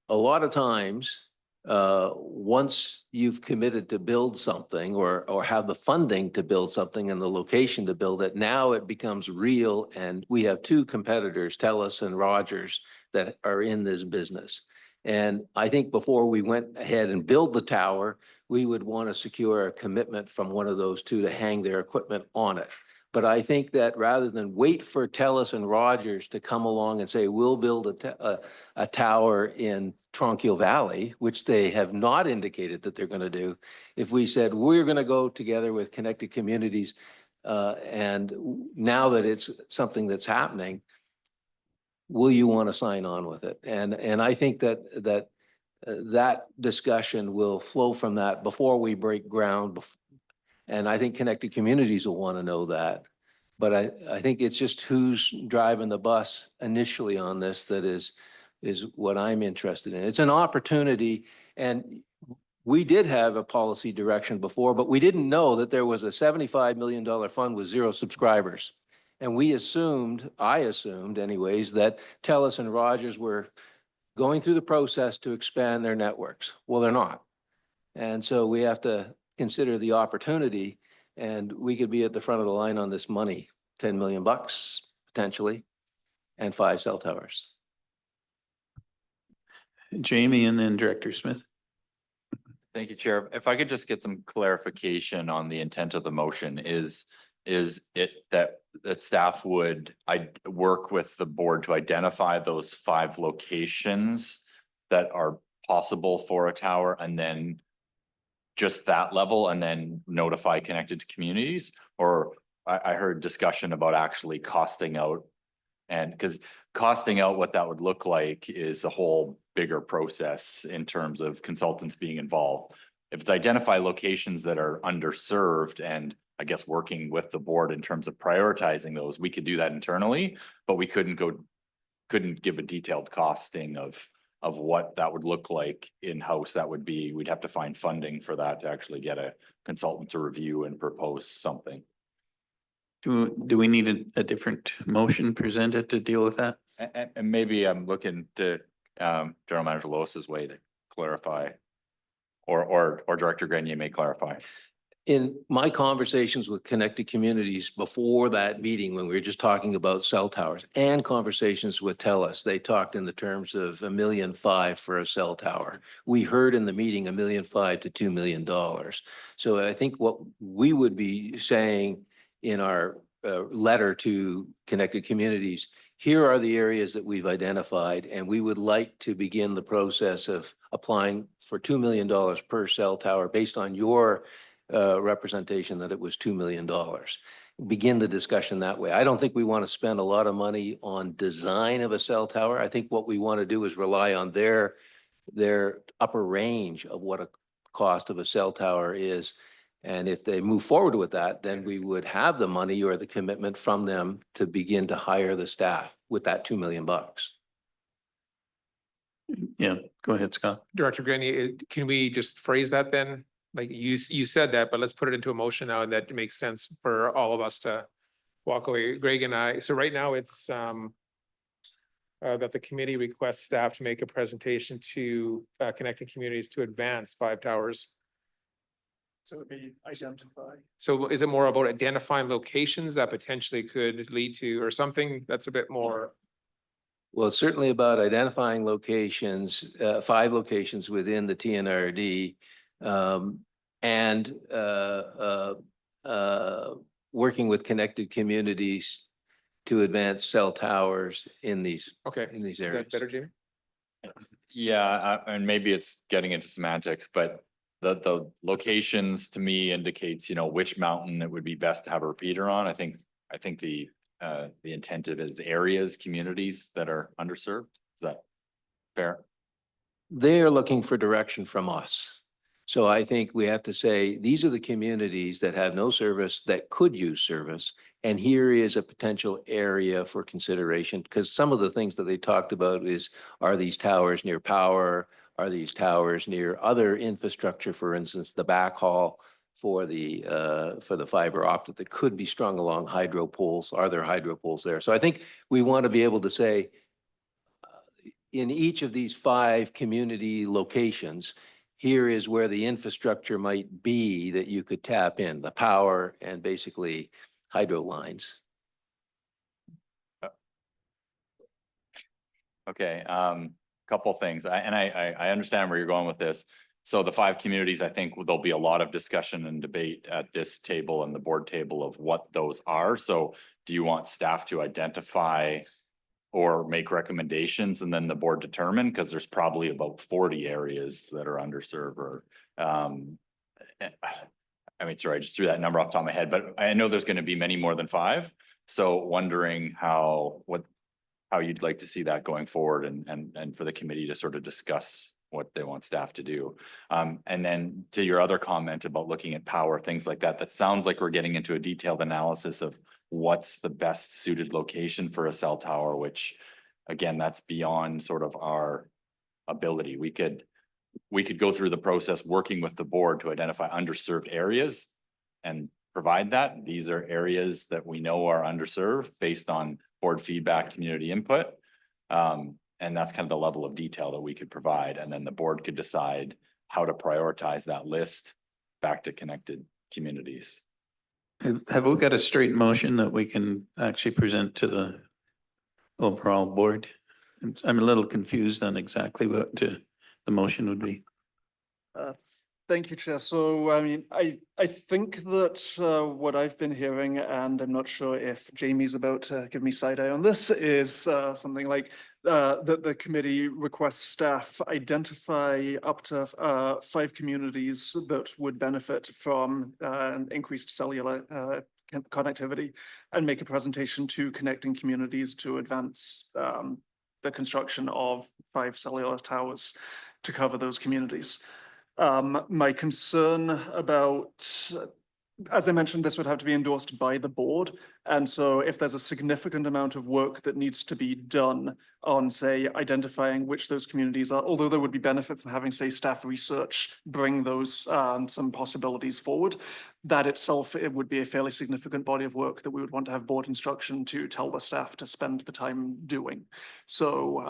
A lot of times, once you've committed to build something or have the funding to build something and the location to build it, now it becomes real. And we have 2 competitors, TELUS and Rogers, that are in this business. And I think before we went ahead and build the tower, we would want to secure a commitment from one of those 2 to hang their equipment on it. But I think that rather than wait for TELUS and Rogers to come along and say, we'll build a tower in Tronquil Valley, which they have not indicated that they're going to do, if we said, we're going to go together with Connected Communities, and now that it's something that's happening, will you want to sign on with it? And I think that discussion will flow from that before we break ground. And I think Connected Communities will want to know that. But I think it's just who's driving the bus initially on this that is what I'm interested in. It's an opportunity, and we did have a policy direction before, but we didn't know that there was a $75 million fund with 0 subscribers. And I assumed anyways, that TELUS and Rogers were going through the process to expand their networks. Well, they're not. And so we have to consider the opportunity, and we could be at the front of the line on this money, $10 million potentially, and 5 cell towers. Jamie and then Director Smith. Thank you, Chair. If I could just get some clarification on the intent of the motion, is it that staff would work with the board to identify those 5 locations that are possible for a tower, and then just that level, and then notify Connected Communities? Or I heard discussion about actually costing out, and because costing out what that would look like is a whole bigger process in terms of consultants being involved. If it's identify locations that are underserved, and I guess working with the board in terms of prioritizing those, we could do that internally, but we couldn't give a detailed costing of what that would look like in-house. That would be, we'd have to find funding for that to actually get a consultant to review and propose something. Do we need a different motion presented to deal with that? And maybe I'm looking to General Manager Lois's way to clarify, or Director Grenier may clarify. In my conversations with Connected Communities before that meeting, when we were just talking about cell towers, and conversations with TELUS, they talked in the terms of $1.5 million for a cell tower. We heard in the meeting $1.5 million to $2 million. So I think what we would be saying in our letter to Connected Communities, here are the areas that we've identified, and we would like to begin the process of applying for $2 million per cell tower based on your representation that it was $2 million. begin the discussion that way. I don't think we want to spend a lot of money on design of a cell tower. I think what we want to do is rely on their upper range of what a cost of a cell tower is. And if they move forward with that, then we would have the money or the commitment from them to begin to hire the staff with that $2 million. Yeah, go ahead, Scott. Director Granny, can we just phrase that then? Like you said that, but let's put it into a motion now and that makes sense for all of us to walk away. Greg and I, so right now it's that the committee requests staff to make a presentation to connecting communities to advance 5 towers. So it would be identify. So is it more about identifying locations that potentially could lead to, or something that's a bit more? Well, it's certainly about identifying locations, 5 locations within the TNRD, and working with connected communities to advance cell towers in these Okay, areas. is that better, Jamie? Yeah, and maybe it's getting into semantics, but the locations to me indicates, which mountain it would be best to have a repeater on. I think the intent of it is areas, communities that are underserved. Is that fair? They are looking for direction from us. So I think we have to say, these are the communities that have no service that could use service. And here is a potential area for consideration, because some of the things that they talked about are these towers near power? Are these towers near other infrastructure, for instance, the backhaul for the fiber optic that could be strung along hydro poles? Are there hydro poles there? So I think we want to be able to say, in each of these 5 community locations, here is where the infrastructure might be that you could tap in, the power and basically hydro lines. Okay, couple things. I understand where you're going with this. So the 5 communities, I think there'll be a lot of discussion and debate at this table and the board table of what those are. So do you want staff to identify or make recommendations and then the board determine? Because there's probably about 40 areas that are underserved or, sorry, I just threw that number off the top of my head, but I know there's going to be many more than 5. So wondering how you'd like to see that going forward and for the committee to sort of discuss what they want staff to do. And then to your other comment about looking at power, things like that, that sounds like we're getting into a detailed analysis of what's the best suited location for a cell tower, which again, that's beyond sort of our ability. We could go through the process working with the board to identify underserved areas and provide that. These are areas that we know are underserved based on board feedback, community input. And that's kind of the level of detail that we could provide. And then the board could decide how to prioritize that list back to connected communities. Have we got a straight motion that we can actually present to the overall board? I'm a little confused on exactly what the motion would be. Thank you, Chair. So, I think that what I've been hearing, and I'm not sure if Jamie's about to give me side eye on this, is something like that the committee requests staff identify up to 5 communities that would benefit from increased cellular connectivity and make a presentation to connecting communities to advance the construction of 5 cellular towers to cover those communities. My concern about, as I mentioned, this would have to be endorsed by the board. And so if there's a significant amount of work that needs to be done on, say, identifying which those communities are, although there would be benefit from having, say, staff research bring those some possibilities forward, that itself, it would be a fairly significant body of work that we would want to have board instruction to tell the staff to spend the time doing. So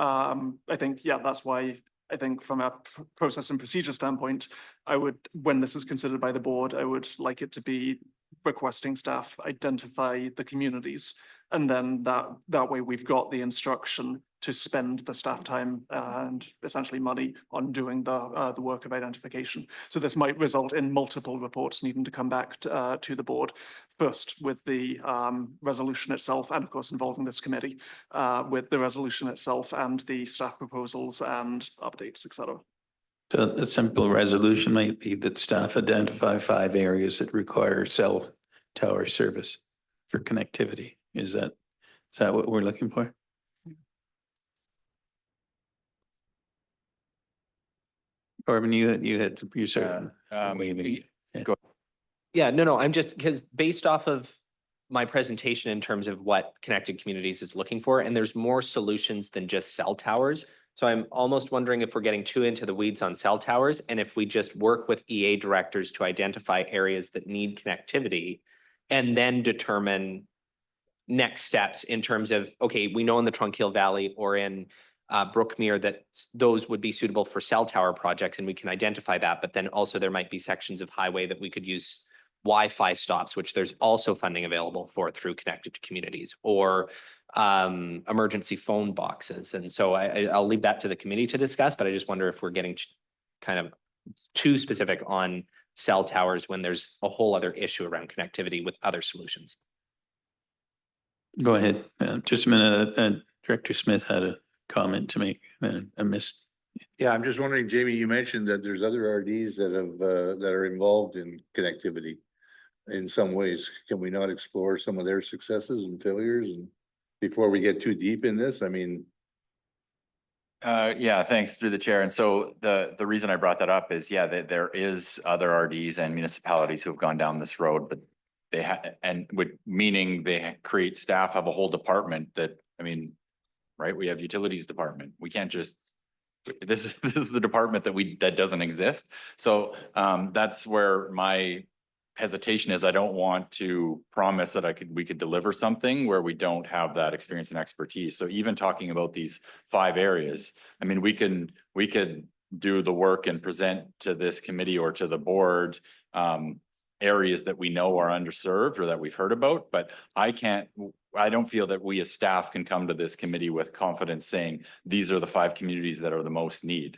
I think, yeah, that's why I think from a process and procedure standpoint, I would, when this is considered by the board, I would like it to be requesting staff identify the communities. And then that way we've got the instruction to spend the staff time and essentially money on doing the work of identification. So this might result in multiple reports needing to come back to the board, first with the resolution itself, and of course involving this committee, with the resolution itself and the staff proposals and updates, etc. So a simple resolution might be that staff identify 5 areas that require cell tower service. for connectivity. Is that what we're looking for? Corbin, you're certain waving. Yeah, no, I'm just, because based off of my presentation in terms of what Connected Communities is looking for, and there's more solutions than just cell towers. So I'm almost wondering if we're getting too into the weeds on cell towers, and if we just work with EA directors to identify areas that need connectivity and then determine next steps in terms of, okay, we know in the Trunk-Hill Valley or in Brookmere that those would be suitable for cell tower projects, and we can identify that. But then also there might be sections of highway that we could use Wi-Fi stops, which there's also funding available for through Connected Communities, or emergency phone boxes. And so I'll leave that to the committee to discuss, but I just wonder if we're getting kind of too specific on cell towers when there's a whole other issue around connectivity with other solutions. Go ahead. Just a minute. Director Smith had a comment to make. I missed. Yeah, I'm just wondering, Jamie, you mentioned that there's other RDs that have, that are involved in connectivity in some ways. Can we not explore some of their successes and failures and before we get too deep in this? I mean. Yeah, thanks through the chair. And so the reason I brought that up is, yeah, that there is other RDs and municipalities who have gone down this road, but they meaning they create staff, have a whole department that, I mean, right? We have utilities department. We can't just, this is the department that doesn't exist. So that's where my hesitation is. I don't want to promise that we could deliver something where we don't have that experience and expertise. So even talking about these 5 areas, I mean, we could do the work and present to this committee or to the board areas that we know are underserved or that we've heard about, but I don't feel that we as staff can come to this committee with confidence saying, these are the 5 communities that are the most need.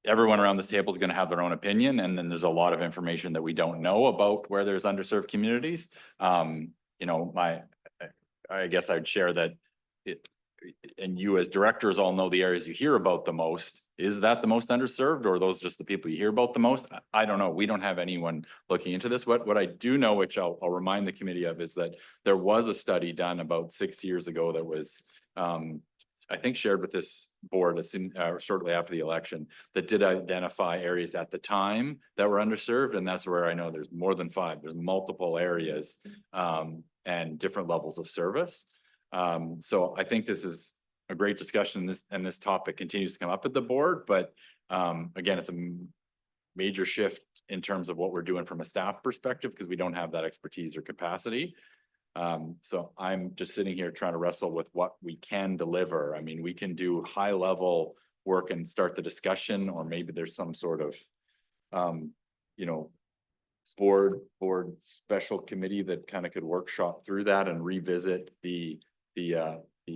Everyone around this table is going to have their own opinion. And then there's a lot of information that we don't know about where there's underserved communities. You know, I guess I'd share that and you as directors all know the areas you hear about the most. Is that the most underserved, or are those just the people you hear about the most? I don't know. We don't have anyone looking into this. What I do know, which I'll remind the committee of, is that there was a study done about 6 years ago that was, I think, shared with this board shortly after the election, that did identify areas at the time that were underserved. And that's where I know there's more than 5. There's multiple areas and different levels of service. So I think this is a great discussion, and this topic continues to come up at the board, but again, it's a major shift in terms of what we're doing from a staff perspective, because we don't have that expertise or capacity. So I'm just sitting here trying to wrestle with what we can deliver. I mean, we can do high level work and start the discussion, or maybe there's some sort of, you know, board special committee that kind of could workshop through that and revisit the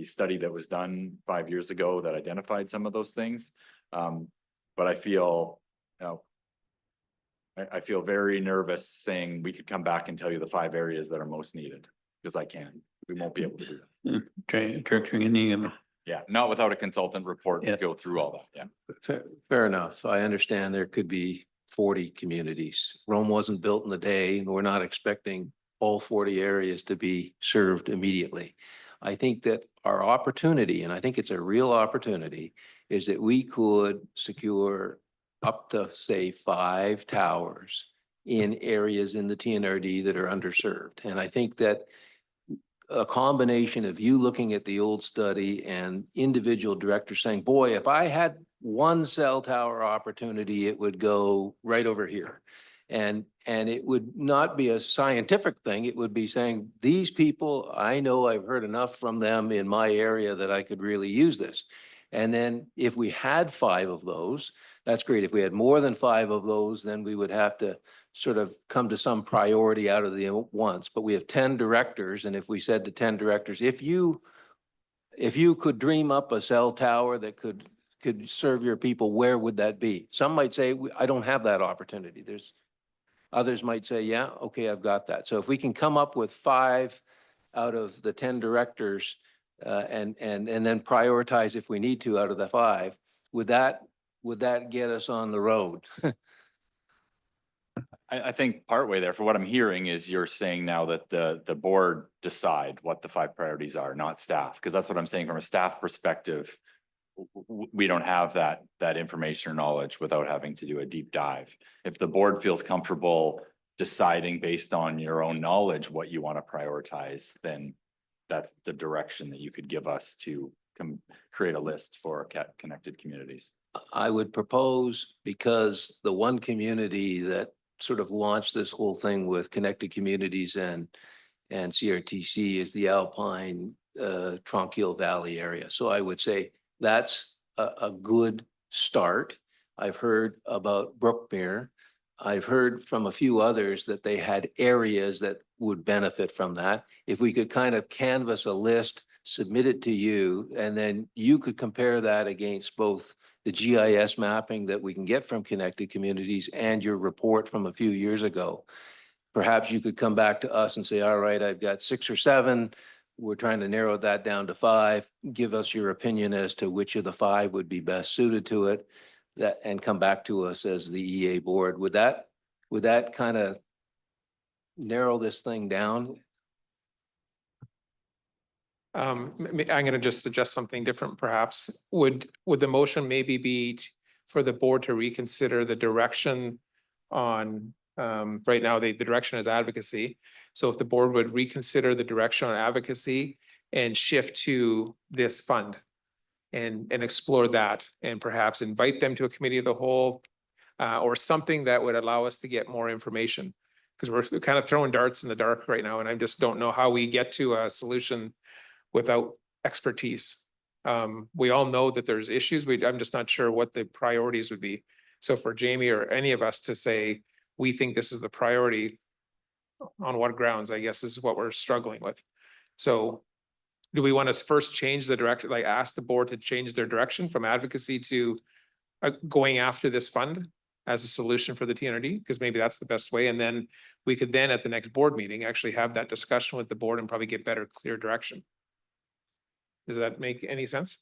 study that was done 5 years ago that identified some of those things. But I feel, I feel very nervous saying we could come back and tell you the 5 areas that are most needed, because I can. We won't be able to do that. Director, any Yeah, not without a consultant report to go through all that. Yeah. Fair enough. I understand there could be 40 communities. Rome wasn't built in a day, and we're not expecting all 40 areas to be served immediately. I think that our opportunity, and I think it's a real opportunity, is that we could secure up to, say, 5 towers in areas in the TNRD that are underserved. And I think that a combination of you looking at the old study and individual directors saying, boy, if I had one cell tower opportunity, it would go right over here. And it would not be a scientific thing. It would be saying, these people, I know I've heard enough from them in my area that I could really use this. And then if we had 5 of those, that's great. If we had more than 5 of those, then we would have to sort of come to some priority out of the once. But we have 10 directors. And if we said to 10 directors, if you could dream up a cell tower that could serve your people, where would that be? Some might say, I don't have that opportunity. Others might say, yeah, okay, I've got that. So if we can come up with 5 out of the 10 directors and then prioritize if we need to out of the 5, would that get us on the road? I think partway there, for what I'm hearing is you're saying now that the board decide what the 5 priorities are, not staff, because that's what I'm saying from a staff perspective. We don't have that information or knowledge without having to do a deep dive. If the board feels comfortable deciding based on your own knowledge what you want to prioritize, then that's the direction that you could give us to create a list for connected communities. I would propose, because the one community that sort of launched this whole thing with connected communities and CRTC is the Alpine Tranquil Valley area. So I would say that's a good start. I've heard about Brookmere. I've heard from a few others that they had areas that would benefit from that. If we could kind of canvass a list, submit it to you, and then you could compare that against both the GIS mapping that we can get from connected communities and your report from a few years ago. Perhaps you could come back to us and say, all right, I've got 6 or 7. We're trying to narrow that down to 5. Give us your opinion as to which of the 5 would be best suited to it, and come back to us as the EA board. Would that kind of narrow this thing down? I'm gonna just suggest something different perhaps. Would the motion maybe be for the board to reconsider the direction on, right now, the direction is advocacy. So if the board would reconsider the direction on advocacy and shift to this fund and explore that, and perhaps invite them to a committee of the whole, or something that would allow us to get more information. Because we're kind of throwing darts in the dark right now, and I just don't know how we get to a solution without expertise. We all know that there's issues. I'm just not sure what the priorities would be. So for Jamie or any of us to say, we think this is the priority, on what grounds, I guess, is what we're struggling with. So do we want to first change the direction, like ask the board to change their direction from advocacy to going after this fund as a solution for the TNRD? Because maybe that's the best way. And then we could then at the next board meeting, actually have that discussion with the board and probably get better, clear direction. Does that make any sense?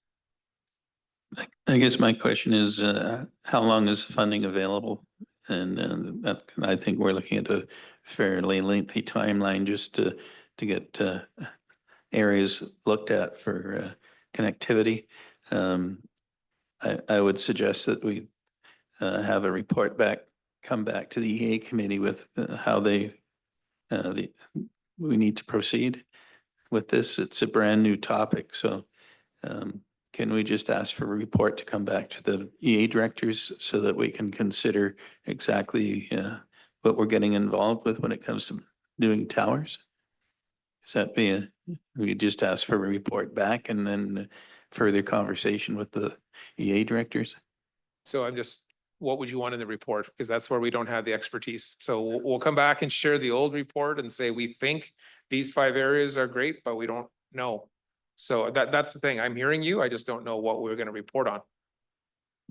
I guess my question is, how long is funding available? And that, I think we're looking at a fairly lengthy timeline just to get areas looked at for connectivity. I would suggest that we have a report come back to the EA committee with how we need to proceed with this. It's a brand new topic, so can we just ask for a report to come back to the EA directors so that we can consider exactly what we're getting involved with when it comes to doing towers? Does that be we just ask for a report back and then further conversation with the EA directors? So what would you want in the report? Because that's where we don't have the expertise. So we'll come back and share the old report and say, we think these 5 areas are great, but we don't know. So that's the thing. I'm hearing you. I just don't know what we're going to report on.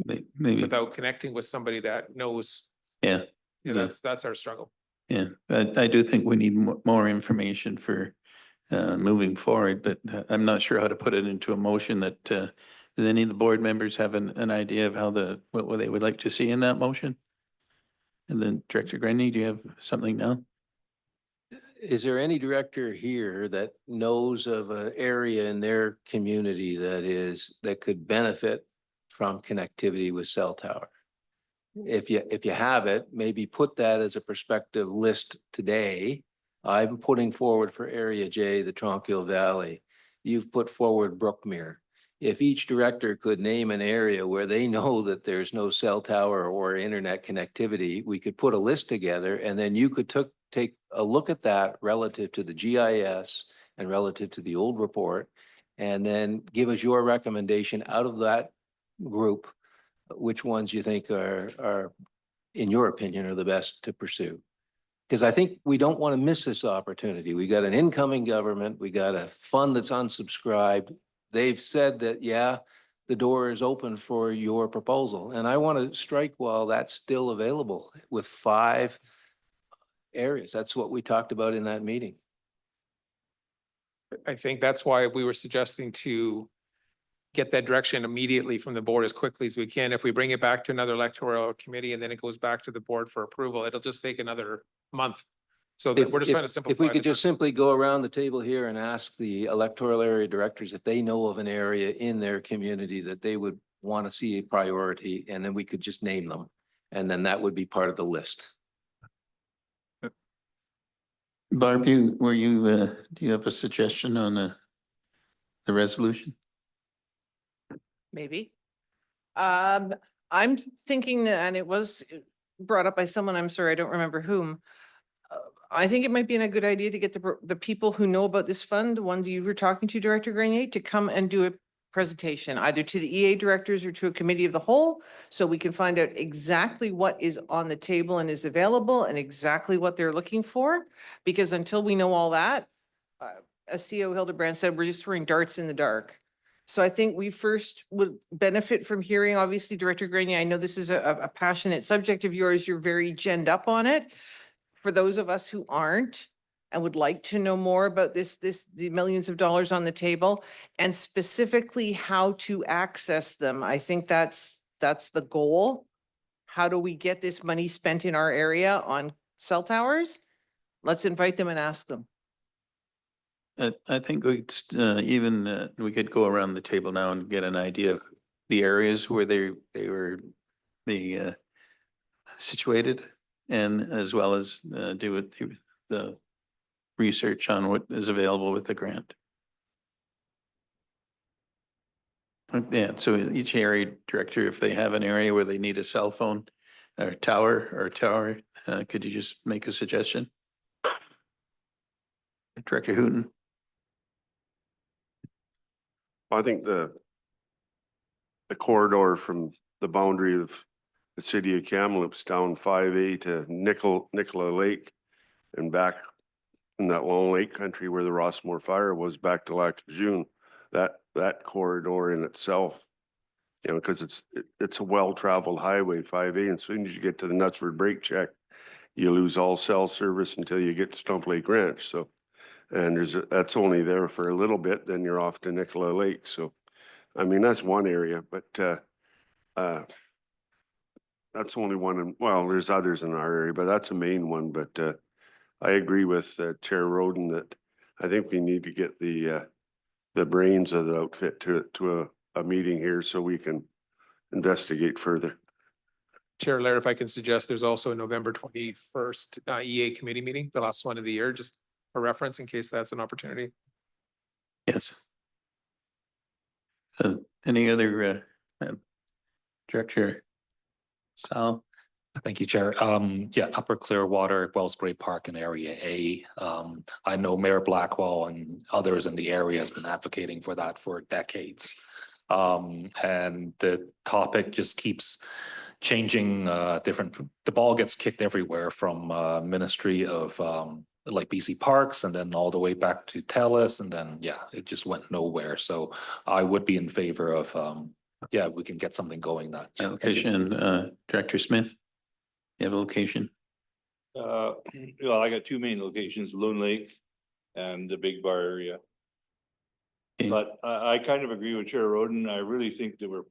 Maybe without connecting with somebody that knows. Yeah. That's our struggle. Yeah, I do think we need more information for moving forward, but I'm not sure how to put it into a motion that do any of the board members have an idea of how what they would like to see in that motion? And then Director Grenny, do you have something now? Is there any director here that knows of an area in their community that could benefit from connectivity with cell tower? If you have it, maybe put that as a prospective list today. I'm putting forward for Area J, the Tranquil Valley. You've put forward Brookmere. If each director could name an area where they know that there's no cell tower or internet connectivity, we could put a list together, and then you could take a look at that relative to the GIS and relative to the old report, and then give us your recommendation out of that group, which ones you think are, in your opinion, are the best to pursue. Because I think we don't want to miss this opportunity. We got an incoming government, we got a fund that's unsubscribed. They've said that, yeah, the door is open for your proposal. And I want to strike while that's still available with 5 areas. That's what we talked about in that meeting. I think that's why we were suggesting to get that direction immediately from the board as quickly as we can. If we bring it back to another electoral committee and then it goes back to the board for approval, it'll just take another month. So that we're just trying to simplify. If we could the- just simply go around the table here and ask the electoral area directors if they know of an area in their community that they would want to see a priority, and then we could just name them. And then that would be part of the list. Barb, do you have a suggestion on the resolution? Maybe. I'm thinking that, and it was brought up by someone, I'm sorry, I don't remember whom. I think it might be a good idea to get the people who know about this fund, the ones you were talking to, Director Grenier, to come and do a presentation, either to the EA directors or to a committee of the whole, so we can find out exactly what is on the table and is available and exactly what they're looking for. Because until we know all that, as CEO Hildebrand said, we're just throwing darts in the dark. So I think we first would benefit from hearing, obviously, Director Grenier, I know this is a passionate subject of yours. You're very genned up on it. For those of us who aren't and would like to know more about the millions of dollars on the table, and specifically how to access them, I think that's the goal. How do we get this money spent in our area on cell towers? Let's invite them and ask them. I think we could go around the table now and get an idea of the areas where they were situated, and as well as do the research on what is available with the grant. Yeah, so each area director, if they have an area where they need a cell phone or tower, could you just make a suggestion? Director Hooton? I think the corridor from the boundary of the city of Kamloops down 5A to Nicola Lake and back in that Long Lake country where the Rossmore fire was back to Lac June, that corridor in itself, you know, because it's a well-traveled highway, 5A, and as soon as you get to the Knutsford brake check, you lose all cell service until you get to Stump Lake Ranch. So, and that's only there for a little bit, then you're off to Nicola Lake. So, I mean, that's one area, but that's only one. Well, there's others in our area, but that's a main one. But I agree with Chair Roden that I think we need to get the brains of the outfit to a meeting here so we can investigate further. Chair Laird, if I can suggest, there's also a November 21st EA committee meeting, the last one of the year, just for reference in case that's an opportunity. Yes. Any other Director Sal? Thank you, Chair. Yeah, Upper Clearwater, Wells Gray Park and Area A. I know Mayor Blackwell and others in the area has been advocating for that for decades. And the topic just keeps changing, the ball gets kicked everywhere from Ministry of like BC Parks and then all the way back to TELUS, and then, yeah, it just went nowhere. So I would be in favor of, yeah, we can get something going that. Yeah, Location, Director Smith? You have a location? Well, I got two main locations, Loon Lake and the Big Bar area. Okay. But I kind of agree with Chair Roden. I really think that we're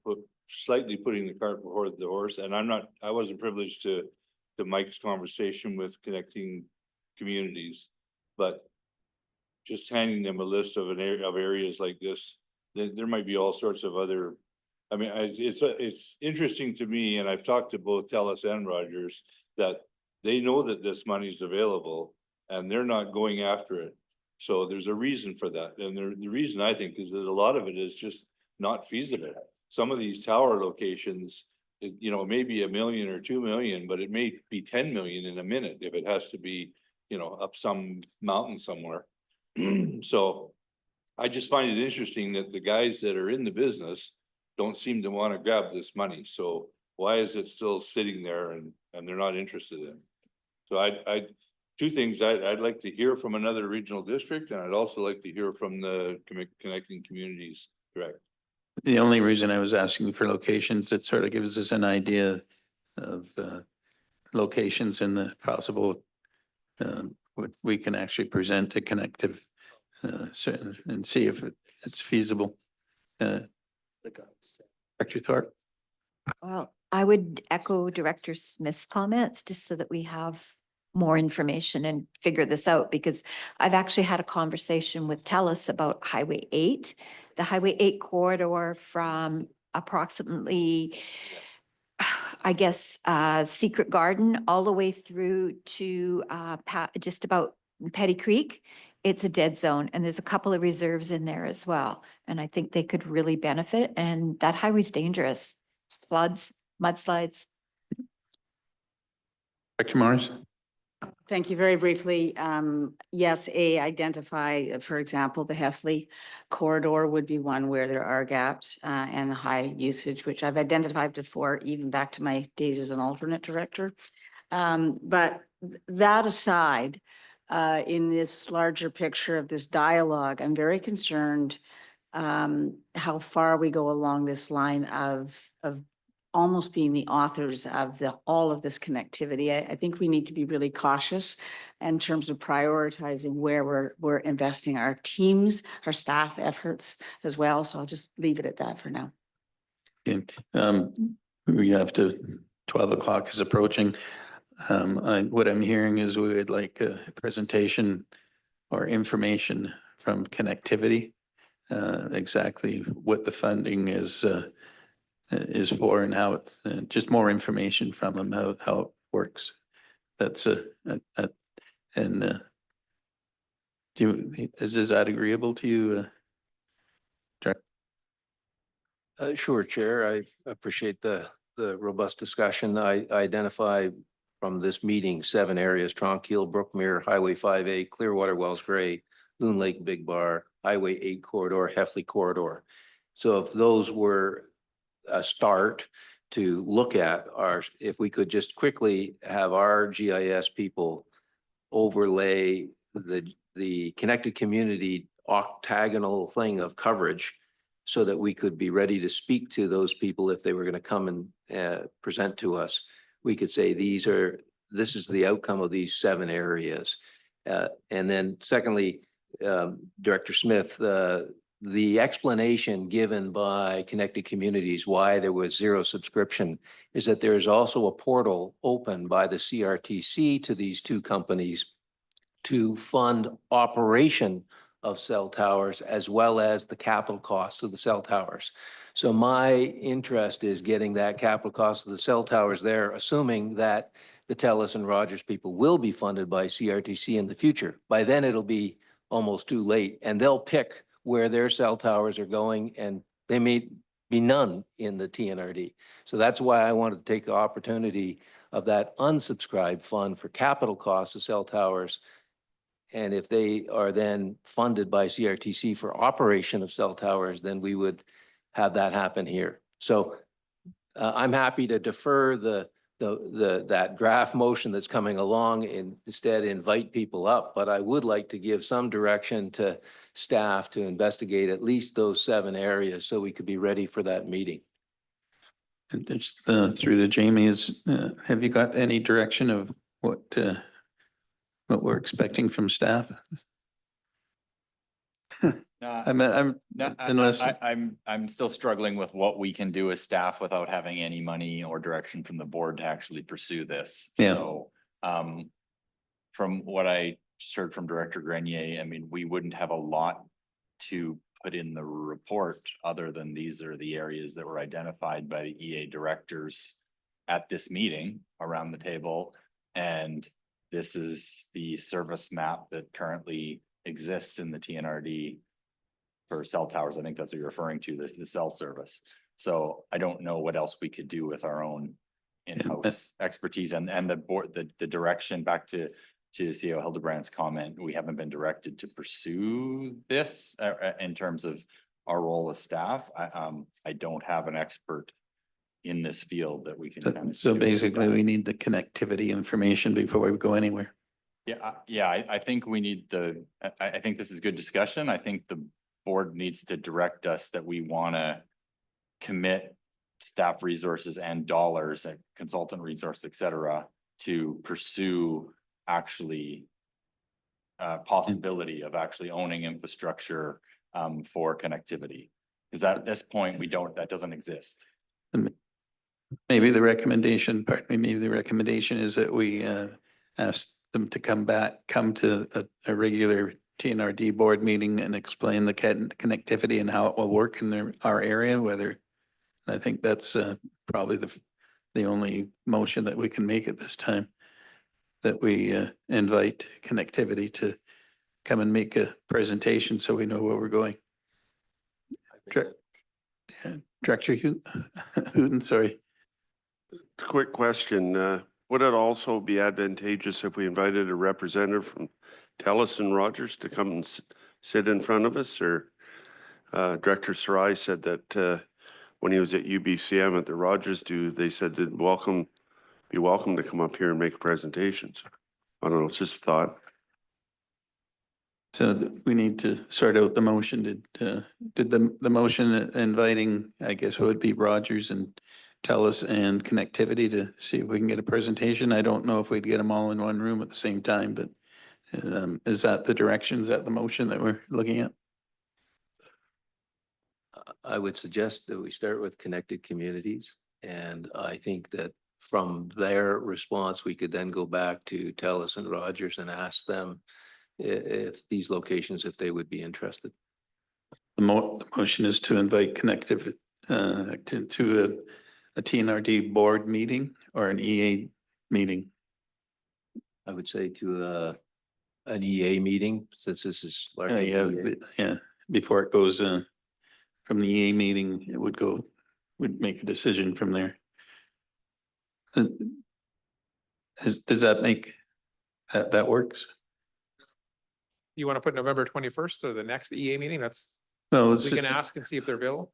slightly putting the cart before the horse, and I wasn't privileged to Mike's conversation with connecting communities, but just handing them a list of areas like this, there might be all sorts of other. I mean, it's interesting to me, and I've talked to both TELUS and Rogers, that they know that this money's available and they're not going after it. So there's a reason for that. And the reason I think is that a lot of it is just not feasible. Some of these tower locations, you know, maybe $1 million or $2 million, but it may be 10 million in a minute if it has to be, you know, up some mountain somewhere. So I just find it interesting that the guys that are in the business don't seem to want to grab this money. So why is it still sitting there and they're not interested in? So two things, I'd like to hear from another regional district, and I'd also like to hear from the Connecting Communities Direct. The only reason I was asking for locations, it sort of gives us an idea of locations and the possible what we can actually present to Connective and see if it's feasible. Director Thorpe? Well, I would echo Director Smith's comments just so that we have more information and figure this out, because I've actually had a conversation with TELUS about Highway 8, the Highway 8 corridor from approximately, I guess, Secret Garden all the way through to just about Petty Creek. It's a dead zone, and there's a couple of reserves in there as well. And I think they could really benefit, and that highway's dangerous. Floods, mudslides. Director Morris? Thank you. Very briefly, yes, identify, for example, the Heffley corridor would be one where there are gaps and high usage, which I've identified before, even back to my days as an alternate director. But that aside, in this larger picture of this dialogue, I'm very concerned how far we go along this line of almost being the authors of all of this connectivity. I think we need to be really cautious in terms of prioritizing where we're investing our teams, our staff efforts as well. So I'll just leave it at that for now. Okay. We have to, 12 o'clock is approaching. What I'm hearing is we would like a presentation or information from connectivity, exactly what the funding is for and how it's, just more information from them, how it works. That's is that agreeable to you? Sure, Chair. I appreciate the robust discussion. I identify from this meeting 7 areas: Tronquil, Brookmere, Highway 5A, Clearwater, Wells Gray, Loon Lake, Big Bar, Highway 8 corridor, Heffley corridor. So if those were a start to look at, if we could just quickly have our GIS people overlay the connected community octagonal thing of coverage, so that we could be ready to speak to those people if they were going to come and present to us. We could say, this is the outcome of these 7 areas. And then secondly, Director Smith, the explanation given by Connected Communities why there was 0 subscription is that there is also a portal open by the CRTC to these 2 companies to fund operation of cell towers, as well as the capital costs of the cell towers. So my interest is getting that capital cost of the cell towers there, assuming that the TELUS and Rogers people will be funded by CRTC in the future. By then it'll be almost too late, and they'll pick where their cell towers are going, and they may be none in the TNRD. So that's why I wanted to take the opportunity of that unsubscribed fund for capital costs of cell towers. And if they are then funded by CRTC for operation of cell towers, then we would have that happen here. So I'm happy to defer that draft motion that's coming along and instead invite people up. But I would like to give some direction to staff to investigate at least those 7 areas so we could be ready for that meeting. And just through to Jamie, have you got any direction of what we're expecting from staff? I'm still struggling with what we can do as staff without having any money or direction from the board to actually pursue this. Yeah. So, from what I just heard from Director Grenier, I mean, we wouldn't have a lot to put in the report other than these are the areas that were identified by the EA directors at this meeting around the table. And this is the service map that currently exists in the TNRD for cell towers. I think that's what you're referring to, the cell service. So I don't know what else we could do with our own in-house expertise and the board, the direction back to CEO Hildebrand's comment. We haven't been directed to pursue this in terms of our role as staff. I don't have an expert in this field that we can. So basically we need the connectivity information before we go anywhere. Yeah, I think we need I think this is good discussion. I think the board needs to direct us that we want to commit staff resources and dollars and consultant resource, et cetera, to pursue actually possibility of actually owning infrastructure for connectivity. Because at this point, that doesn't exist. Maybe the recommendation, maybe the recommendation is that we ask them to come to a regular TNRD board meeting and explain the connectivity and how it will work in our area, whether, I think that's probably the only motion that we can make at this time, that we invite connectivity to come and make a presentation so we know where we're going. Director Hooton, sorry. Quick question. Would it also be advantageous if we invited a representative from TELUS and Rogers to come and sit in front of us? Or Director Sarai said that when he was at UBCM at the Rogers they said they'd be welcome to come up here and make a presentation. So, I don't know, it's just a thought. So we need to sort out the motion. Did the motion inviting, I guess, would be Rogers and TELUS and connectivity to see if we can get a presentation? I don't know if we'd get them all in one room at the same time, but is that the direction? Is that the motion that we're looking at? I would suggest that we start with connected communities. And I think that from their response, we could then go back to TELUS and Rogers and ask them if these locations, if they would be interested. The motion is to invite connective to a TNRD board meeting or an EA meeting. I would say to an EA meeting, since this is largely EA. Before it goes from the EA meeting, it would make a decision from there. Does that make that works? You want to put November 21st or the next EA meeting? Well, We can ask and see if they're available.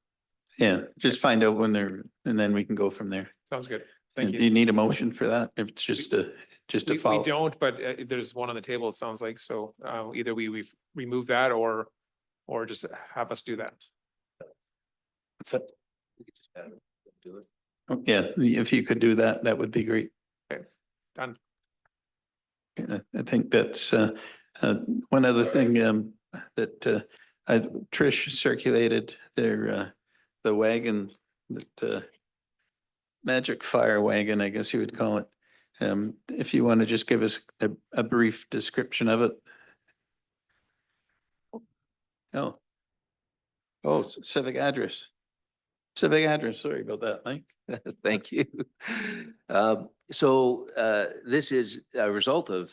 Yeah, just find out when they're, and then we can go from there. Sounds good. Thank Do you. you need a motion for that? If it's just a We follow. don't, but there's one on the table, it sounds like. So either we remove that or just have us do that. What's that? We could just have them do it. Oh, yeah, if you could do that, that would be great. Okay, done. I think that's one other thing that Trish circulated the wagon, that magic fire wagon, I guess you would call it. If you want to just give us a brief description of it. Oh, civic address. Civic address, sorry about that, Mike. Thank you. This is a result of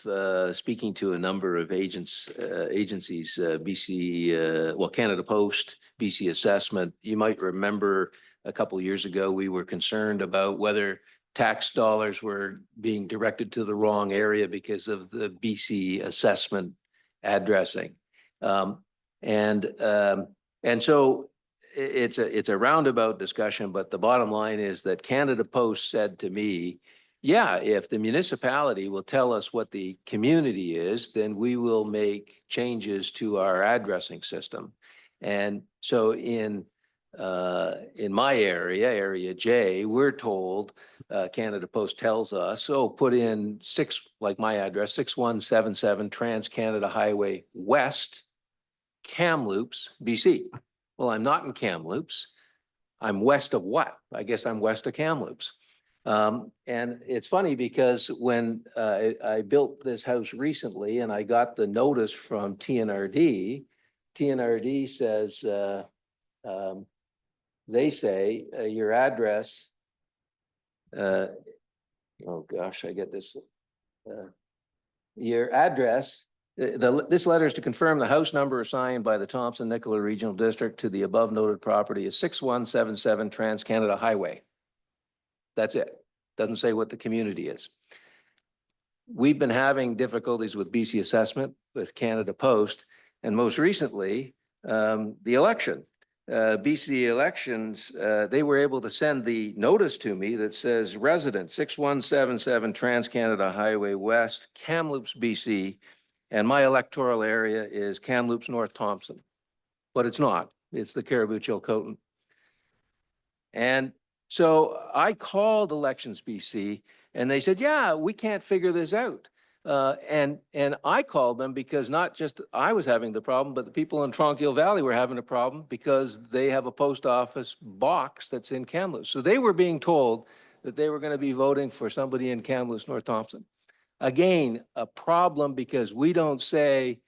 speaking to a number of agencies, BC, Canada Post, BC Assessment. You might remember a couple of years ago, we were concerned about whether tax dollars were being directed to the wrong area because of the BC Assessment addressing. And so it's a roundabout discussion, but the bottom line is that Canada Post said to me, yeah, if the municipality will tell us what the community is, then we will make changes to our addressing system. And so in my area J, we're told, Canada Post tells us, put in like my address, 6177 Trans-Canada Highway West, Kamloops, BC. Well, I'm not in Kamloops. I'm west of what? I guess I'm west of Kamloops. And it's funny because when I built this house recently and I got the notice from TNRD says, they say your address, oh gosh, I get this, your address, this letter is to confirm the house number assigned by the Thompson-Nicola Regional District to the above noted property is 6177 Trans-Canada Highway. That's it. Doesn't say what the community is. We've been having difficulties with BC Assessment, with Canada Post, and most recently, the election. BC Elections, they were able to send the notice to me that says resident 6177 Trans-Canada Highway West, Kamloops, BC, and my electoral area is Kamloops, North Thompson. But it's not. It's the Caribou-Chilcotin. And so I called Elections BC and they said, yeah, we can't figure this out. And I called them because not just I was having the problem, but the people in Tronquil Valley were having a problem because they have a post office box that's in Kamloops. So they were being told that they were going to be voting for somebody in Kamloops, North Thompson. Again, a problem because we don't say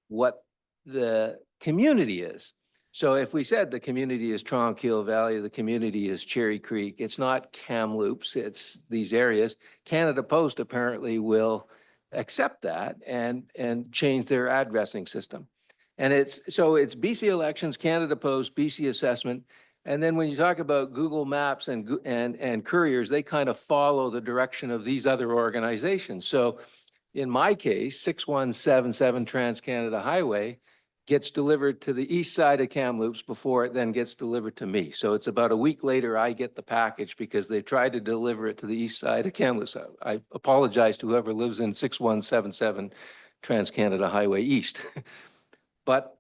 what the community is. So if we said the community is Tronquil Valley, the community is Cherry Creek, it's not Kamloops, it's these areas. Canada Post apparently will accept that and change their addressing system. And it's BC Elections, Canada Post, BC Assessment. And then when you talk about Google Maps and couriers, they kind of follow the direction of these other organizations. So in my case, 6177 Trans-Canada Highway gets delivered to the east side of Kamloops before it then gets delivered to me. So it's about a week later, I get the package because they tried to deliver it to the east side of Kamloops. I apologize to whoever lives in 6177 Trans-Canada Highway East. But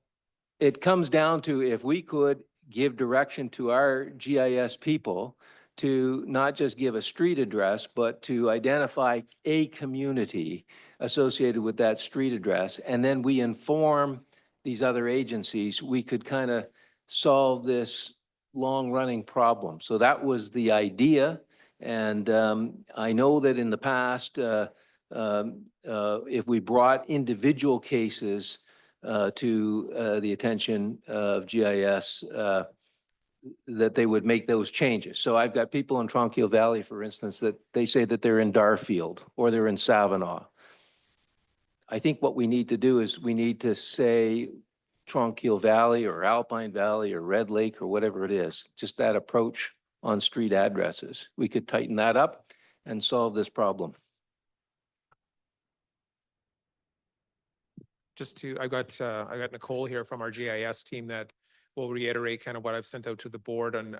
it comes down to if we could give direction to our GIS people to not just give a street address, but to identify a community associated with that street address. And then we inform these other agencies, we could kind of solve this long-running problem. So that was the idea. And I know that in the past, if we brought individual cases to the attention of GIS, that they would make those changes. So I've got people in Tronquil Valley, for instance, that they say that they're in Darfield or they're in Savinaw. I think what we need to do is we need to say Tronquil Valley or Alpine Valley or Red Lake or whatever it is, just that approach on street addresses. We could tighten that up and solve this problem. I got Nicole here from our GIS team that will reiterate kind of what I've sent out to the board and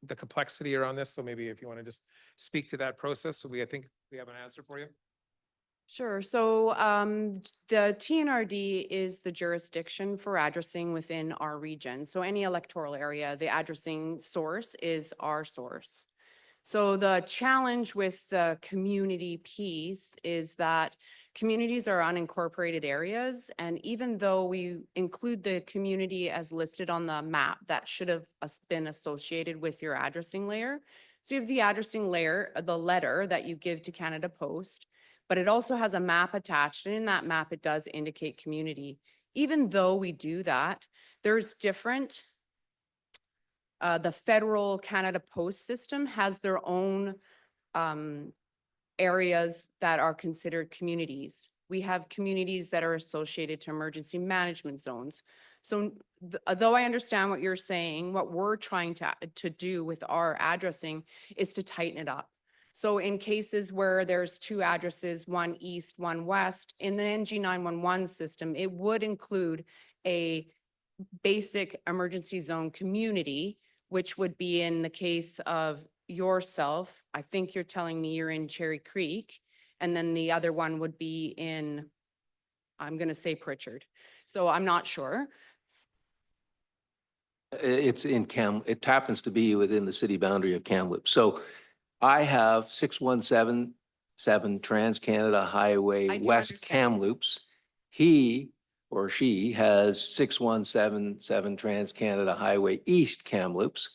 the complexity around this. So maybe if you want to just speak to that process. So I think we have an answer for you. Sure. So the TNRD is the jurisdiction for addressing within our region. So any electoral area, the addressing source is our source. So the challenge with the community piece is that communities are unincorporated areas. And even though we include the community as listed on the map, that should have been associated with your addressing layer. So you have the addressing layer, the letter that you give to Canada Post, but it also has a map attached. And in that map, it does indicate community. Even though we do that, there's different the federal Canada Post system has their own areas that are considered communities. We have communities that are associated to emergency management zones. So though I understand what you're saying, what we're trying to do with our addressing is to tighten it up. So in cases where there's two addresses, one east, one west, in the NG 911 system, it would include a basic emergency zone community, which would be in the case of yourself. I think you're telling me you're in Cherry Creek, and then the other one would be in, I'm going to say Pritchard. So I'm not sure. It's in it happens to be within the city boundary of Kamloops. So I have 6177 Trans-Canada Highway West Kamloops. He or she has 6177 Trans-Canada Highway East Kamloops.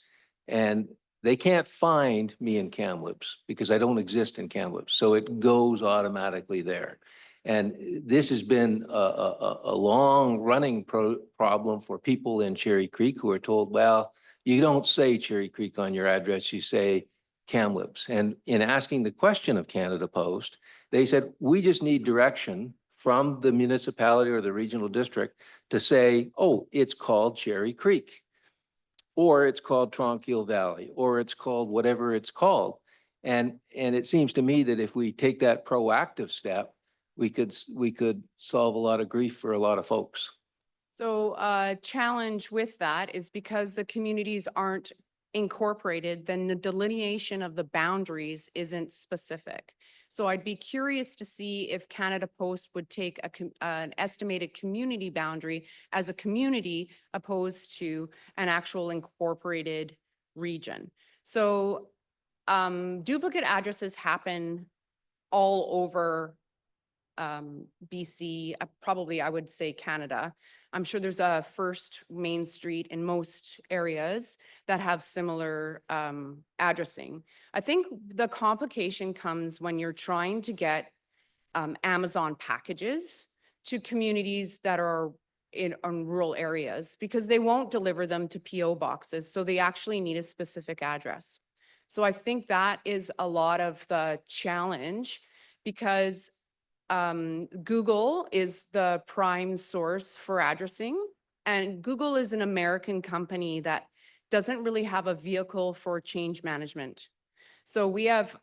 And they can't find me in Kamloops because I don't exist in Kamloops. So it goes automatically there. And this has been a long running problem for people in Cherry Creek who are told, well, you don't say Cherry Creek on your address, you say Kamloops. And in asking the question of Canada Post, they said, we just need direction from the municipality or the regional district to say, oh, it's called Cherry Creek, or it's called Tronquil Valley, or it's called whatever it's called. And it seems to me that if we take that proactive step, we could solve a lot of grief for a lot of folks. So a challenge with that is because the communities aren't incorporated, then the delineation of the boundaries isn't specific. So I'd be curious to see if Canada Post would take an estimated community boundary as a community opposed to an actual incorporated region. So duplicate addresses happen all over BC, probably I would say Canada. I'm sure there's a First Main Street in most areas that have similar addressing. I think the complication comes when you're trying to get Amazon packages to communities that are in rural areas, because they won't deliver them to PO boxes. So they actually need a specific address. So I think that is a lot of the challenge, because Google is the prime source for addressing, and Google is an American company that doesn't really have a vehicle for change management. So we have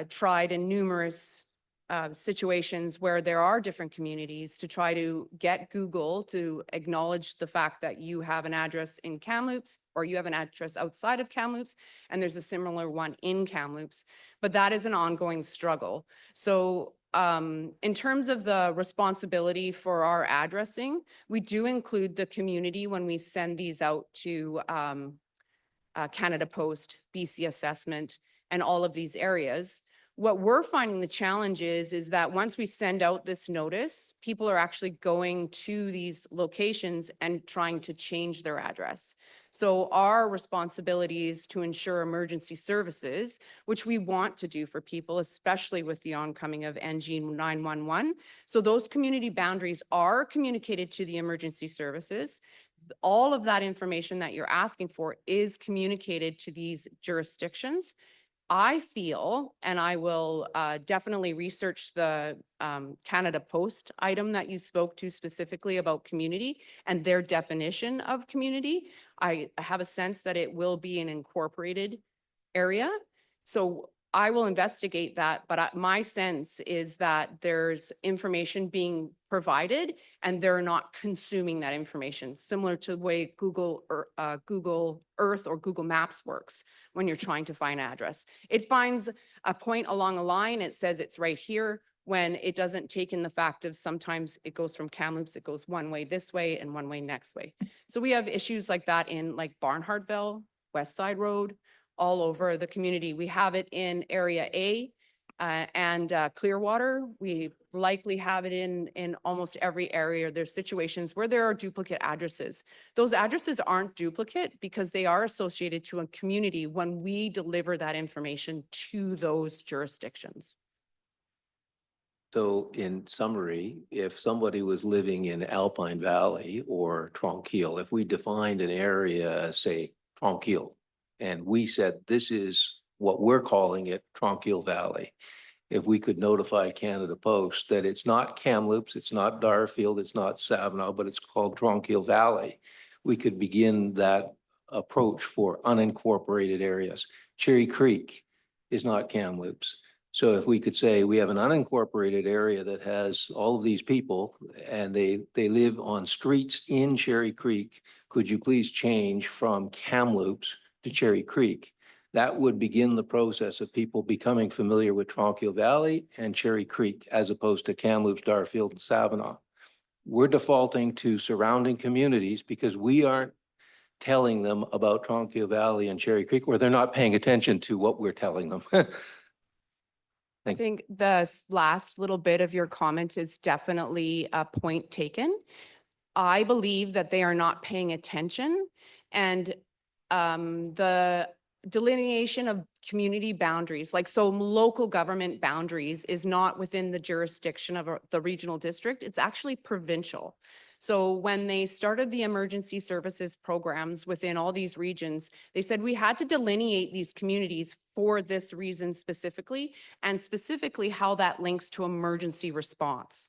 tried in numerous situations where there are different communities to try to get Google to acknowledge the fact that you have an address in Kamloops, or you have an address outside of Kamloops, and there's a similar one in Kamloops. But that is an ongoing struggle. So in terms of the responsibility for our addressing, we do include the community when we send these out to Canada Post, BC Assessment, and all of these areas. What we're finding the challenge is that once we send out this notice, people are actually going to these locations and trying to change their address. So our responsibility is to ensure emergency services, which we want to do for people, especially with the oncoming of NG 911. So those community boundaries are communicated to the emergency services. All of that information that you're asking for is communicated to these jurisdictions. I feel, and I will definitely research the Canada Post item that you spoke to specifically about community and their definition of community. I have a sense that it will be an incorporated area. So I will investigate that, but my sense is that there's information being provided and they're not consuming that information, similar to the way Google Earth or Google Maps works when you're trying to find an address. It finds a point along a line, it says it's right here, when it doesn't take in the fact of sometimes it goes from Kamloops, it goes one way this way and one way next way. So we have issues like that in like Barnhartville, West Side Road, all over the community. We have it in Area A and Clearwater. We likely have it in almost every area. There's situations where there are duplicate addresses. Those addresses aren't duplicate because they are associated to a community when we deliver that information to those jurisdictions. So in summary, if somebody was living in Alpine Valley or Tranquille, if we defined an area as, say, Tranquille, and we said, this is what we're calling it, Tranquille Valley, if we could notify Canada Post that it's not Kamloops, it's not Darfield, it's not Savanaw, but it's called Tranquille Valley, we could begin that approach for unincorporated areas. Cherry Creek is not Kamloops. So if we could say we have an unincorporated area that has all of these people and they live on streets in Cherry Creek, could you please change from Kamloops to Cherry Creek? That would begin the process of people becoming familiar with Tranquille Valley and Cherry Creek as opposed to Kamloops, Darfield, and Savanaw. We're defaulting to surrounding communities because we aren't telling them about Tranquille Valley and Cherry Creek, or they're not paying attention to what we're telling them. I think the last little bit of your comment is definitely a point taken. I believe that they are not paying attention, and the delineation of community boundaries, like so local government boundaries, is not within the jurisdiction of the regional district. It's actually provincial. So when they started the emergency services programs within all these regions, they said we had to delineate these communities for this reason specifically, and specifically how that links to emergency response.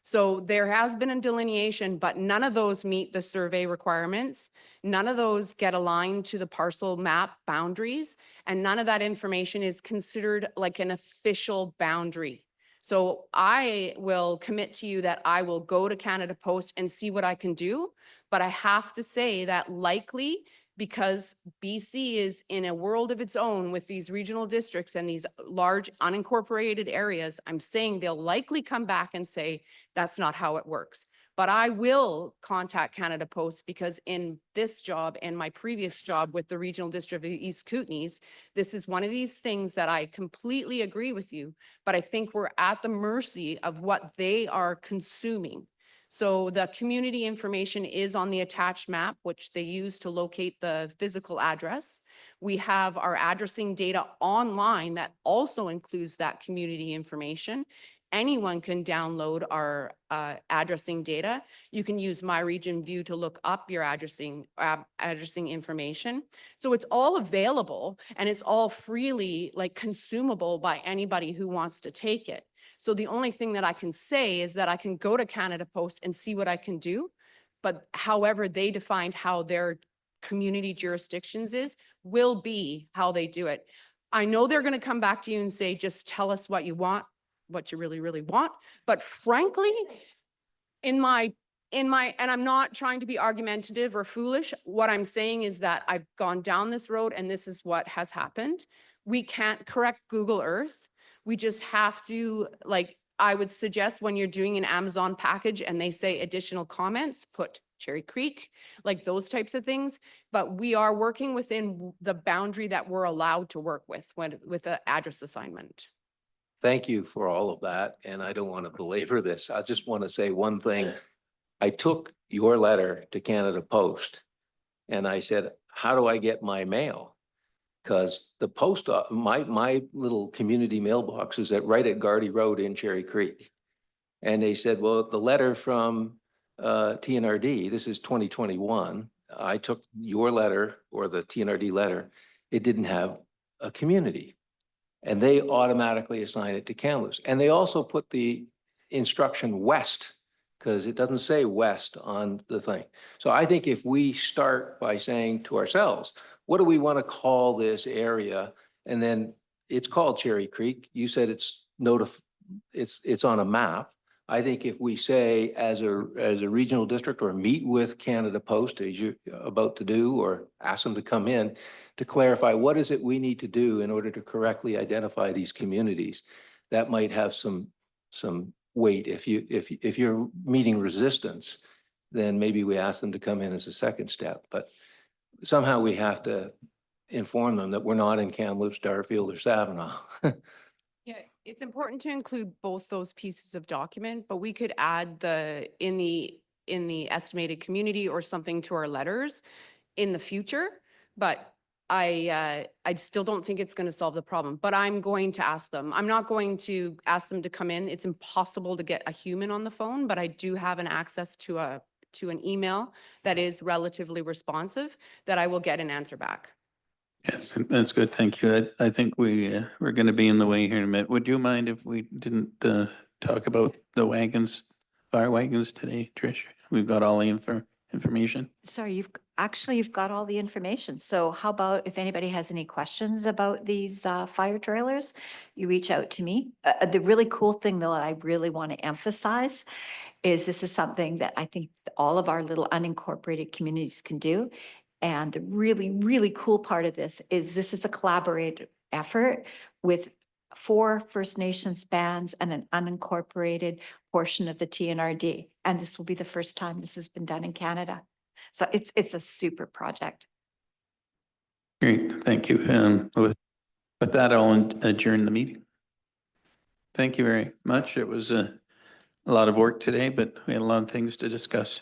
So there has been a delineation, but none of those meet the survey requirements. None of those get aligned to the parcel map boundaries, and none of that information is considered like an official boundary. So I will commit to you that I will go to Canada Post and see what I can do, but I have to say that likely, because BC is in a world of its own with these regional districts and these large unincorporated areas, I'm saying they'll likely come back and say, that's not how it works. But I will contact Canada Post because in this job and my previous job with the Regional District of East Kootenays, this is one of these things that I completely agree with you, but I think we're at the mercy of what they are consuming. So the community information is on the attached map, which they use to locate the physical address. We have our addressing data online that also includes that community information. Anyone can download our addressing data. You can use My Region View to look up your addressing information. So it's all available and it's all freely like consumable by anybody who wants to take it. So the only thing that I can say is that I can go to Canada Post and see what I can do. But however they defined how their community jurisdictions is, will be how they do it. I know they're going to come back to you and say, just tell us what you want, what you really, really want. But frankly, and I'm not trying to be argumentative or foolish. What I'm saying is that I've gone down this road and this is what has happened. We can't correct Google Earth. We just have to, like, I would suggest when you're doing an Amazon package and they say additional comments, put Cherry Creek, like those types of things. But we are working within the boundary that we're allowed to work with the address assignment. Thank you for all of that, and I don't want to belabor this. I just want to say one thing. I took your letter to Canada Post and I said, how do I get my mail? Because the post, my little community mailbox is right at Gardy Road in Cherry Creek. And they said, well, the letter from TNRD, this is 2021. I took your letter or the TNRD letter. It didn't have a community. And they automatically assign it to Kamloops. And they also put the instruction west, because it doesn't say west on the thing. So I think if we start by saying to ourselves, what do we want to call this area? And then it's called Cherry Creek. You said it's on a map. I think if we say as a regional district or meet with Canada Post as you're about to do, or ask them to come in to clarify what is it we need to do in order to correctly identify these communities, that might have some weight. If you're meeting resistance, then maybe we ask them to come in as a second step. But somehow we have to inform them that we're not in Kamloops, Darfield, or Savinaw. Yeah, it's important to include both those pieces of document, but we could add in the estimated community or something to our letters in the future. But I still don't think it's going to solve the problem, but I'm going to ask them. I'm not going to ask them to come in. It's impossible to get a human on the phone, but I do have an access to an email that is relatively responsive that I will get an answer back. Yes, that's good. Thank you. I think we're going to be in the way here in a minute. Would you mind if we didn't talk about the fire wagons today, Trish? We've got all the information. Sorry, you've got all the information. So how about if anybody has any questions about these fire trailers, you reach out to me. The really cool thing though, I really want to emphasize is this is something that I think all of our little unincorporated communities can do. And the really, really cool part of this is a collaborative effort with 4 First Nations bands and an unincorporated portion of the TNRD. And this will be the first time this has been done in Canada. So it's a super project. Great, thank you. With that, I'll adjourn the meeting. Thank you very much. It was a lot of work today, but we had a lot of things to discuss.